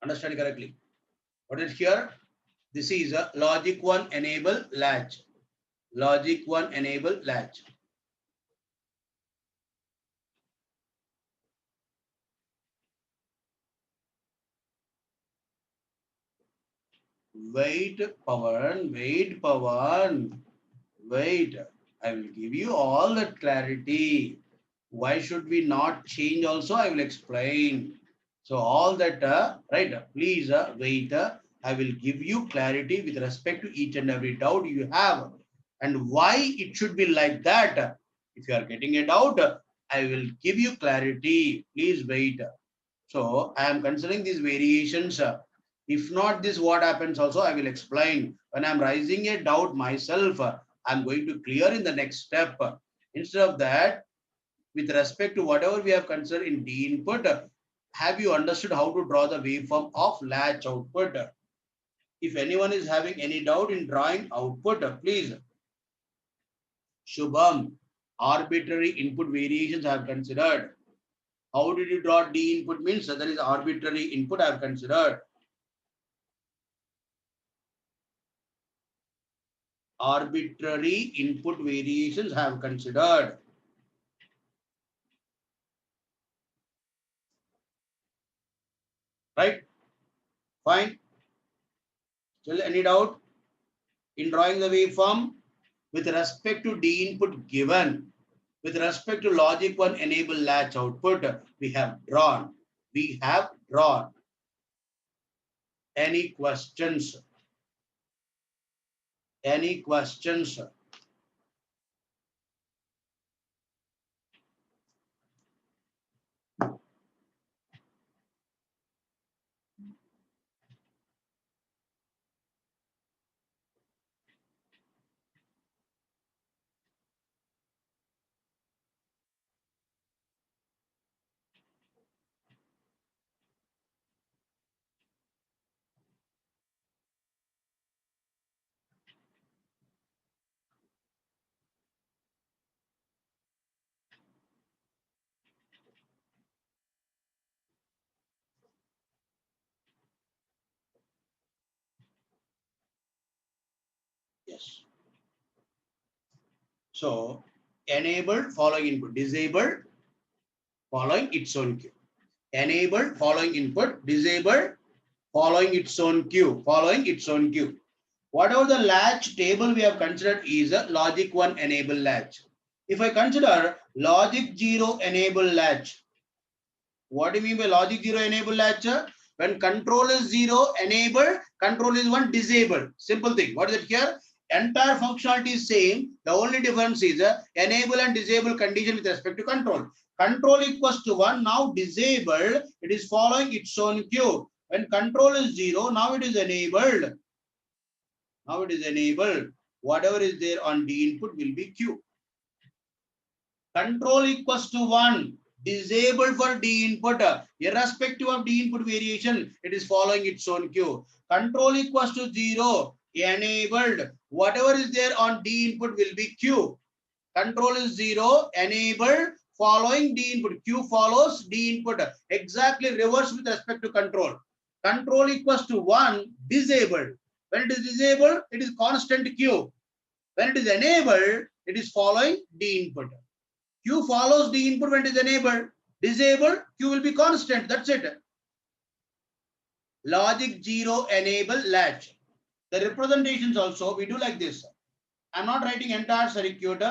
Understand correctly? What is here? This is a logic 1 enable latch. Logic 1 enable latch. Wait, Pawan, wait. I will give you all that clarity. Why should we not change also? I will explain. So all that, right, please wait. I will give you clarity with respect to each and every doubt you have and why it should be like that. If you are getting a doubt, I will give you clarity. Please wait. So I am considering these variations. If not this, what happens also, I will explain. When I'm raising a doubt myself, I'm going to clear in the next step. Instead of that, with respect to whatever we have considered in D input, have you understood how to draw the waveform of latch output? If anyone is having any doubt in drawing output, please. Shubham, arbitrary input variations I have considered. How did you draw D input? Means that is arbitrary input I have considered. arbitrary input variations have considered. Right? Fine. Still any doubt in drawing the waveform with respect to D input given, with respect to logic 1 enable latch output, we have drawn. We have drawn. Any questions? Any questions? Yes. So enabled following input, disabled following its own cue. Enabled following input, disabled following its own cue, following its own cue. Whatever the latch table we have considered is a logic 1 enable latch. If I consider logic 0 enable latch, what do you mean by logic 0 enable latch? When control is 0 enabled, control is 1 disabled. Simple thing. What is it here? Entire functionality is same. The only difference is enable and disable condition with respect to control. Control equals to 1. Now disabled, it is following its own cue. When control is 0, now it is enabled. Now it is enabled. Whatever is there on D input will be Q. Control equals to 1. Disabled for D input. Irrespective of D input variation, it is following its own cue. Control equals to 0. Enabled. Whatever is there on D input will be Q. Control is 0. Enabled. Following D input. Q follows D input. Exactly reverse with respect to control. Control equals to 1. Disabled. When it is disabled, it is constant Q. When it is enabled, it is following D input. Q follows D input when it is enabled. Disabled, Q will be constant. That's it. Logic 0 enable latch. The representations also, we do like this. I'm not writing entire circuit.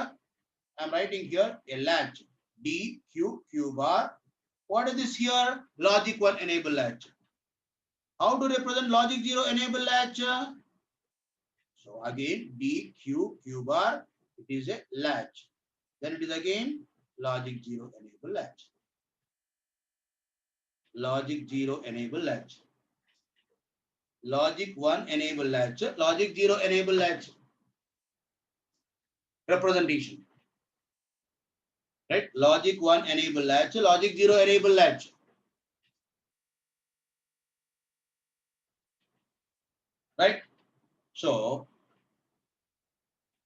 I'm writing here a latch. D, Q, Q bar. What is this here? Logic 1 enable latch. How to represent logic 0 enable latch? So again, D, Q, Q bar, it is a latch. Then it is again logic 0 enable latch. Logic 0 enable latch. Logic 1 enable latch. Logic 0 enable latch. Representation. Right? Logic 1 enable latch. Logic 0 enable latch. Right? So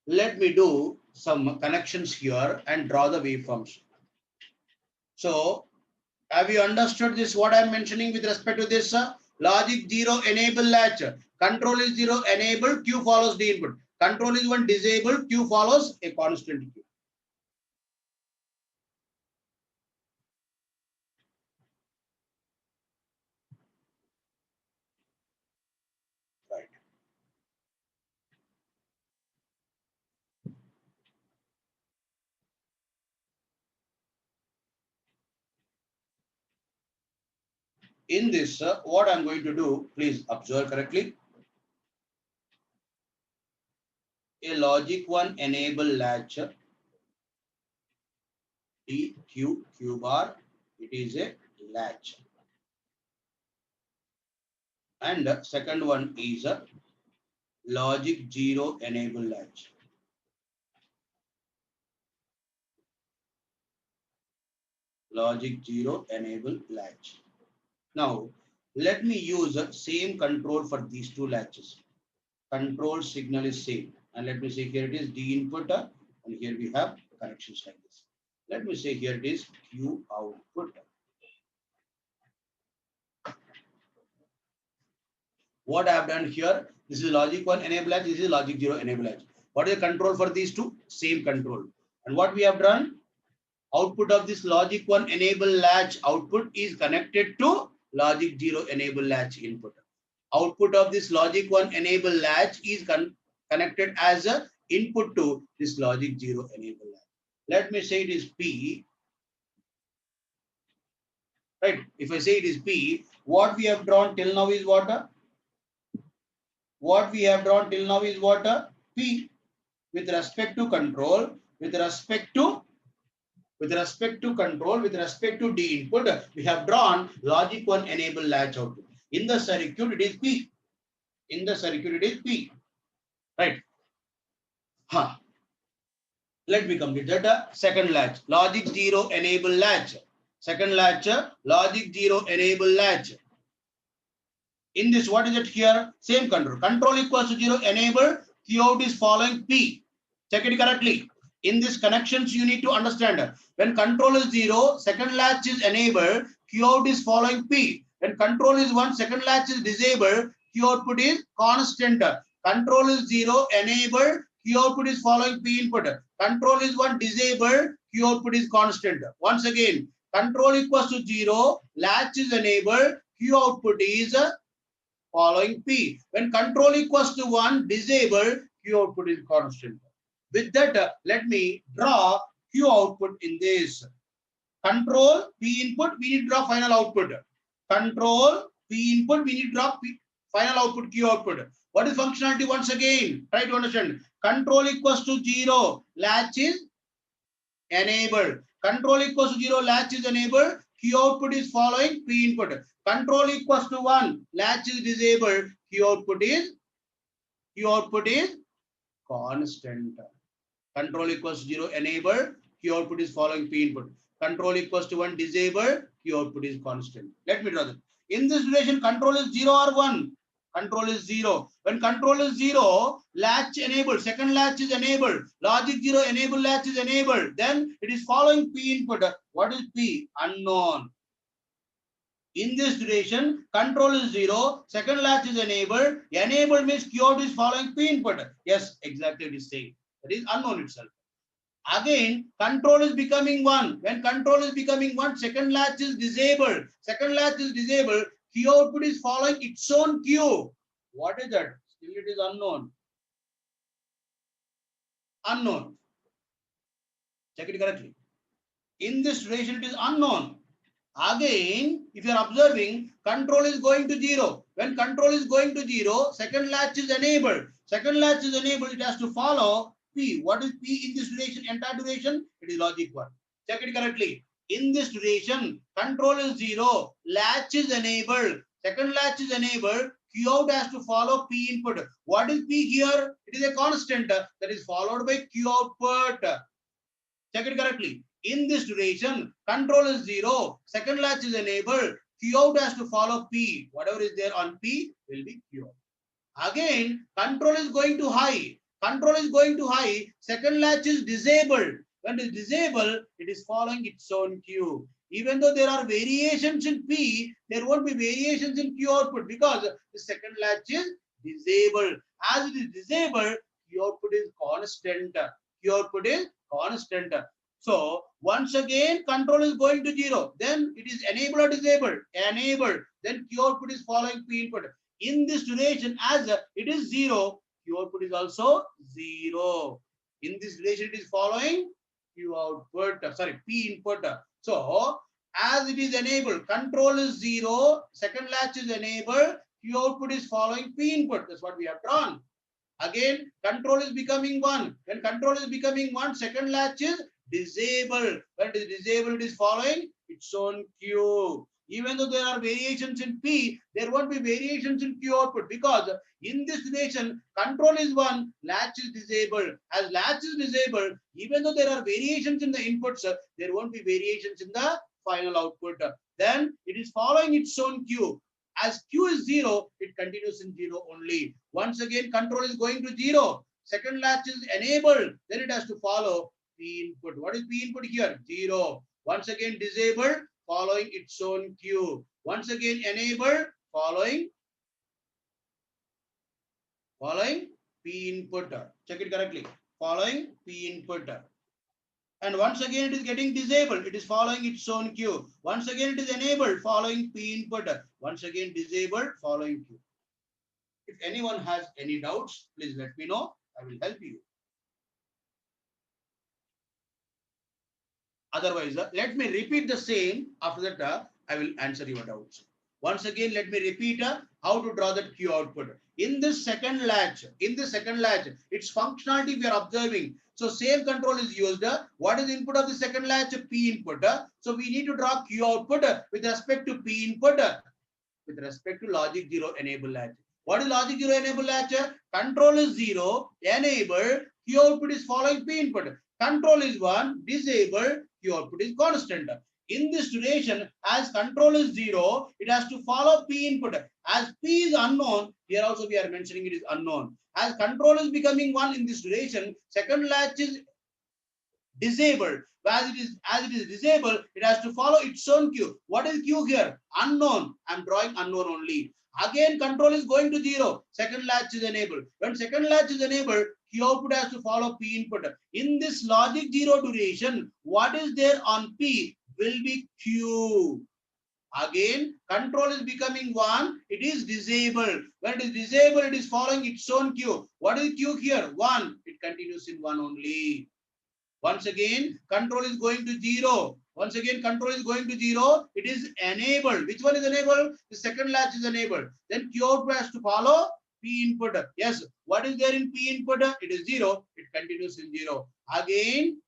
let me do some connections here and draw the waveforms. So have you understood this? What I'm mentioning with respect to this? Logic 0 enable latch. Control is 0 enable. Q follows D input. Control is 1 disable. Q follows a constant Q. Right. In this, what I'm going to do, please observe correctly. A logic 1 enable latch. D Q Q bar. It is a latch. And second one is a logic 0 enable latch. Logic 0 enable latch. Now, let me use the same control for these two latches. Control signal is same. And let me say here it is D input and here we have connections like this. Let me say here it is Q output. What I have done here, this is logic 1 enable latch, this is logic 0 enable latch. What is the control for these two? Same control. And what we have done? Output of this logic 1 enable latch output is connected to logic 0 enable latch input. Output of this logic 1 enable latch is connected as a input to this logic 0 enable latch. Let me say it is P. Right? If I say it is P, what we have drawn till now is what? What we have drawn till now is what? P. With respect to control, with respect to control, with respect to D input, we have drawn logic 1 enable latch output. In the circuit, it is P. In the circuit, it is P. Right? Huh. Let me complete that. Second latch, logic 0 enable latch. Second latch, logic 0 enable latch. In this, what is it here? Same control. Control equals to 0 enable. Qout is following P. Check it correctly. In these connections, you need to understand when control is 0, second latch is enabled, Q out is following P. When control is 1, second latch is disabled, Q output is constant. Control is 0, enabled, Q output is following P input. Control is 1, disabled, Q output is constant. Once again, control equals to 0, latch is enabled, Q output is following P. When control equals to 1, disabled, Q output is constant. With that, let me draw Q output in this. Control P input, we need to draw final output. Control P input, we need to draw final output Q output. What is functionality once again? Try to understand. Control equals to 0, latch is enabled. Control equals to 0, latch is enabled. Q output is following P input. Control equals to 1, latch is disabled. Q output is constant. Control equals to 0 enabled, Q output is following P input. Control equals to 1 disabled, Q output is constant. Let me draw that. In this relation, control is 0 or 1. Control is 0. When control is 0, latch enabled, second latch is enabled, logic 0 enable latch is enabled. Then it is following P input. What is P? Unknown. In this duration, control is 0, second latch is enabled. Enabled means Q out is following P input. Yes, exactly it is same. That is unknown itself. Again, control is becoming 1. When control is becoming 1, second latch is disabled. Second latch is disabled. Q output is following its own Q. What is that? Still it is unknown. Unknown. Check it correctly. In this duration, it is unknown. Again, if you are observing, control is going to 0. When control is going to 0, second latch is enabled. Second latch is enabled, it has to follow P. What is P in this duration? Entire duration? It is logic 1. Check it correctly. In this duration, control is 0. Latch is enabled. Second latch is enabled. Q out has to follow P input. What is P here? It is a constant that is followed by Q output. Check it correctly. In this duration, control is 0. Second latch is enabled. Q out has to follow P. Whatever is there on P will be Q out. Again, control is going to high. Control is going to high. Second latch is disabled. When it is disabled, it is following its own Q. Even though there are variations in P, there won't be variations in Q output because the second latch is disabled. As it is disabled, Q output is constant. Q output is constant. So once again, control is going to 0. Then it is enabled or disabled. Enabled. Then Q output is following P input. In this duration, as it is 0, Q output is also 0. In this relation, it is following Q output. Sorry, P input. So as it is enabled, control is 0. Second latch is enabled. Q output is following P input. That's what we have drawn. Again, control is becoming 1. When control is becoming 1, second latch is disabled. When it is disabled, it is following its own Q. Even though there are variations in P, there won't be variations in Q output because in this relation, control is 1, latch is disabled. As latch is disabled, even though there are variations in the inputs, there won't be variations in the final output. Then it is following its own Q. As Q is 0, it continues in 0 only. Once again, control is going to 0. Second latch is enabled. Then it has to follow P input. What is P input here? 0. Once again, disabled, following its own Q. Once again, enabled, following P input. Check it correctly. Following P input. And once again it is getting disabled. It is following its own queue. Once again it is enabled following P input. Once again disabled following queue. If anyone has any doubts, please let me know. I will help you. Otherwise, let me repeat the same. After that, I will answer your doubts. Once again, let me repeat how to draw that Q output. In this second latch, its functionality we are observing. So same control is used. What is the input of the second latch? P input. So we need to draw Q output with respect to P input with respect to logic 0 enable latch. What is logic 0 enable latch? Control is 0, enable, Q output is following P input. Control is 1, disable, Q output is constant. In this duration, as control is 0, it has to follow P input. As P is unknown, here also we are mentioning it is unknown. As control is becoming 1 in this duration, second latch is disabled. As it is disabled, it has to follow its own queue. What is queue here? Unknown. I'm drawing unknown only. Again, control is going to 0. Second latch is enabled. When second latch is enabled, Q output has to follow P input. In this logic 0 duration, what is there on P will be Q. Again, control is becoming 1. It is disabled. When it is disabled, it is following its own queue. What is Q here? 1. It continues in 1 only. Once again, control is going to 0. Once again, control is going to 0. It is enabled. Which one is enabled? The second latch is enabled. Then Q output has to follow P input. Yes. What is there in P input? It is 0. It continues in 0. Again,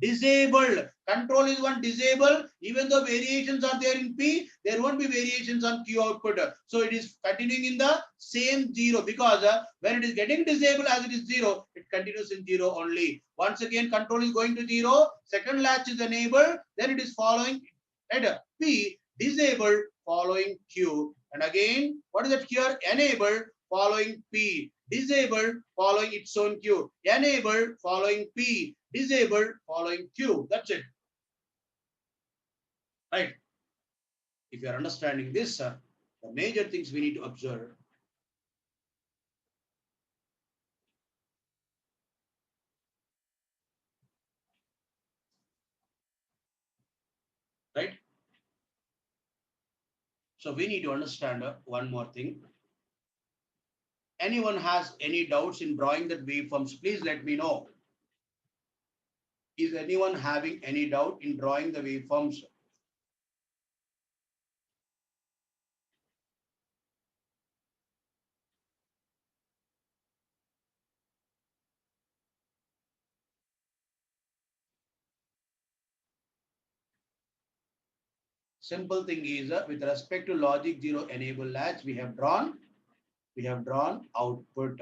disabled. Control is 1 disabled. Even though variations are there in P, there won't be variations on Q output. So it is continuing in the same 0 because when it is getting disabled as it is 0, it continues in 0 only. Once again, control is going to 0. Second latch is enabled. Then it is following at P disabled following Q. And again, what is that here? Enabled following P. Disabled following its own Q. Enabled following P. Disabled following Q. That's it. Right. If you are understanding this, the major things we need to observe. Right. So we need to understand one more thing. Anyone has any doubts in drawing the waveforms, please let me know. Is anyone having any doubt in drawing the waveforms? Simple thing is with respect to logic 0 enable latch, we have drawn output.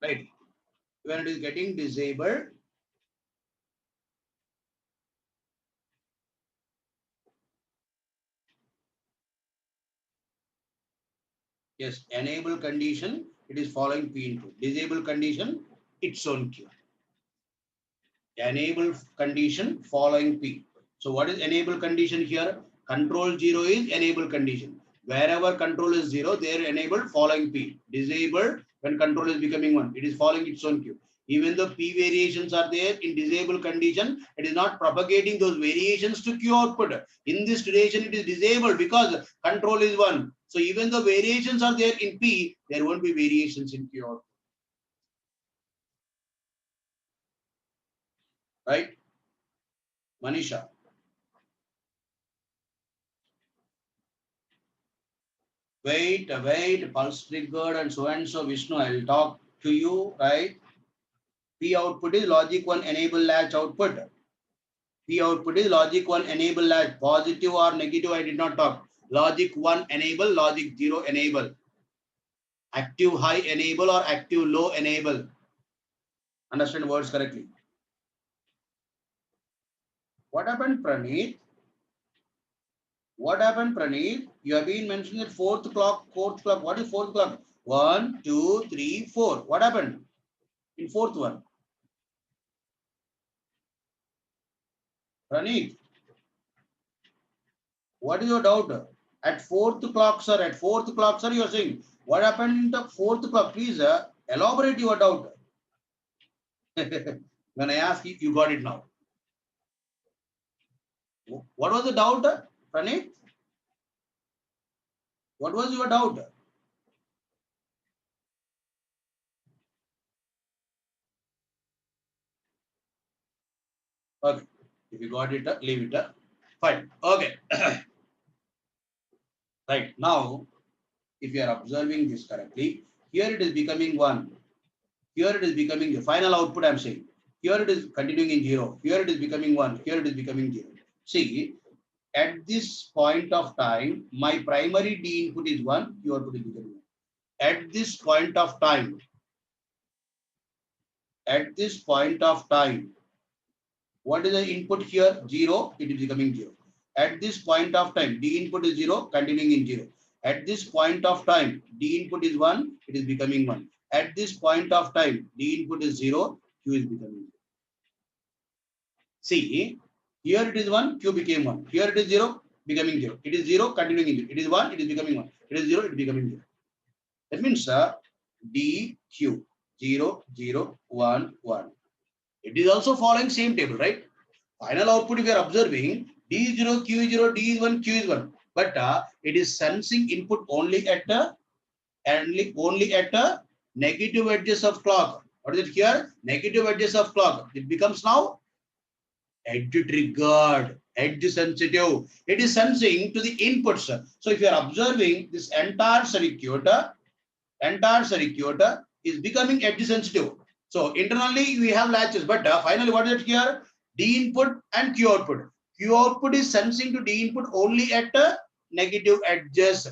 Right. When it is getting disabled, yes, enable condition, it is following P input. Disable condition, its own Q. Enable condition following P. So what is enable condition here? Control 0 is enable condition. Wherever control is 0, they are enabled following P. Disabled when control is becoming 1. It is following its own Q. Even though P variations are there in disable condition, it is not propagating those variations to Q output. In this duration, it is disabled because control is 1. So even though variations are there in P, there won't be variations in Q output. Right? Manisha. Wait, pulse triggered and so Vishnu, I will talk to you, right? P output is logic 1 enable latch output. P output is logic 1 enable latch. Positive or negative, I did not talk. Logic 1 enable, logic 0 enable. Active high enable or active low enable. Understand words correctly. What happened, Praneeth? What happened, Praneeth? You have been mentioning that fourth clock. What is fourth clock? 1, 2, 3, 4. What happened in fourth one? Praneeth, what is your doubt? At fourth clock, sir. At fourth clock, sir, you are saying. What happened in the fourth clock? Please elaborate your doubt. When I ask you, you got it now. What was the doubt, Praneeth? What was your doubt? Okay. If you got it, leave it. Fine. Okay. Right. Now, if you are observing this correctly, here it is becoming 1. Here it is becoming the final output, I am saying. Here it is continuing in 0. Here it is becoming 1. Here it is becoming 0. See, at this point of time, my primary D input is 1. Q output is becoming 1. At this point of time, what is the input here? 0. It is becoming 0. At this point of time, D input is 0, continuing in 0. At this point of time, D input is 1, it is becoming 1. At this point of time, D input is 0, Q is becoming 0. See, here it is 1, Q became 1. Here it is 0, becoming 0. It is 0, continuing in 0. It is 1, it is becoming 1. It is 0, it is becoming 0. That means D, Q, 0, 0, 1, 1. It is also following same table, right? Final output, if you are observing, D is 0, Q is 0, D is 1, Q is 1. But it is sensing input only at the negative edges of clock. What is it here? Negative edges of clock. It becomes now edge triggered, edge sensitive. It is sensing to the inputs. So if you are observing this entire circuit is becoming edge sensitive. So internally we have latches, but finally what is it here? D input and Q output. Q output is sensing to D input only at negative edges.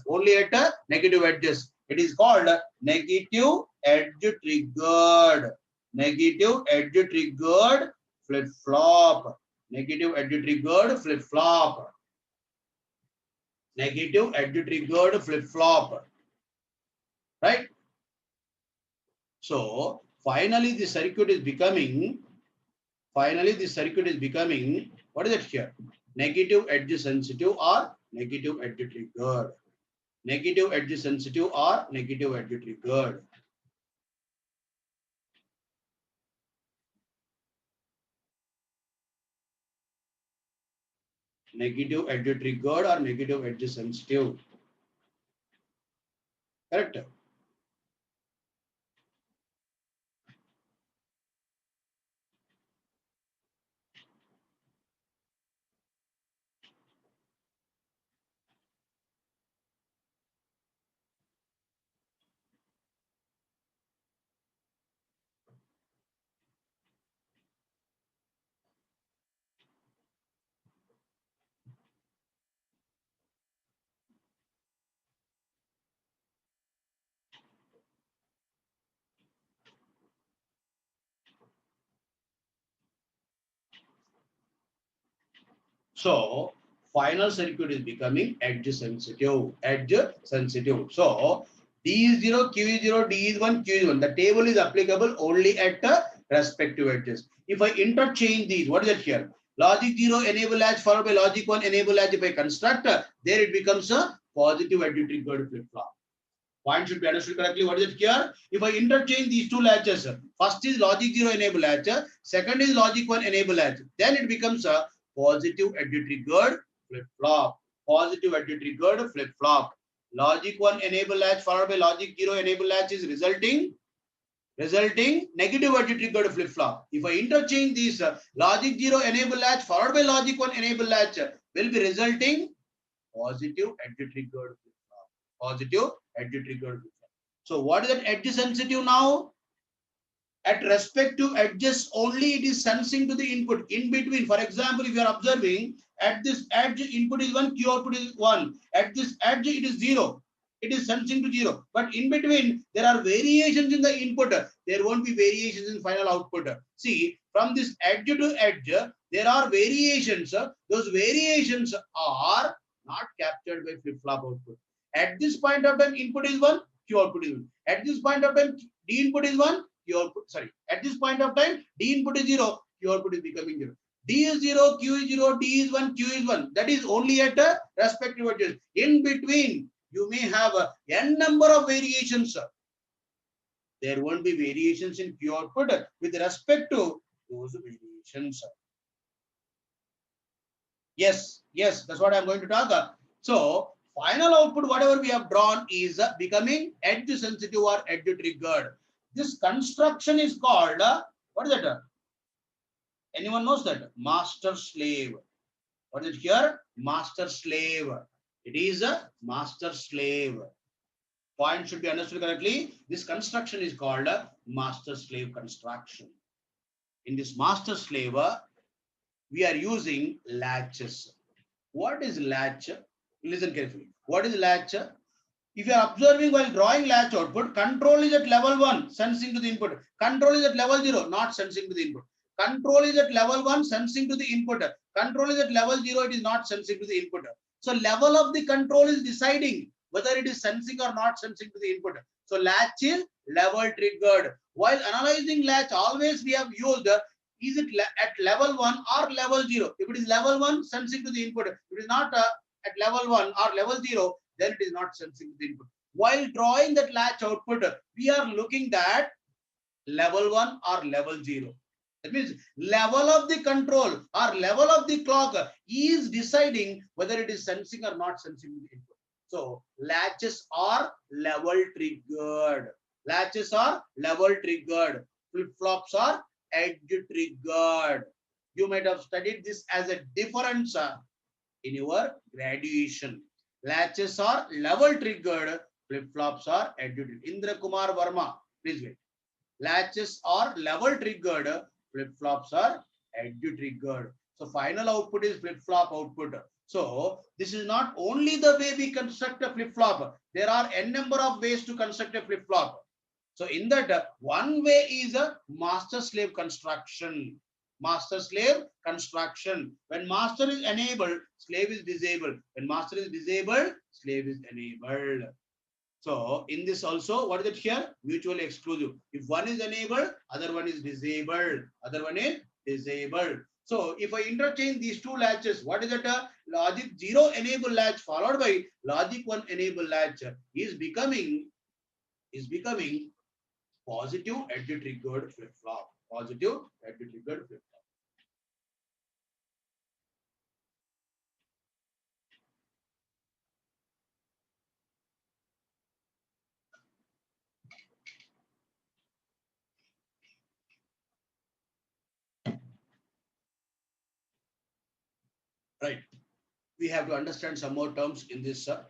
It is called negative edge triggered. Negative edge triggered flip flop. Negative edge triggered flip flop. Negative edge triggered flip flop. Right? So finally the circuit is becoming, what is it here? Negative edge sensitive or negative edge triggered. Negative edge sensitive or negative edge triggered. Negative edge triggered or negative edge sensitive. Correct? So final circuit is becoming edge sensitive. So D is 0, Q is 0, D is 1, Q is 1. The table is applicable only at the respective edges. If I interchange these, what is it here? Logic 0 enable latch followed by logic 1 enable latch. If I construct, there it becomes a positive edge triggered flip flop. Point should be understood correctly. What is it here? If I interchange these two latches, first is logic 0 enable latch, second is logic 1 enable latch, then it becomes a positive edge triggered flip flop. Positive edge triggered flip flop. Logic 1 enable latch followed by logic 0 enable latch is resulting negative edge triggered flip flop. If I interchange these logic 0 enable latch followed by logic 1 enable latch will be resulting positive edge triggered flip flop. Positive edge triggered flip flop. So what is that edge sensitive now? At respective edges only it is sensing to the input. In between, for example, if you are observing at this edge input is 1, Q output is 1. At this edge it is 0. It is sensing to 0. But in between there are variations in the input. There won't be variations in final output. See, from this edge to edge there are variations. Those variations are not captured by flip-flop output. At this point of time input is 1, Q output is 1. At this point of time D input is 1, Q output, sorry, at this point of time, D input is 0, Q output is becoming 0. D is 0, Q is 0, D is 1, Q is 1. That is only at a respective edges. In between, you may have a n number of variations. There won't be variations in Q output with respect to those variations. Yes, that's what I'm going to talk. So, final output, whatever we have drawn is becoming edge sensitive or edge triggered. This construction is called, what is that? Anyone knows that? Master slave. What is it here? Master slave. It is a master slave. Point should be understood correctly. This construction is called a master slave construction. In this master slave, we are using latches. What is latch? Listen carefully. What is latch? If you are observing while drawing latch output, control is at level 1, sensing to the input. Control is at level 0, not sensing to the input. Control is at level 1, sensing to the input. Control is at level 0, it is not sensing to the input. So level of the control is deciding whether it is sensing or not sensing to the input. So latch is level triggered. While analyzing latch, always we have used, is it at level 1 or level 0? If it is level 1, sensing to the input. If it is not at level 1 or level 0, then it is not sensing the input. While drawing that latch output, we are looking at level 1 or level 0. That means level of the control or level of the clock is deciding whether it is sensing or not sensing the input. So latches are level triggered. Latches are level triggered. Flip-flops are edge triggered. You might have studied this as a difference in your graduation. Latches are level triggered, flip-flops are edge triggered. Indra Kumar Verma, please wait. Latches are level triggered, flip-flops are edge triggered. So final output is flip-flop output. So this is not only the way we construct a flip-flop. There are n number of ways to construct a flip-flop. So in that, one way is a master-slave construction. Master-slave construction. When master is enabled, slave is disabled. When master is disabled, slave is enabled. So in this also, what is it here? Mutually exclusive. If one is enabled, other one is disabled. Other one is disabled. So if I interchange these two latches, what is it? Logic 0 enable latch followed by logic 1 enable latch is becoming positive edge triggered flip flop. Positive edge triggered flip flop. Right. We have to understand some more terms in this. Today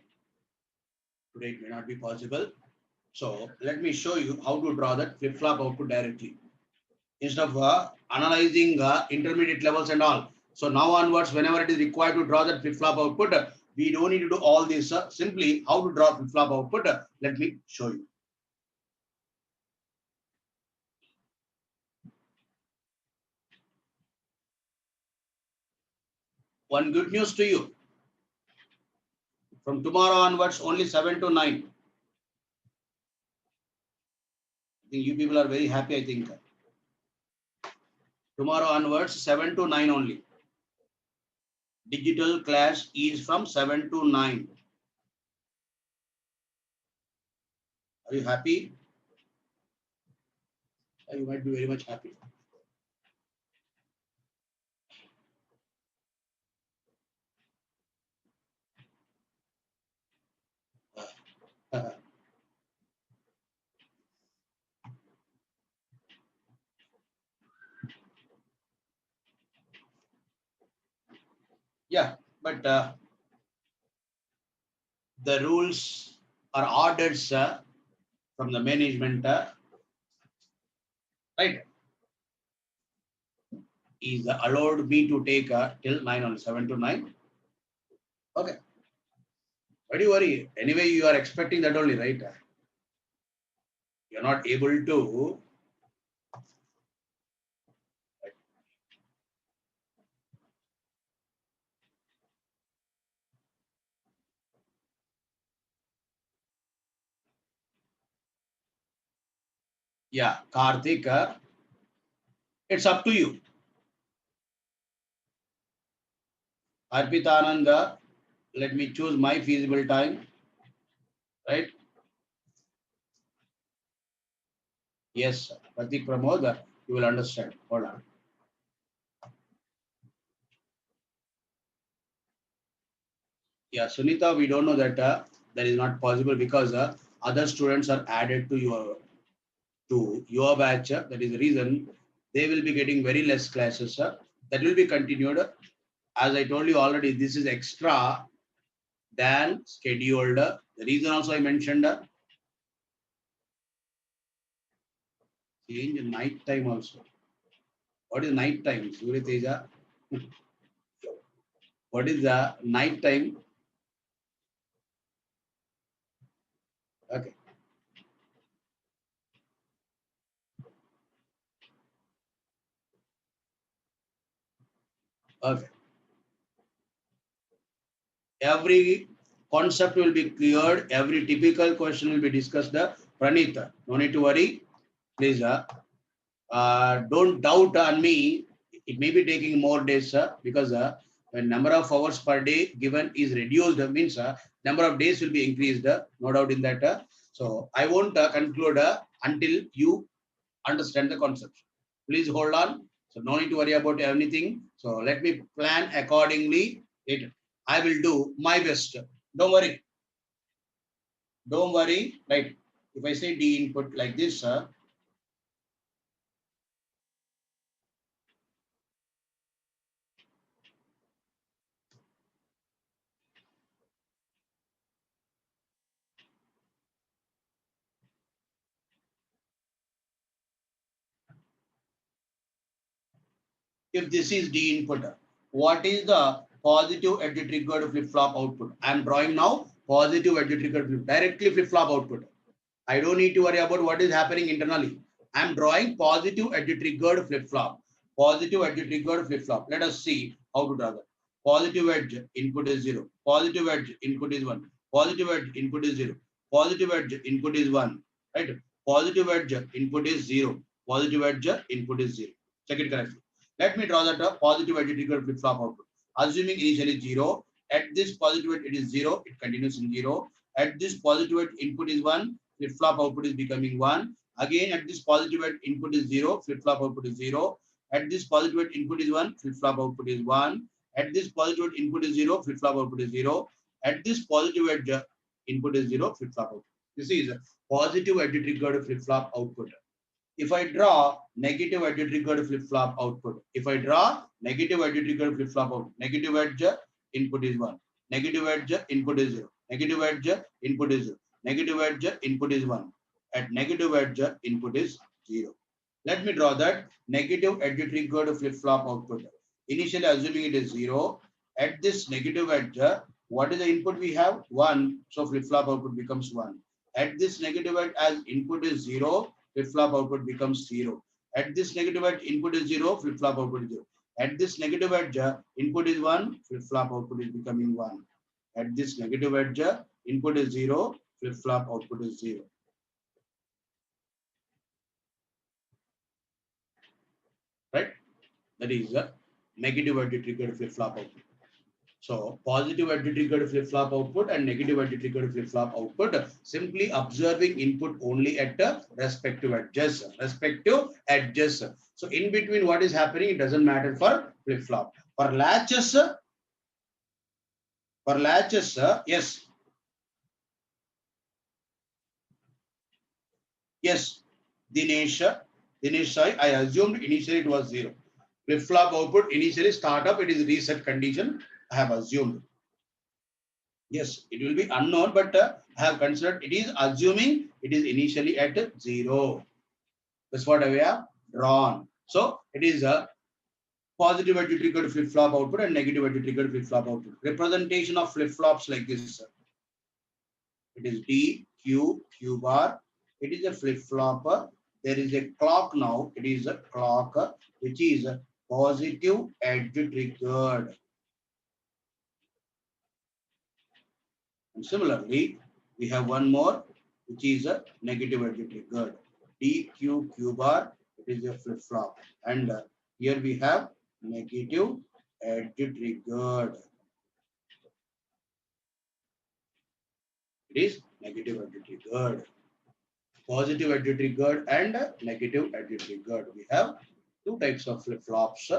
it may not be possible. So let me show you how to draw that flip flop output directly. Instead of analyzing intermediate levels and all. So now onwards, whenever it is required to draw that flip flop output, we don't need to do all this. Simply how to draw flip flop output. Let me show you. One good news to you. From tomorrow onwards, only 7 to 9. I think you people are very happy, I think. Tomorrow onwards, 7 to 9 only. Digital class is from 7 to 9. Are you happy? You might be very much happy. Yeah, but the rules or orders from the management, right, is allowed me to take till 9 on 7 to 9. Okay. Why do you worry? Anyway, you are expecting that only, right? You're not able to. Yeah, Karthik, it's up to you. Arpitananda, let me choose my feasible time, right? Yes, Pratik Pramod, you will understand. Hold on. Yeah, Sunita, we don't know that that is not possible because other students are added to your batch. That is the reason they will be getting very less classes. That will be continued. As I told you already, this is extra than scheduled. The reason also I mentioned change in night time also. What is night time, Surya Teja? What is the night time? Okay, okay. Every concept will be cleared. Every typical question will be discussed. Pranita, no need to worry. Please, don't doubt on me. It may be taking more days because when number of hours per day given is reduced, means number of days will be increased. No doubt in that. So I won't conclude until you understand the concept. Please hold on. So no need to worry about anything. So let me plan accordingly. I will do my best. Don't worry. Don't worry. Right. If I say D input like this, if this is D input, what is the positive edge triggered flip flop output? I am drawing now positive edge triggered flip directly flip flop output. I don't need to worry about what is happening internally. I am drawing positive edge triggered flip flop. Positive edge triggered flip flop. Let us see how to draw that. Positive edge input is 0. Positive edge input is 1. Positive edge input is 0. Positive edge input is 1. Right? Positive edge input is 0. Positive edge input is 0. Check it correctly. Let me draw that positive edge triggered flip flop output. Assuming initially 0. At this positive edge it is 0. It continues in 0. At this positive edge input is 1. Flip flop output is becoming 1. Again, at this positive edge input is 0. Flip flop output is 0. At this positive edge input is 1. Flip flop output is 1. At this positive edge input is 0. Flip flop output is 0. At this positive edge input is 0. Flip flop output. This is positive edge triggered flip flop output. If I draw negative edge triggered flip flop output, if I draw negative edge triggered flip flop output, negative edge input is 1, negative edge input is 0, negative edge input is 0, negative edge input is 1, at negative edge input is 0. Let me draw that negative edge triggered flip flop output. Initially assuming it is 0, at this negative edge, what is the input we have? 1, so flip flop output becomes 1. At this negative edge, as input is 0, flip flop output becomes 0. At this negative edge, input is 0, flip flop output is 0. At this negative edge, input is 1, flip flop output is becoming 1. At this negative edge, input is 0, flip flop output is 0. Right? That is a negative edge triggered flip flop output. So positive edge triggered flip-flop output and negative edge triggered flip-flop output, simply observing input only at the respective edges. So in between what is happening, it doesn't matter for flip-flop. For latches, yes. Yes, Dinesh, sorry, I assumed initially it was 0. Flip-flop output initially startup, it is reset condition. I have assumed. Yes, it will be unknown, but I have considered it is assuming it is initially at 0. That's what I have drawn. So it is a positive edge triggered flip-flop output and negative edge triggered flip-flop output. Representation of flip-flops like this. It is D, Q, Q bar. It is a flip-flopper. There is a clock now. It is a clock which is positive edge triggered. And similarly, we have one more which is a negative edge triggered. D, Q, Q bar. It is a flip-flop. And here we have negative edge triggered. It is negative edge triggered. Positive edge triggered and negative edge triggered. We have two types of flip-flops.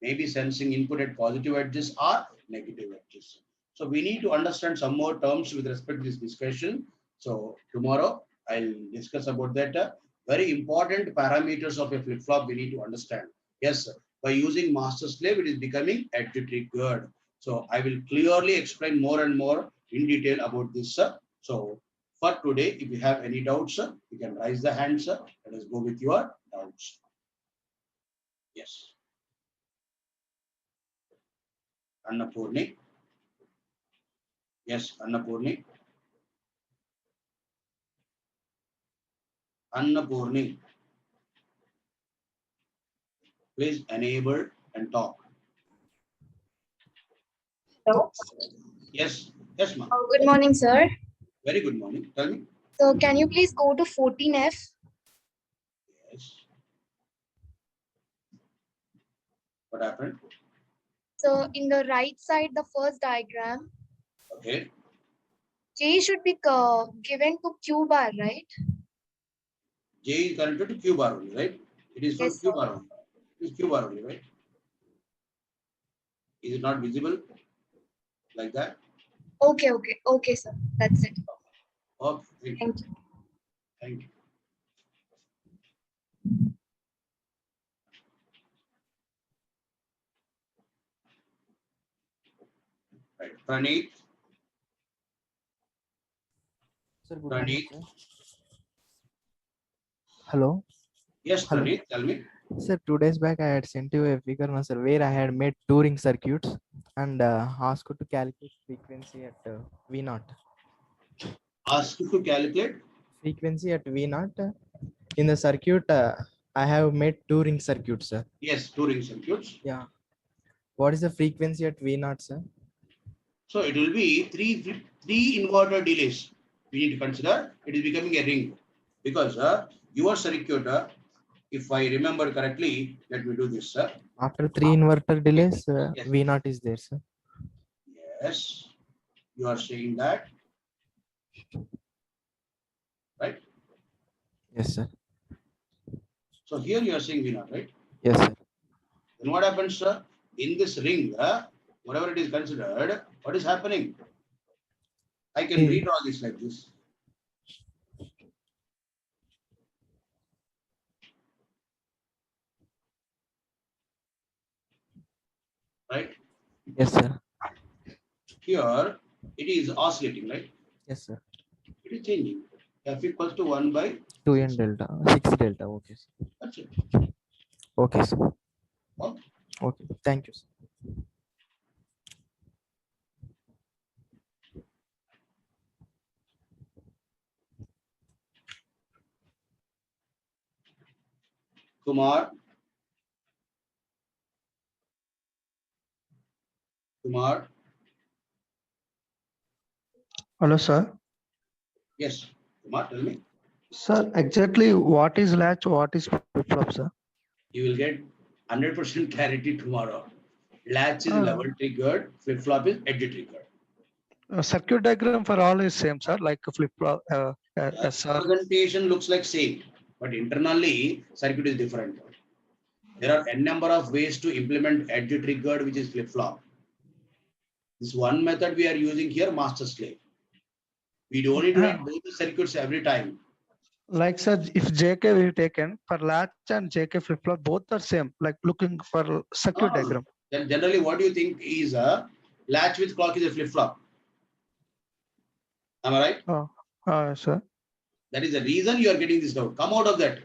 Maybe sensing input at positive edges or negative edges. So we need to understand some more terms with respect to this discussion. So tomorrow I'll discuss about that. Very important parameters of a flip-flop we need to understand. Yes, by using master slave, it is becoming edge triggered. So I will clearly explain more and more in detail about this. So for today, if you have any doubts, you can raise the hands. Let us go with your doubts. Yes. Annapurni. Yes, Annapurni. Annapurni. Please enable and talk. Hello. Yes, yes, ma'am. Good morning, sir. Very good morning. Tell me. So can you please go to 14F? Yes. What happened? So in the right side, the first diagram, Okay. J should be given to Q bar, right? J is connected to Q bar only, right? It is from Yes, Q sir. bar only. It is Q bar only, right? Is it not visible like that? Okay, sir. That's it. Okay. Thank you. Thank you. Thank you. Right. Praneeth. Sir, good Praneeth. morning, sir. Hello. Yes, Hello. Praneeth. Tell me. Sir, 2 days back I had sent you a figure, sir, where I had made 2 ring circuits and asked to calculate frequency at V0. Ask you to calculate. Frequency at V0 in the circuit. I have made 2 ring circuits, sir. Yes, 2 ring circuits. Yeah. What is the frequency at V0, sir? So it will be three inverter delays. We need to consider it is becoming a ring because your circuit, if I remember correctly, let me do this, sir. After 3 inverter delays, Yes. V0 is there, sir. Yes, you are saying that, right? Yes, sir. So here you are saying V0, right? Yes, sir. Then what happens, sir? In this ring, whatever it is considered, what is happening? I can redraw this like this. Right? Yes, sir. Here it is oscillating, right? Yes, sir. It is changing. F equals to 1 by 2n delta, 6 delta. Okay, sir. that's it. Okay, sir. Okay. Okay. Thank you, sir. Kumar. Hello, sir. Yes, Kumar, tell me. Sir, exactly what is latch, what is flip-flop, sir? You will get 100% clarity tomorrow. Latch is Ah. level triggered, flip-flop is edge triggered. Circuit diagram for all is same, sir, like a flip flop, SR. Representation looks like same, but internally circuit is different. There are n number of ways to implement edge triggered, which is flip-flop. This one method we are using here, master slave. We don't need to write both the circuits every time. Like sir, if JK we taken for latch and JK flip flop, both are same. Like looking for circuit diagram. Then generally, what do you think is a latch with clock is a flip-flop? Am I right? Sir. That is the reason you are getting this doubt. Come out of that.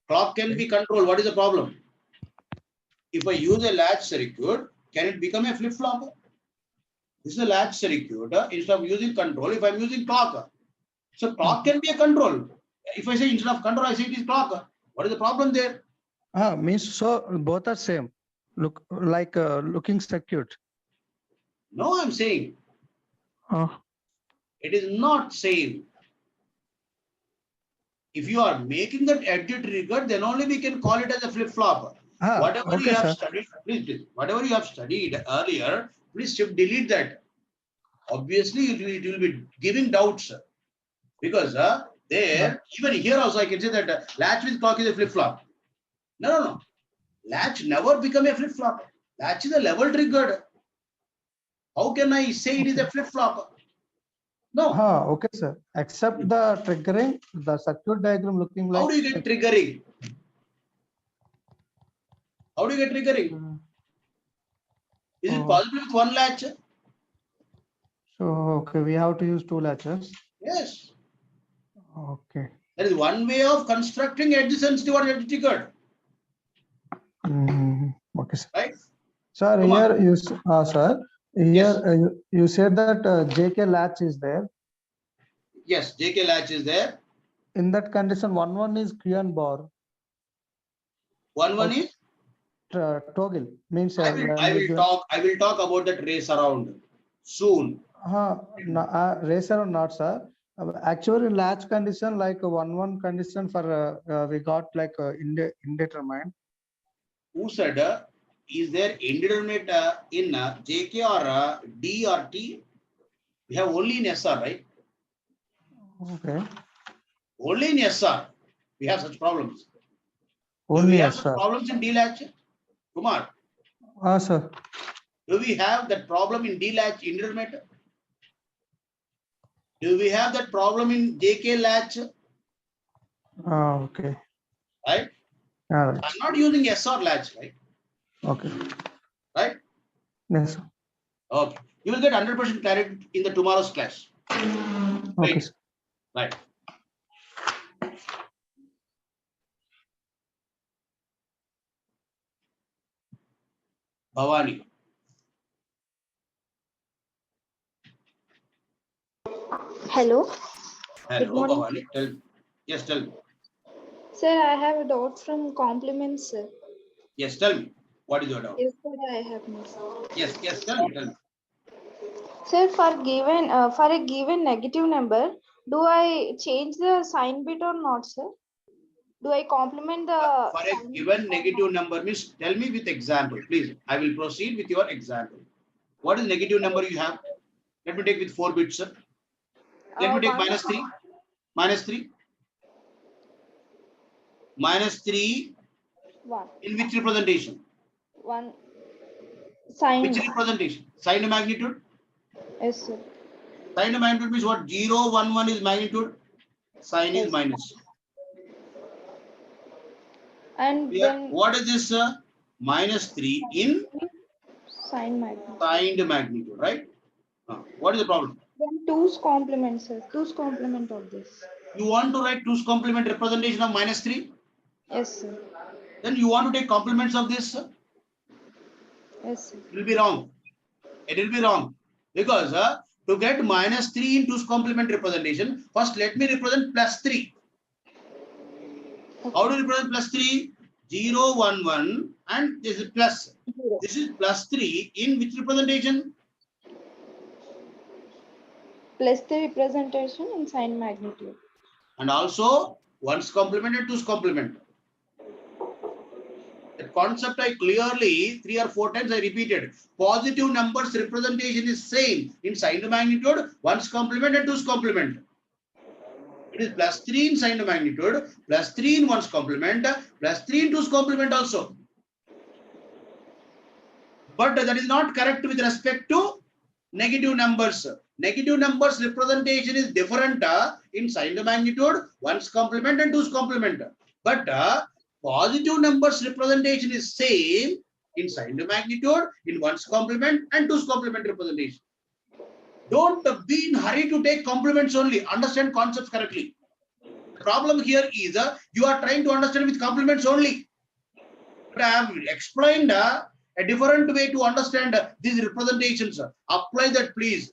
Clock can be controlled. What is the problem? If I use a latch circuit, can it become a flip-flop? This is a latch circuit. Instead of using control, if I'm using clock. So clock can be a control. If I say instead of control, I say it is clock. What is the problem there? Means so both are same. Look like looking circuit. No, I'm saying Uh, it is not same. If you are making that edge trigger, then only we can call it as a flip-flop. Whatever okay, you have sir. studied, please, whatever you have studied earlier, please delete that. Obviously, it will be giving doubts. Because there, even here also I can say that latch with clock is a flip-flop. No. Latch never become a flip-flop. Latch is a level triggered. How can I say it is a flip-flop? No. Okay, sir. Except the triggering, the circuit diagram looking like. How do you get triggering? How do you get triggering? Is it possible with one latch? So, okay, we have to use two latches. Yes. Okay. That is one way of constructing edge sensitive or edge triggered. Okay, sir. Right? Sir, Come here on. you, sir, here Yes. you said that JK latch is there. Yes, JK latch is there. In that condition, one is Q and bar. One is Toggle means. I will talk about that race around soon. Racer or not, sir. Actually, in latch condition, like one condition for we got like indeterminate. Who said is there indeterminate in JK or D or T? We have only in SR, right? Okay. Only in SR we have such problems. Do Only we have SR. such problems in D latch? Kumar, Sir. do we have that problem in D latch indeterminate? Do we have that problem in JK latch? Okay. Right? Right. I'm not using SR latch, right? Okay. Right? Yes, sir. Okay. You will get 100% clarity in the tomorrow's class. Okay, Right. sir. Right. Bhavani. Hello. Hello, Good morning. Bhavani. Tell me. Yes, tell me. Sir, I have a doubt from compliments, sir. Yes, tell me. What is your doubt? Yes, sir, I have missed. Yes, tell me. Sir, for a given negative number, do I change the sign bit or not, sir? Do I complement the For a given negative number means tell me with example, please. I will proceed with your example. What is negative number you have? Let me take with 4 bits, sir. Let me take one, -3. -3. -3 one, in which representation? one sign? Which representation? Sign magnitude? Yes, sir. Sign magnitude means what? 0, 1, 1 is magnitude. Sign is Yes. minus. And Here, then what is this? -3 in sign magnitude. signed magnitude, right? What is the problem? Then 2's complement, sir. 2's complement of this. You want to write 2's complement representation of -3? Yes, sir. Then you want to take complements of this? Yes, sir. It will be wrong. It will be wrong. Because to get -3 in 2's complement representation, first let me represent +3. How do you represent +3? 0, 1, 1 and this is plus. Zero. This is +3 in which representation? Plus the representation in sign magnitude. And also 1's complement and 2's complement. The That concept I clearly 3 or 4 times I repeated. Positive numbers representation is same in sign to magnitude, 1's complement and 2's complement. It is plus 3 in sign to magnitude, plus 3 in 1's complement, plus 3 in 2's complement also. But that is not correct with respect to negative numbers. Negative numbers representation is different in sign to magnitude, 1's complement and 2's complement. But positive numbers representation is same in sign to magnitude, in 1's complement and 2's complement representation. Don't be in hurry to take complements only. Understand concepts correctly. The problem here is you are trying to understand with complements only. But I have explained a different way to understand these representations. Apply that, please.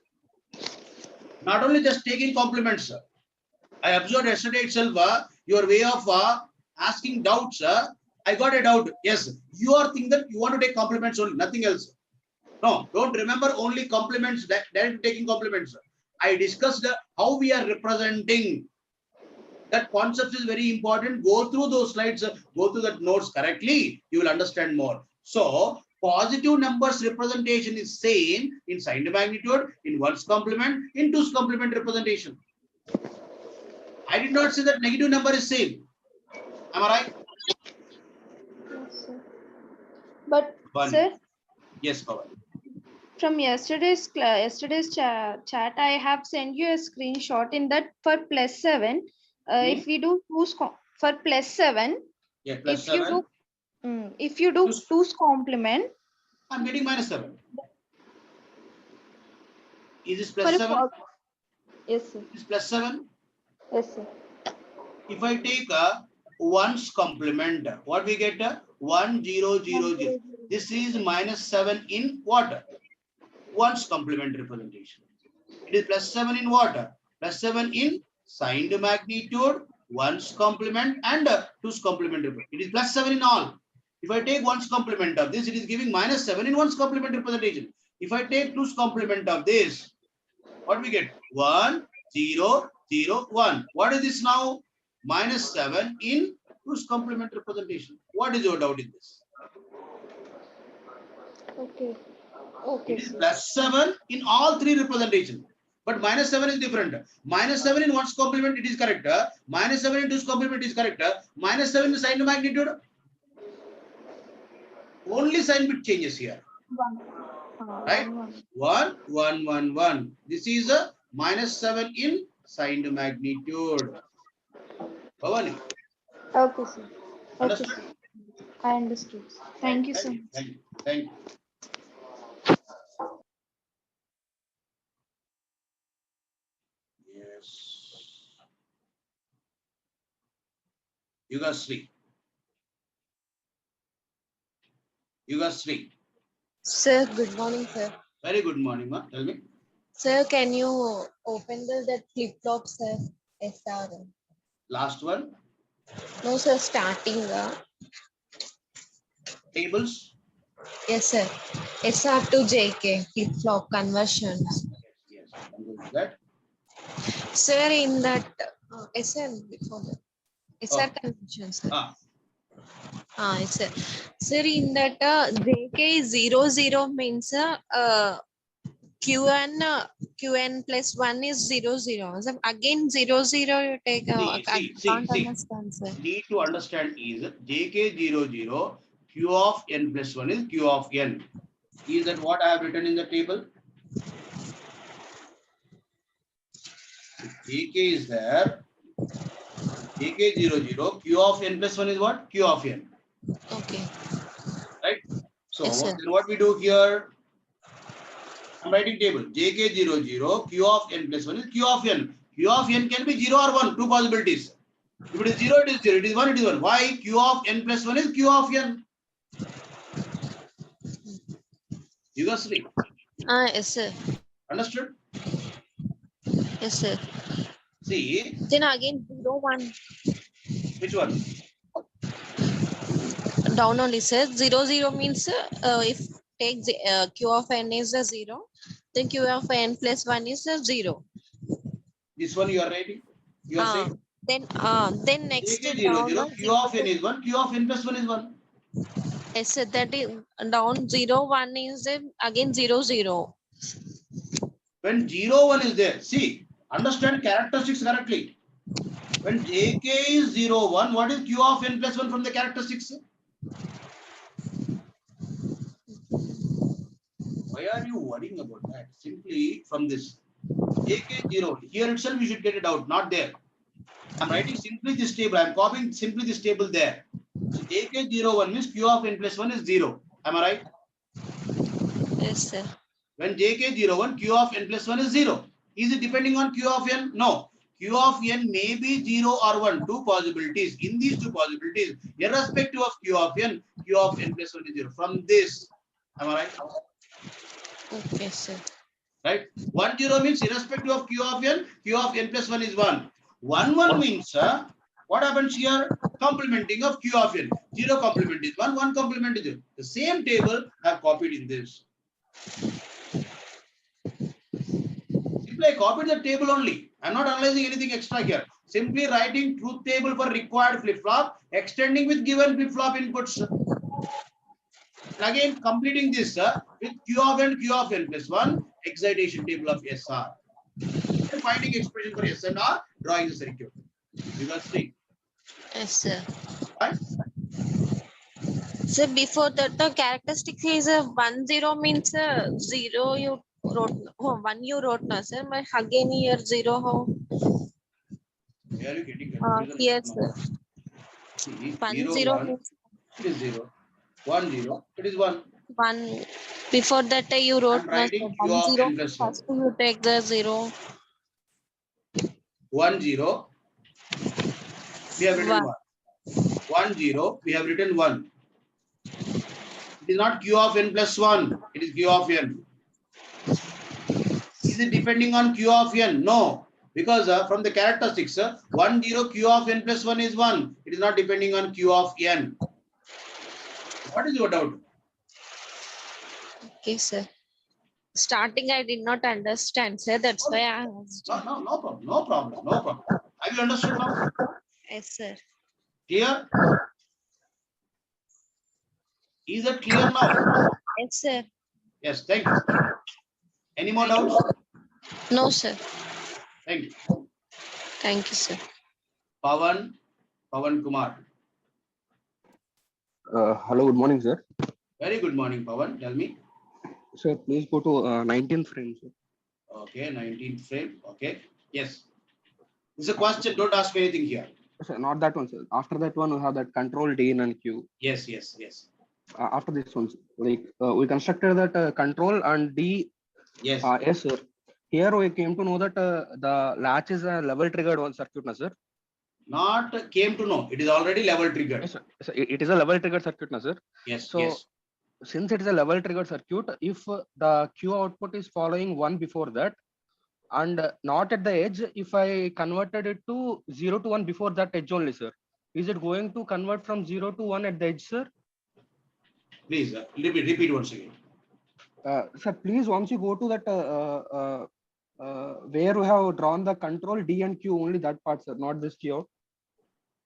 Not only just taking complements. I observed yesterday itself your way of asking doubts. I got a doubt. Yes, you are thinking that you want to take complements only, nothing else. No, don't remember only complements, direct taking complements. I discussed how we are representing. That concept is very important. Go through those slides, go through that notes correctly. You will understand more. So, positive numbers representation is same in sign to magnitude, in 1's complement, in 2's complement representation. I did not say that negative number is same. Am I right? Yes, sir. But One. sir, Yes, Pawan. from yesterday's chat, I have sent you a screenshot in that for +7. If we do for +7, Yeah, plus if 7. you do Two's- 2's complement I'm getting -7. Is this for plus a 7? yes, sir. Is plus 7? Yes, sir. If I take a 1's complement, what we get? 1, 0, 0, 0. This is -7 in what? 1's complement representation. It is plus 7 in what? Plus 7 in sign to magnitude, 1's complement and 2's complement. It is plus 7 in all. If I take 1's complement of this, it is giving -7 in 1's complement representation. If I take 2's complement of this, what we get? 1, 0, 0, 1. What is this now? -7 in 2's complement representation. What is your doubt in this? Okay. Okay, It is sir. plus 7 in all three representations. But -7 is different. -7 in 1's complement, it is correct. -7 in 2's complement is correct. -7 is sign to magnitude. Only sign bit changes here. Right? 1, 1, 1, 1. This is a -7 in sign to magnitude. Bhavani, Okay, sir. Okay, understood? sir. I understood. Thank you so much. Thank you. Thank you. Yes. Yugasri. Yugasri. Sir, good morning, sir. Very good morning, ma. Tell me. Sir, can you open that flip flop, sir? SR. Last one. No, sir, starting. Tables. Yes, sir. SR to JK, flip flop conversion. Yes. I'm going to do that. Sir, in that SR before that. SR Oh. conversion, sir. Ah, Yes, sir. Sir, in that JK 00 means QN plus 1 is 00. So again 00 you take. I can't understand, sir. Need to understand is JK00 Q of n plus 1 is Q of n. Is that what I have written in the table? If JK is there. JK00 Q of n plus 1 is what? Q of n. Okay. Right? So Yes, sir. then what we do here? I'm writing table. JK00 Q of n plus 1 is Q of n. Q of n can be 0 or 1, two possibilities. If it is 0, it is 0. It is 1, it is 1. Why? Q of n plus 1 is Q of n. Yugasri. Yes, sir. Understood? Yes, sir. See, Then again 0, 1. which one? Down only, sir. 0, 0 means if take the, Q of n is a 0, then Q of n plus 1 is a 0. This one you are writing? You are saying? Then next JK00 down Q of n is 1, Q of n plus 1 is 1. Yes, sir. That is down 0, 1 is again 0, 0. When 0, 1 is there, see, understand characteristics correctly. When JK is 0, 1, what is Q of n plus 1 from the characteristics? Why are you worrying about that? Simply from this. JK 0, here itself you should get it out, not there. I'm writing simply this table, I'm copying simply this table there. So JK 0, 1 means Q of n plus 1 is 0. Am I right? Yes, sir. When JK 0, 1, Q of n plus 1 is 0. Is it depending on Q of n? No. Q of n may be 0 or 1. Two possibilities. In these two possibilities, irrespective of Q of n plus 1 is 0. From this, am I right? Okay, sir. Right? 1, 0 means irrespective of Q of n plus 1 is 1. 1, 1 means what happens here? Complementing of Q of n. 0 complement is 1, 1 complement is 0. The same table I have copied in this. Simply I copied the table only. I'm not analyzing anything extra here. Simply writing truth table for required flip-flop, extending with given flip-flop inputs. And again, completing this with Q of n plus 1, excitation table of SR. Then finding expression for S and R, drawing the circuit. You got see. Yes, sir. Right? So before that, the characteristic is 1, 0 means 0 you wrote, 1 you wrote, no, sir. But again here 0, how? Where are you getting confusion? Yes, sir. See, 1, 0, 0 1, means it is 0. 1, 0, it is 1. 1. Before that, you wrote, I'm no, sir. writing Q 1, of 0 n means plus 1. first you take the 0. 1, 0. We have written 1. 1, 0. We have written 1. It is not Q of n plus 1. It is Q of n. Is it depending on Q of n? No. Because from the characteristics, 1, 0, Q of n plus 1 is 1. It is not depending on Q of n. What is your doubt? Okay, sir. Starting, I did not understand, sir. That's why I asked. No problem. No problem. No problem. Have you understood now? Yes, sir. Clear? Is that clear now? Yes, sir. Yes, thank you. Any more doubts? No, sir. Thank you. Thank you, sir. Pawan Kumar. Hello, good morning, sir. Very good morning, Pawan. Tell me. Sir, please go to 19th frame, sir. Okay, 19th frame. Okay. Yes. This is a question. Don't ask me anything here. Sir, not that one, sir. After that one, we have that control D and Q. Yes. After this one, like we constructed that control and D. Yes. Yes, sir. Here we came to know that the latch is a level triggered one circuit, na, sir. Not came to know. It is already level triggered. Yes, sir. So it is a level triggered circuit, na, sir. Yes. So yes. since it is a level triggered circuit, if the Q output is following 1 before that, and not at the edge, if I converted it to 0 to 1 before that edge only, sir, is it going to convert from 0 to 1 at the edge, sir? Please repeat once again. Sir, please, once you go to that where we have drawn the control D and Q, only that part, sir, not this Q out.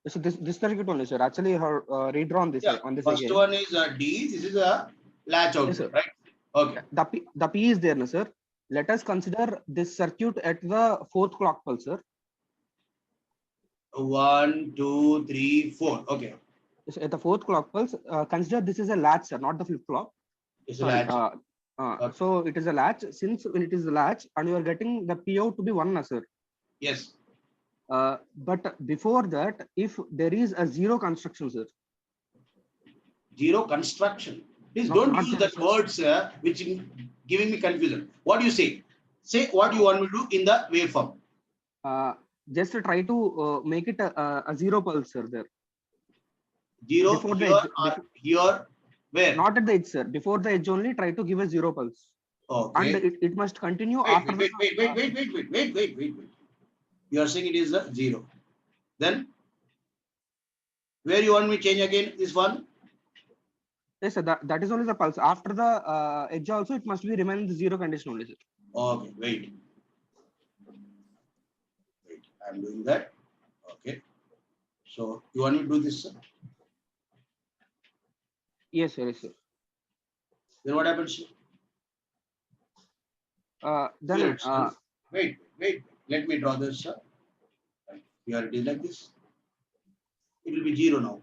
So this circuit only, sir. Actually, have redrawn this on this First again. one is D. This is a latch output, Yes, right? Okay. The P is there, no, sir. Let us consider this circuit at the 4th clock pulse, sir. 1, 2, 3, 4. Okay. So at the 4th clock pulse, consider this is a latch, sir, not the flip flop. It's a latch. Okay. So it is a latch. Since when it is a latch, and you are getting the P out to be 1, na, sir. Yes. But before that, if there is a 0 construction, sir. 0 construction. Please No, don't not use there, that words which giving me confusion. What do you say? Say what you want me to do in the waveform. Just to try to make it a 0 pulse, sir. There. 0 before here the edge, or here. Where? Not at the edge, sir. Before the edge only, try to give a 0 pulse. Okay. And it must continue Wait. after. Wait. You are saying it is a 0. Then where you want me to change again this one? Yes, sir. That is only the pulse. After the edge also, it must be remain in the 0 condition only, sir. Okay, wait. I'm doing that. Okay. So you want me to do this, sir? Yes, sir. Yes, sir. Then what happens? Then Here itself. Wait. Let me draw this. Here it is like this. It will be 0 now.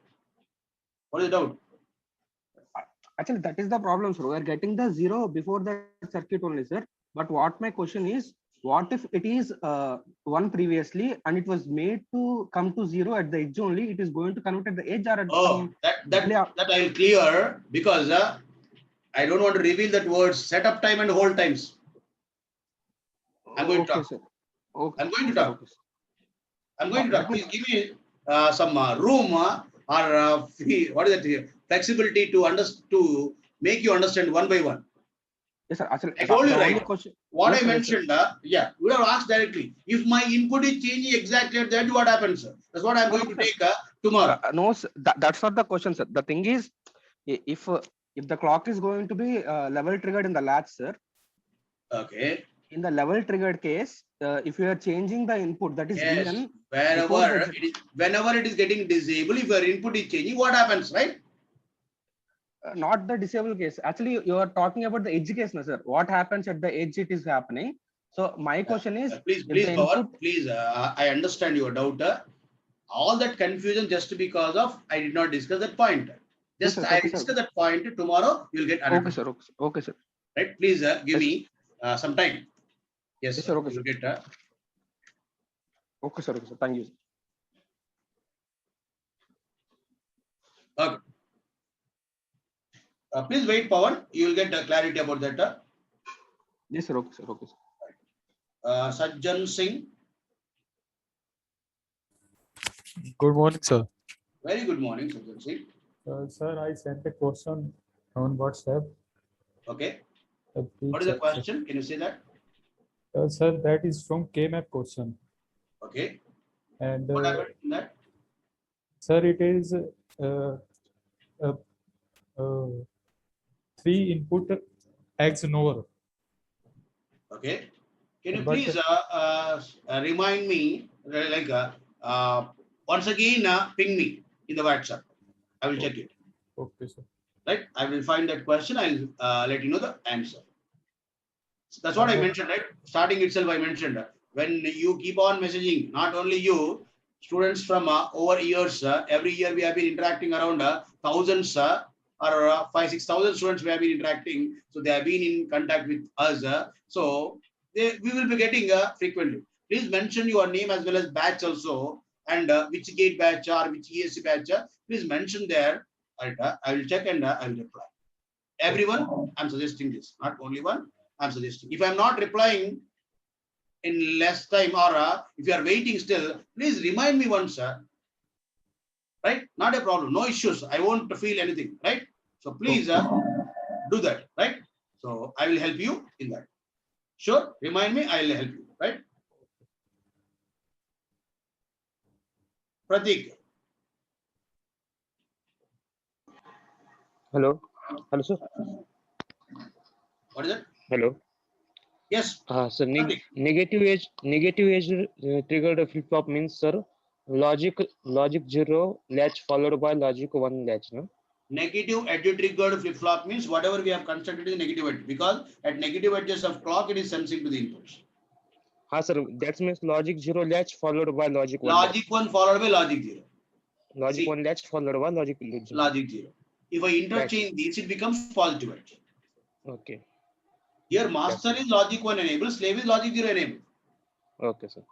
What is the doubt? actually that is the problem, sir. We are getting the 0 before the circuit only, sir. But what my question is, what if it is 1 previously and it was made to come to 0 at the edge only? It is going to convert at the edge or at Oh, that Yeah. I'll clear because I don't want to reveal that words setup time and hold times. I'm going to okay, talk. sir. Okay. I'm going to sir, talk. okay, sir. I'm going to talk. That Please give me some room or free, what is it? Flexibility to make you understand one by one. Yes, sir. Actually, I told you the only right. question. What Yes, I sir, yes, sir. mentioned, yeah, you have asked directly. If my input is changing exactly at that, what happens, sir? That's what I'm No, going to sir. take tomorrow. No, sir, that's not the question, sir. The thing is, if the clock is going to be level triggered in the latch, sir, Okay. in the level triggered case, if you are changing the input, that is Yes. Vn, before Wherever the it is, whenever it is getting disabled, if your input is changing, what happens, right? not the disable case. Actually, you are talking about the edge case, no, sir. What happens at the edge? It is happening. So my question is, Please, if the Pawan, input, please, I understand your doubt. All that confusion just because of I did not discuss that point. Yes, Just sir, I okay, will sir. discuss that point tomorrow. You'll get Okay, 100%. sir. Okay, sir. Okay, sir. Right? Please give Yes. me some time. Yes, Yes, sir. Okay, you'll sir. get. Okay, sir. Okay, sir. Thank you, sir. Okay. Please wait, Pawan. You will get clarity about that. Yes, sir. Okay, sir. Okay, sir. Sajjan Singh. Good morning, sir. Very good morning, Sajjan Singh. Sir, I sent a question on WhatsApp. Okay. Please What is the check, question? Can you say that? Sir, that is from KMAP question. Okay. And What happened in that? sir, it is 3 input XNOR. Okay. Can you But- please remind me, once again, ping me in the WhatsApp. I will check it. Okay, sir. Right? I will find that question. I'll let you know the answer. That's what I mentioned, right? Starting itself, I mentioned when you keep on messaging, not only you, students from over years, every year we have been interacting around thousands or 5,000-6,000 students we have been interacting. So they have been in contact with us. So we will be getting frequently. Please mention your name as well as batch also, and which gate batch or which ESC batch. Please mention there. I will check and I will reply. Everyone, I'm suggesting this, not only one. I'm suggesting. If I'm not replying in less time or if you are waiting still, please remind me once, right? Not a problem, no issues. I won't feel anything, right? So please do that, right? So I will help you in that. Sure, remind me, I will help you, right? Pratik. Hello. Hello, sir. What is it? Hello. Yes. Sir, Pratik. negative edge triggered flip flop means, sir, logic 0 latch followed by logic 1 latch, no? Negative edge triggered flip flop means whatever we have constructed is negative edge, because at negative edges of clock it is sensing to the inputs. Sir, that means logic 0 latch followed by logic 1 Logic 1 followed by logic 0. Logic See? 1 latch followed by logic 0. Logic 0. If I interchange these, it becomes positive edge. Okay. Here master is logic 1 enabled, slave is logic 0 enabled. Okay, sir.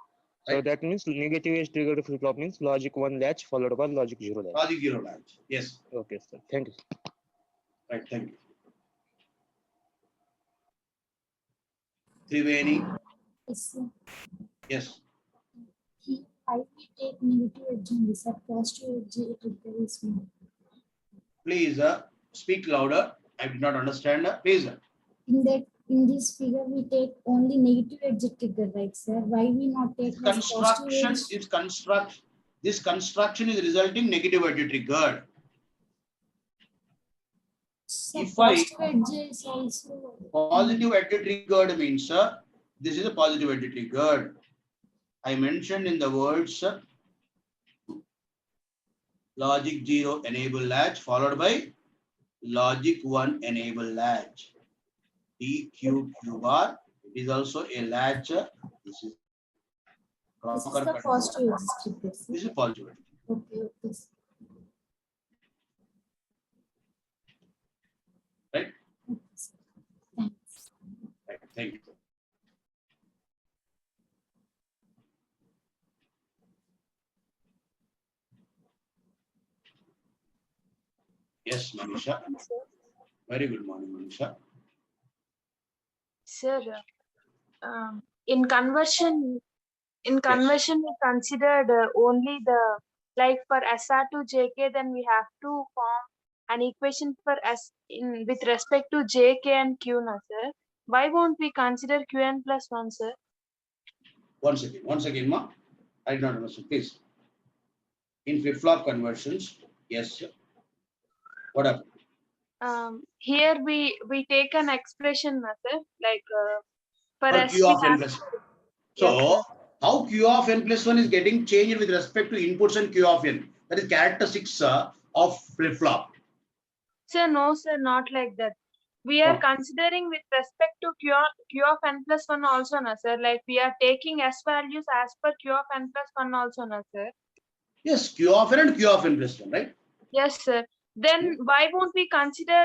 So Right. that means negative edge triggered flip flop means logic 1 latch followed by logic 0 latch. Logic 0 latch. Yes. Okay, sir. Thank you. Right. Thank you. Triveni. Yes, sir. Yes. I will take negative edge only, sir. Positive edge trigger is more. Please speak louder. I did not understand. Please. In this figure, we take only negative edge trigger, right, sir? Why we not take as Construction positive edge? this construction is resulting negative edge triggered. Sir, If I- positive edge is also Positive edge triggered means this is a positive edge triggered. I mentioned in the words logic 0 enable latch followed by logic 1 enable latch. DQ Q bar. It is also a latch. This is This is rocker the cut. positive edge trigger, sir. This is positive. Okay, okay. Sir. Right? Okay, sir. Thanks. Right. Thank you. Yes, Manisha. Very good morning, Manisha. Sir, in conversion, we considered only the, like for SR to JK, then we have to form an equation for S in with respect to JK and Q, na sir. Why won't we consider Qn plus 1, sir? Once again, ma. I did not understand. Please. In flip-flop conversions, yes, sir. What happened? Here we take an expression, na sir, like for For S Q we of n have plus. to- So, Yes, sir. how Q of n plus 1 is getting changed with respect to inputs and Q of n? That is characteristics of flip-flop. Sir, no, sir, not like that. We are Oh. considering with respect to Q of n plus 1 also, na sir. Like we are taking S values as per Q of n plus 1 also, na sir. Yes, Q of n and Q of n plus 1, right? Yes, sir. Then why won't we consider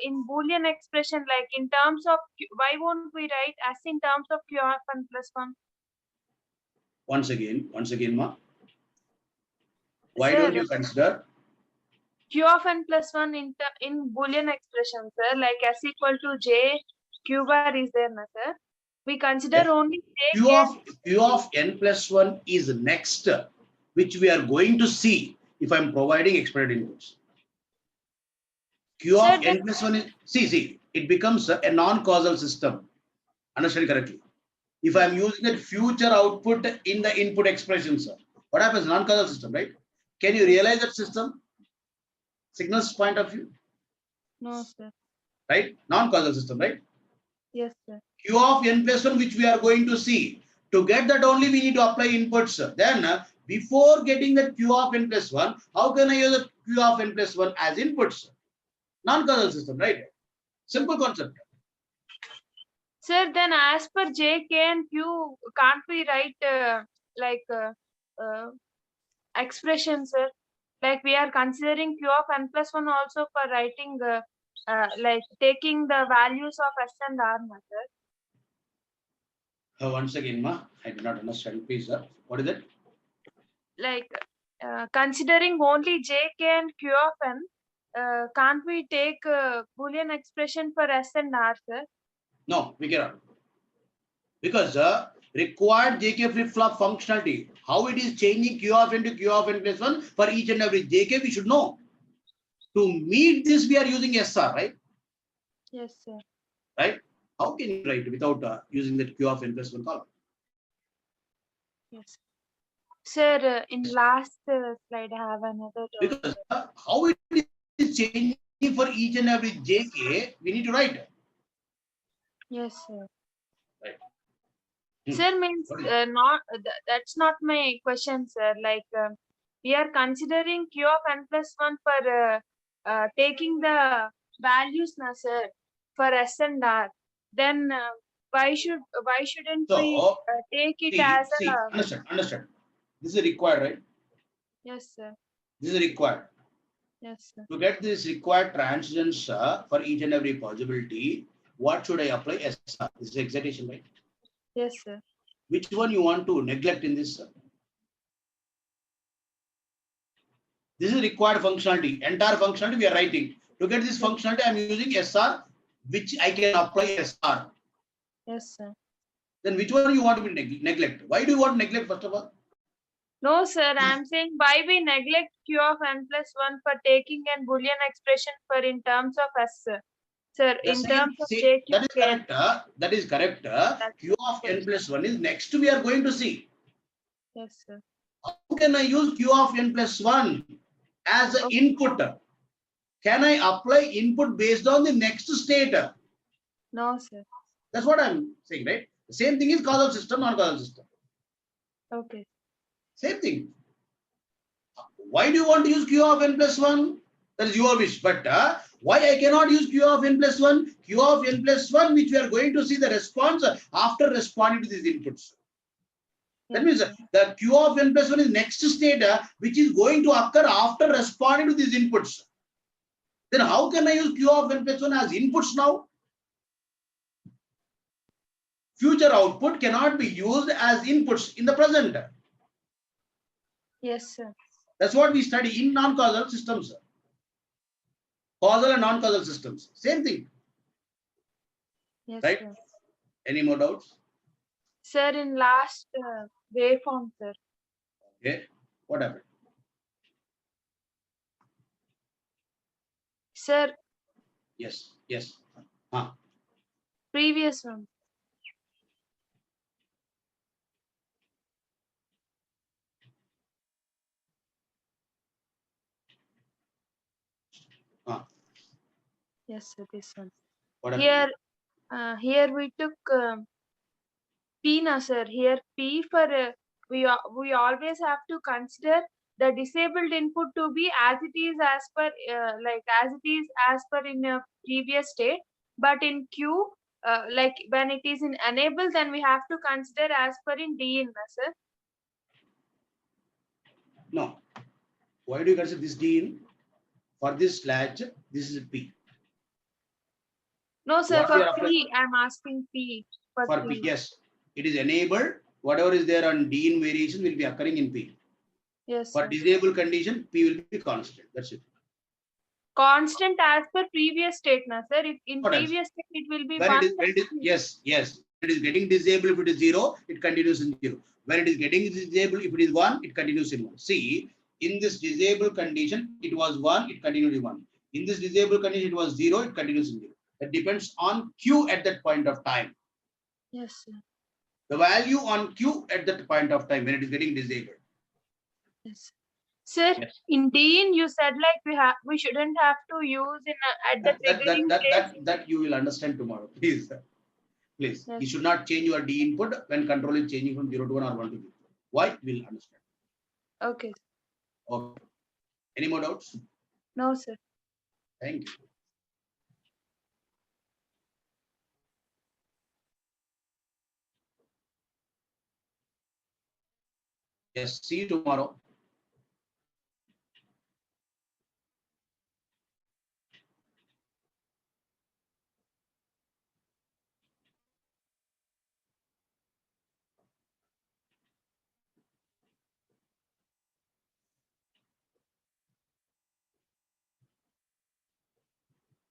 in Boolean expression, like in terms of, why won't we write as in terms of Q of n plus 1? Once again, ma. Why Sir, don't you consider? Q of n plus 1 in Boolean expression, sir, like S equal to J, Q bar is there, na sir. We consider Yes. only J, Q of n plus 1 is next, which we are going to see if I am providing expected inputs. Q Sir, of n plus 1 is, see, it becomes a non-causal system. Understand correctly? If I am using that future output in the input expression, sir, what happens? Non-causal system, right? Can you realize that system? Signals point of view, No, sir. right? Non-causal system, right? Yes, sir. Q of n plus 1, which we are going to see. To get that only we need to apply inputs. Then before getting that Q of n plus 1, how can I use the Q of n plus 1 as inputs? Non-causal system, right? Simple concept. Sir, then as per J, K and Q, can't we write like expression, sir? Like we are considering Q of n plus 1 also for writing like taking the values of S and R, na, sir. Once again, ma, I did not understand. Please, sir. What is it? Like considering only J, K and Q of n, can't we take Boolean expression for S and R, sir? No, we cannot. Because required JK flip-flop functionality, how it is changing Q of n to Q of n plus 1 for each and every JK, we should know. To meet this, we are using SR, right? Yes, sir. Right? How can you write without using that Q of n plus 1 column? Yes. Sir, in last slide, I have another doubt. Because how it is changing for each and every JK, we need to write. Yes, sir. Right. Sir, means What is not that's not my question, sir. Like we are considering Q of n plus 1 for taking the values, na sir, for S and R. Then why shouldn't we So, take it as see, a understand. This is required, right? yes, sir. This is required. Yes, sir. To get this required transitions for each and every possibility, what should I apply? SR. This is excitation, right? Yes, sir. Which one you want to neglect in this? This is required functionality. Entire functionality we are writing. To get this functionality, I am using SR, which I can apply SR. Yes, sir. Then which one you want to be neglect? Why do you want to neglect first of all? No, sir. I'm saying why we neglect Q of n plus 1 for taking an Boolean expression for in terms of S, sir. Sir, The in same- terms of see, JQ. that is correct. That is correct. Q of n plus 1 is next we are going to see. Yes, sir. How can I use Q of n plus 1 as an input? Can I apply input based on the next state? No, sir. That's what I'm saying, right? The same thing is causal system, non-causal system. Okay. Same thing. Why do you want to use Q of n plus 1? That is your wish. But Why I cannot use Q of n plus 1? Q of n plus 1, which we are going to see the response after responding to these inputs. That means the Q of n plus 1 is next state, which is going to occur after responding to these inputs. Then how can I use Q of n plus 1 as inputs now? Future output cannot be used as inputs in the present. Yes, sir. That's what we study in non-causal systems. Causal and non-causal systems. Same thing. Yes, Right? sir. Any more doubts? Sir, in last waveform, sir. Okay. What happened? Sir, Yes. Yes. previous one. Yes, sir, this one. What happened? Here we took P now, sir. Here P for we always have to consider the disabled input to be as it is as per as it is as per in a previous state. But in Q, like when it is in enable, then we have to consider as per in D in, sir. No. Why do you consider this D in? For this latch, this is P. No, sir. What we For are applying- P, I'm asking P. For P, yes. It is enabled. Whatever is there on D in variation will be occurring in P. Yes, For sir. disabled condition, P will be constant. That's it. Constant as per previous state, na sir. If in What else? previous state it will be When one. it is, yes. When it is getting disabled, if it is 0, it continues in 0. When it is getting disabled, if it is 1, it continues in 1. See, in this disabled condition, it was 1, it continued in 1. In this disabled condition, it was 0, it continues in 0. That depends on Q at that point of time. Yes, sir. The value on Q at that point of time when it is getting disabled. Yes. Sir, Yes. in DIN you said like we shouldn't have to use in at the triggering stage. That you will understand tomorrow. Please. Please. Yes. You should not change your D input when control is changing from 0 to 1 or 1 to 0. Why? We'll understand. Okay. Okay. Any more doubts? No, sir. Thank you. Yes, see you tomorrow.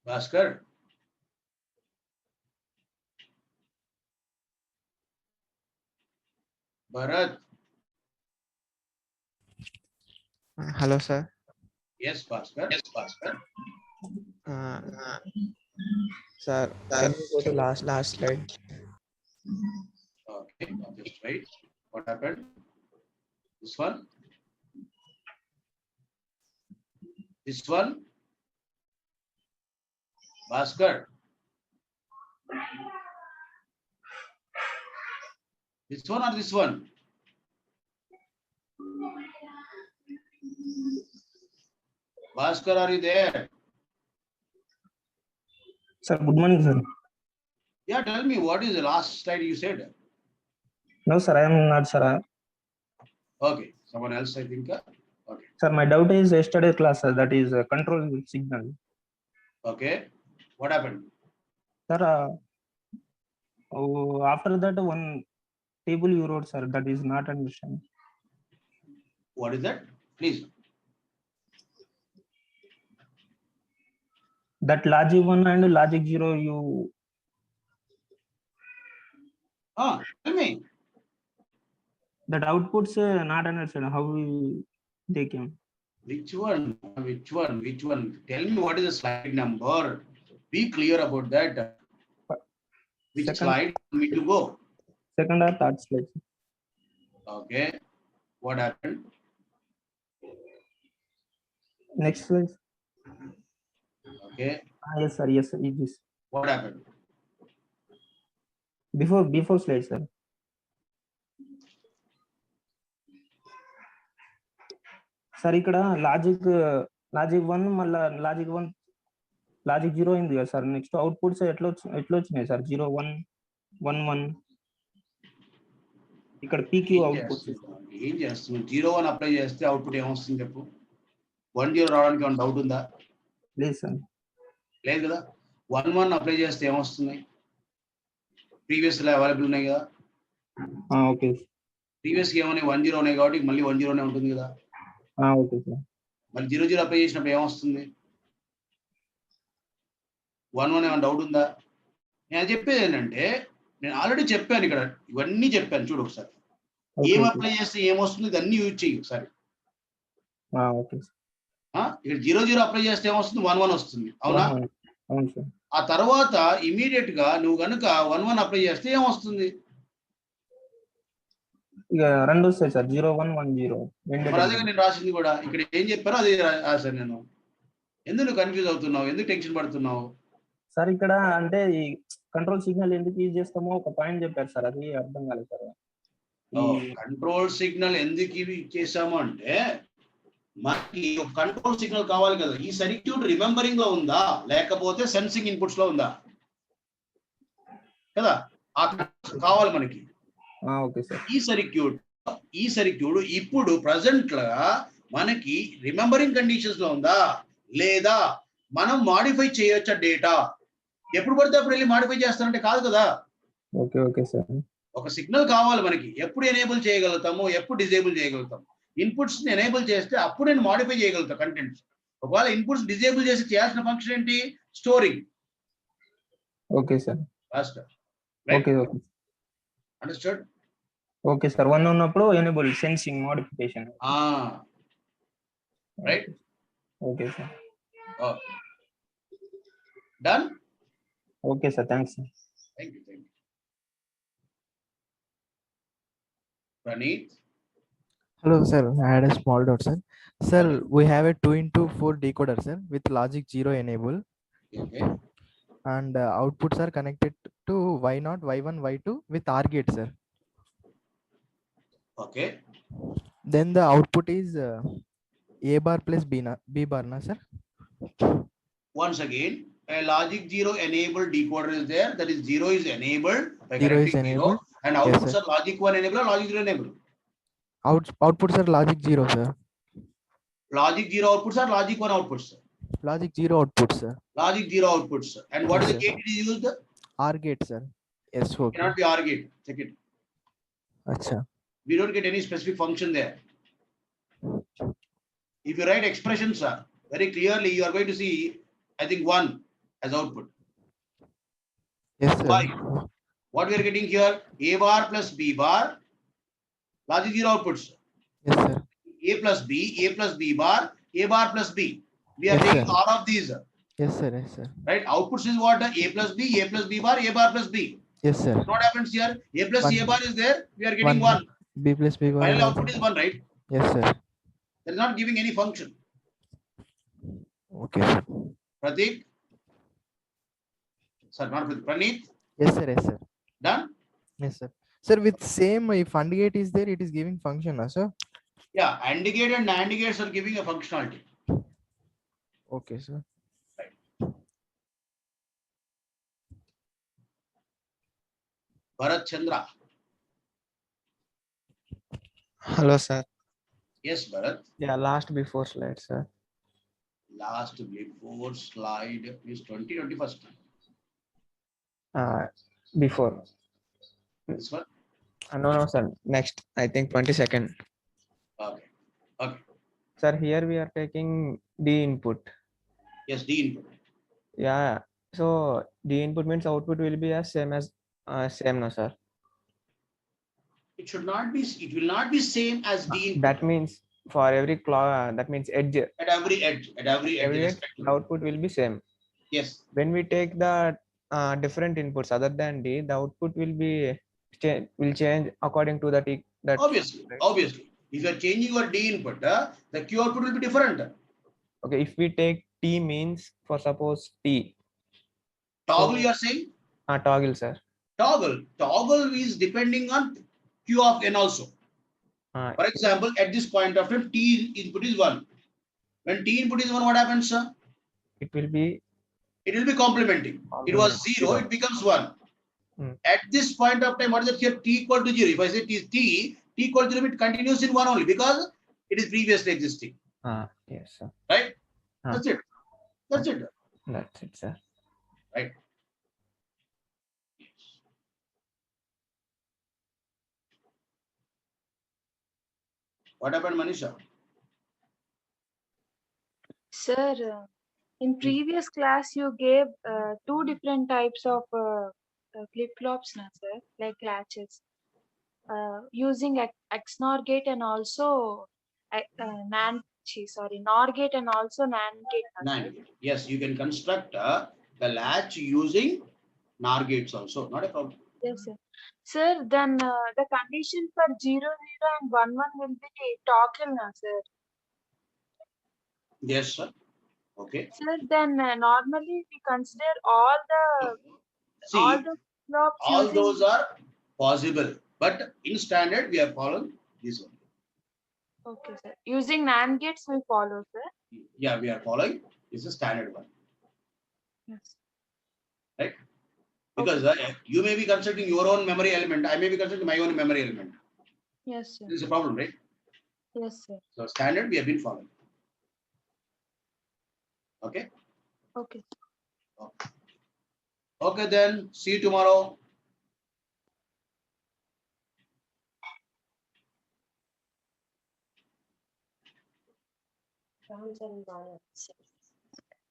Bhaskar. Bharat. Hello, sir. Yes, Bhaskar. Sir, can you go to last slide? Okay, just wait. What happened? This one? This one? Bhaskar. This one or this one? Bhaskar, are you there? Sir, good morning, sir. Yeah, tell me what is the last slide you said? No, sir, I am not, sir. Okay, someone else, I think. Okay. Sir, my doubt is yesterday class, sir, that is control signal. Okay. What happened? Sir, after that one table you wrote, sir, that is not understand. What is that? Please. That logic 1 and logic 0 you. Tell me. That outputs not understand how they came. Which one? Tell me what is the slide number. Be clear about that. Which slide you need to go? Second or third slide. Okay. What happened? Next slide. Okay. Yes, sir. Yes, sir. It is. What happened? Before slide, sir. Sir, ఇక్కడ logic 1 మళ్ళా logic 1 logic 0 అయింది కదా sir. Next outputs ఎట్లా వచ్చినాయి sir? 0 1 1 1 ఇక్కడ PQ outputs. ఏం చేస్తున్నావు? 0 1 apply చేస్తే అవుట్పుట్ ఏమొస్తుంది చెప్పు? 1 0 రావడానికి ఏమైనా డౌట్ ఉందా? లేదు సార్. లేదు కదా. 1 1 అప్లై చేస్తే ఏమొస్తుంది? ప్రీవియస్ లో అవైలబుల్ ఉన్నాయి కదా. ఓకే. ప్రీవియస్ ఏమన్నాయి? 1 0 ఉన్నాయి కాబట్టి మళ్ళీ 1 0 ఉంటుంది కదా. Okay sir. మళ్ళీ 0 0 అప్లై చేసినప్పుడు ఏమొస్తుంది? 1 1 ఏమైనా డౌట్ ఉందా? నేను చెప్పేది ఏంటంటే, నేను ఆల్రెడీ చెప్పాను ఇక్కడ, ఇవన్నీ చెప్పాను చూడు ఒకసారి. ఏం అప్లై చేస్తే ఏమొస్తుంది ఇదన్నీ యూజ్ చేయి ఒకసారి. ఓకే. ఇక్కడ 0 0 అప్లై చేస్తే ఏమొస్తుంది? 1 1 వస్తుంది, అవునా? అవును సార్. ఆ తర్వాత ఇమీడియట్ గా నువ్వు కనుక 1 1 అప్లై చేస్తే ఏమొస్తుంది? ఇక రెండు వస్తాయి సార్. 0 1 1 0. మరి అదే నేను రాసింది కూడా. ఇక్కడ ఏం చెప్పారో అదే రాశాను నేను. ఎందుకు నువ్వు కన్ఫ్యూజ్ అవుతున్నావు? ఎందుకు టెన్షన్ పడుతున్నావు? సార్ ఇక్కడ అంటే ఈ కంట్రోల్ సిగ్నల్ ఎందుకు యూజ్ చేస్తామో ఒక పాయింట్ చెప్పారు సార్, అది అర్థం కాలేదు సార్. కంట్రోల్ సిగ్నల్ ఎందుకు ఇవి చేసాము అంటే, మనకి ఒక కంట్రోల్ సిగ్నల్ కావాలి కదా. ఈ సర్క్యూట్ రిమెంబరింగ్ లో ఉందా లేకపోతే సెన్సింగ్ ఇన్పుట్స్ లో ఉందా కదా, ఆ కావాలి మనకి. Okay sir. ఈ సర్క్యూట్ ఇప్పుడు ప్రజెంట్ గా మనకి రిమెంబరింగ్ కండిషన్స్ లో ఉందా లేదా మనం మాడిఫై చేయొచ్చా డేటా? ఎప్పుడు పడితే అప్పుడు వెళ్ళి మాడిఫై చేస్తానంటే కాదు కదా. Okay sir. ఒక సిగ్నల్ కావాలి మనకి, ఎప్పుడు ఎనేబుల్ చేయగలుగుతాము, ఎప్పుడు డిజేబుల్ చేయగలుగుతాము. ఇన్పుట్స్ ని ఎనేబుల్ చేస్తే అప్పుడు నేను మాడిఫై చేయగలుగుతా కంటెంట్స్. ఒకవేళ ఇన్పుట్స్ డిజేబుల్ చేసి చేయాల్సిన ఫంక్షన్ ఏంటి? Storing. Okay sir. Okay. Understood? Okay sir. 1 ఉన్నప్పుడు enable sensing modification. Right. Okay sir. Done. Okay sir. Thanks sir. Thank you. Praneeth. Hello, sir. I had a small doubt, sir. Sir, we have a 2x4 decoder, sir, with logic 0 enable. Okay. And outputs are connected to Y0, Y1, Y2 with OR gate, sir. Okay. Then the output is A bar plus B bar, na, sir? Once again, a logic 0 enabled decoder is there. That is 0 is enabled by 0 is connecting 0, enabled. and Yes, outputs sir. are logic 1 enabled or logic 0 enabled. Outputs are logic 0, sir. Logic 0 outputs are logic 1 outputs. Logic 0 outputs, sir. Logic 0 outputs. And what Yes, is the sir. gate it is used? OR gate, sir. Yes, okay. Cannot be OR gate. Check it. Acha. We don't get any specific function there. If you write expressions, sir, very clearly you are going to see, I think 1 as output. Yes, sir. Why? What we are getting here? A bar plus B bar, logic 0 outputs. Yes, sir. A plus B bar, A bar plus B. We are Yes, taking sir. all of these. Yes, sir. Yes, sir. Right? Outputs is what? A plus B bar, A bar plus B. Yes, sir. What happens here? A plus One. A bar is there. We are getting 1. B plus B bar. Final is output also- is 1, right? Yes, sir. That is not giving any function. Okay, sir. Pratik? Sir, not Pratik. Praneeth? Yes, sir. Yes, sir. Done? Yes, sir. Sir, with same, if AND gate is there, it is giving function, na, sir? Yeah, AND gate and NAND gates are giving a functionality. Okay, sir. Bharat Chandra. Hello, sir. Yes, Bharat. Yeah, last before slide, sir. Last before slide is 21st. Before. This one? No, sir. Next, I think 22nd. Okay. Okay. Sir, here we are taking D input. Yes, D input. Yeah. So D input means output will be as same, no, sir. It should not be, it will not be same as D input. That means for every clock, that means edge. At every edge. Every edge, output will be same. Yes. When we take the different inputs other than D, the output will be change according to that. Obviously, obviously. If you are changing your D input, the Q output will be different. Okay, if we take T means for suppose T. Toggle, you are saying? Toggle, sir. Toggle. Toggle is depending on Q of N also. For example, at this point of time, T input is 1. When T input is 1, what happens, sir? It will be It will be complementing. It was Complement, 0, zero. it becomes 1. Hmm. At this point of time, what is it here? T equal to 0. If I say t equal to 0, it continues in 1 only because it is previously existing. Yes, sir. Right? Ah. That's it. That's it. That's it, sir. Right. What happened, Manisha? Sir, in previous class you gave two different types of flip-flops, na sir, like latches, using XNOR gate and also NOR gate and also NAND gate. Na, sir? 9. Yes, you can construct the latch using NOR gates also. Not a problem. Yes, sir. Sir, then the condition for 0, 0 and 1, 1 will be toggle, na, sir. Yes, sir. Okay. Sir, then normally we consider all See, the flops all using. those are possible, but in standard we are following this one. Okay, sir. Using NAND gates we follow, sir. Yeah, we are following. This is standard one, Yes. right? Because you may be constructing your own memory element. I may be constructing my own memory element. Yes, sir. This is a problem, right? Yes, sir. So standard we have been following. Okay. Okay. Okay, then see you tomorrow.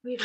Wait.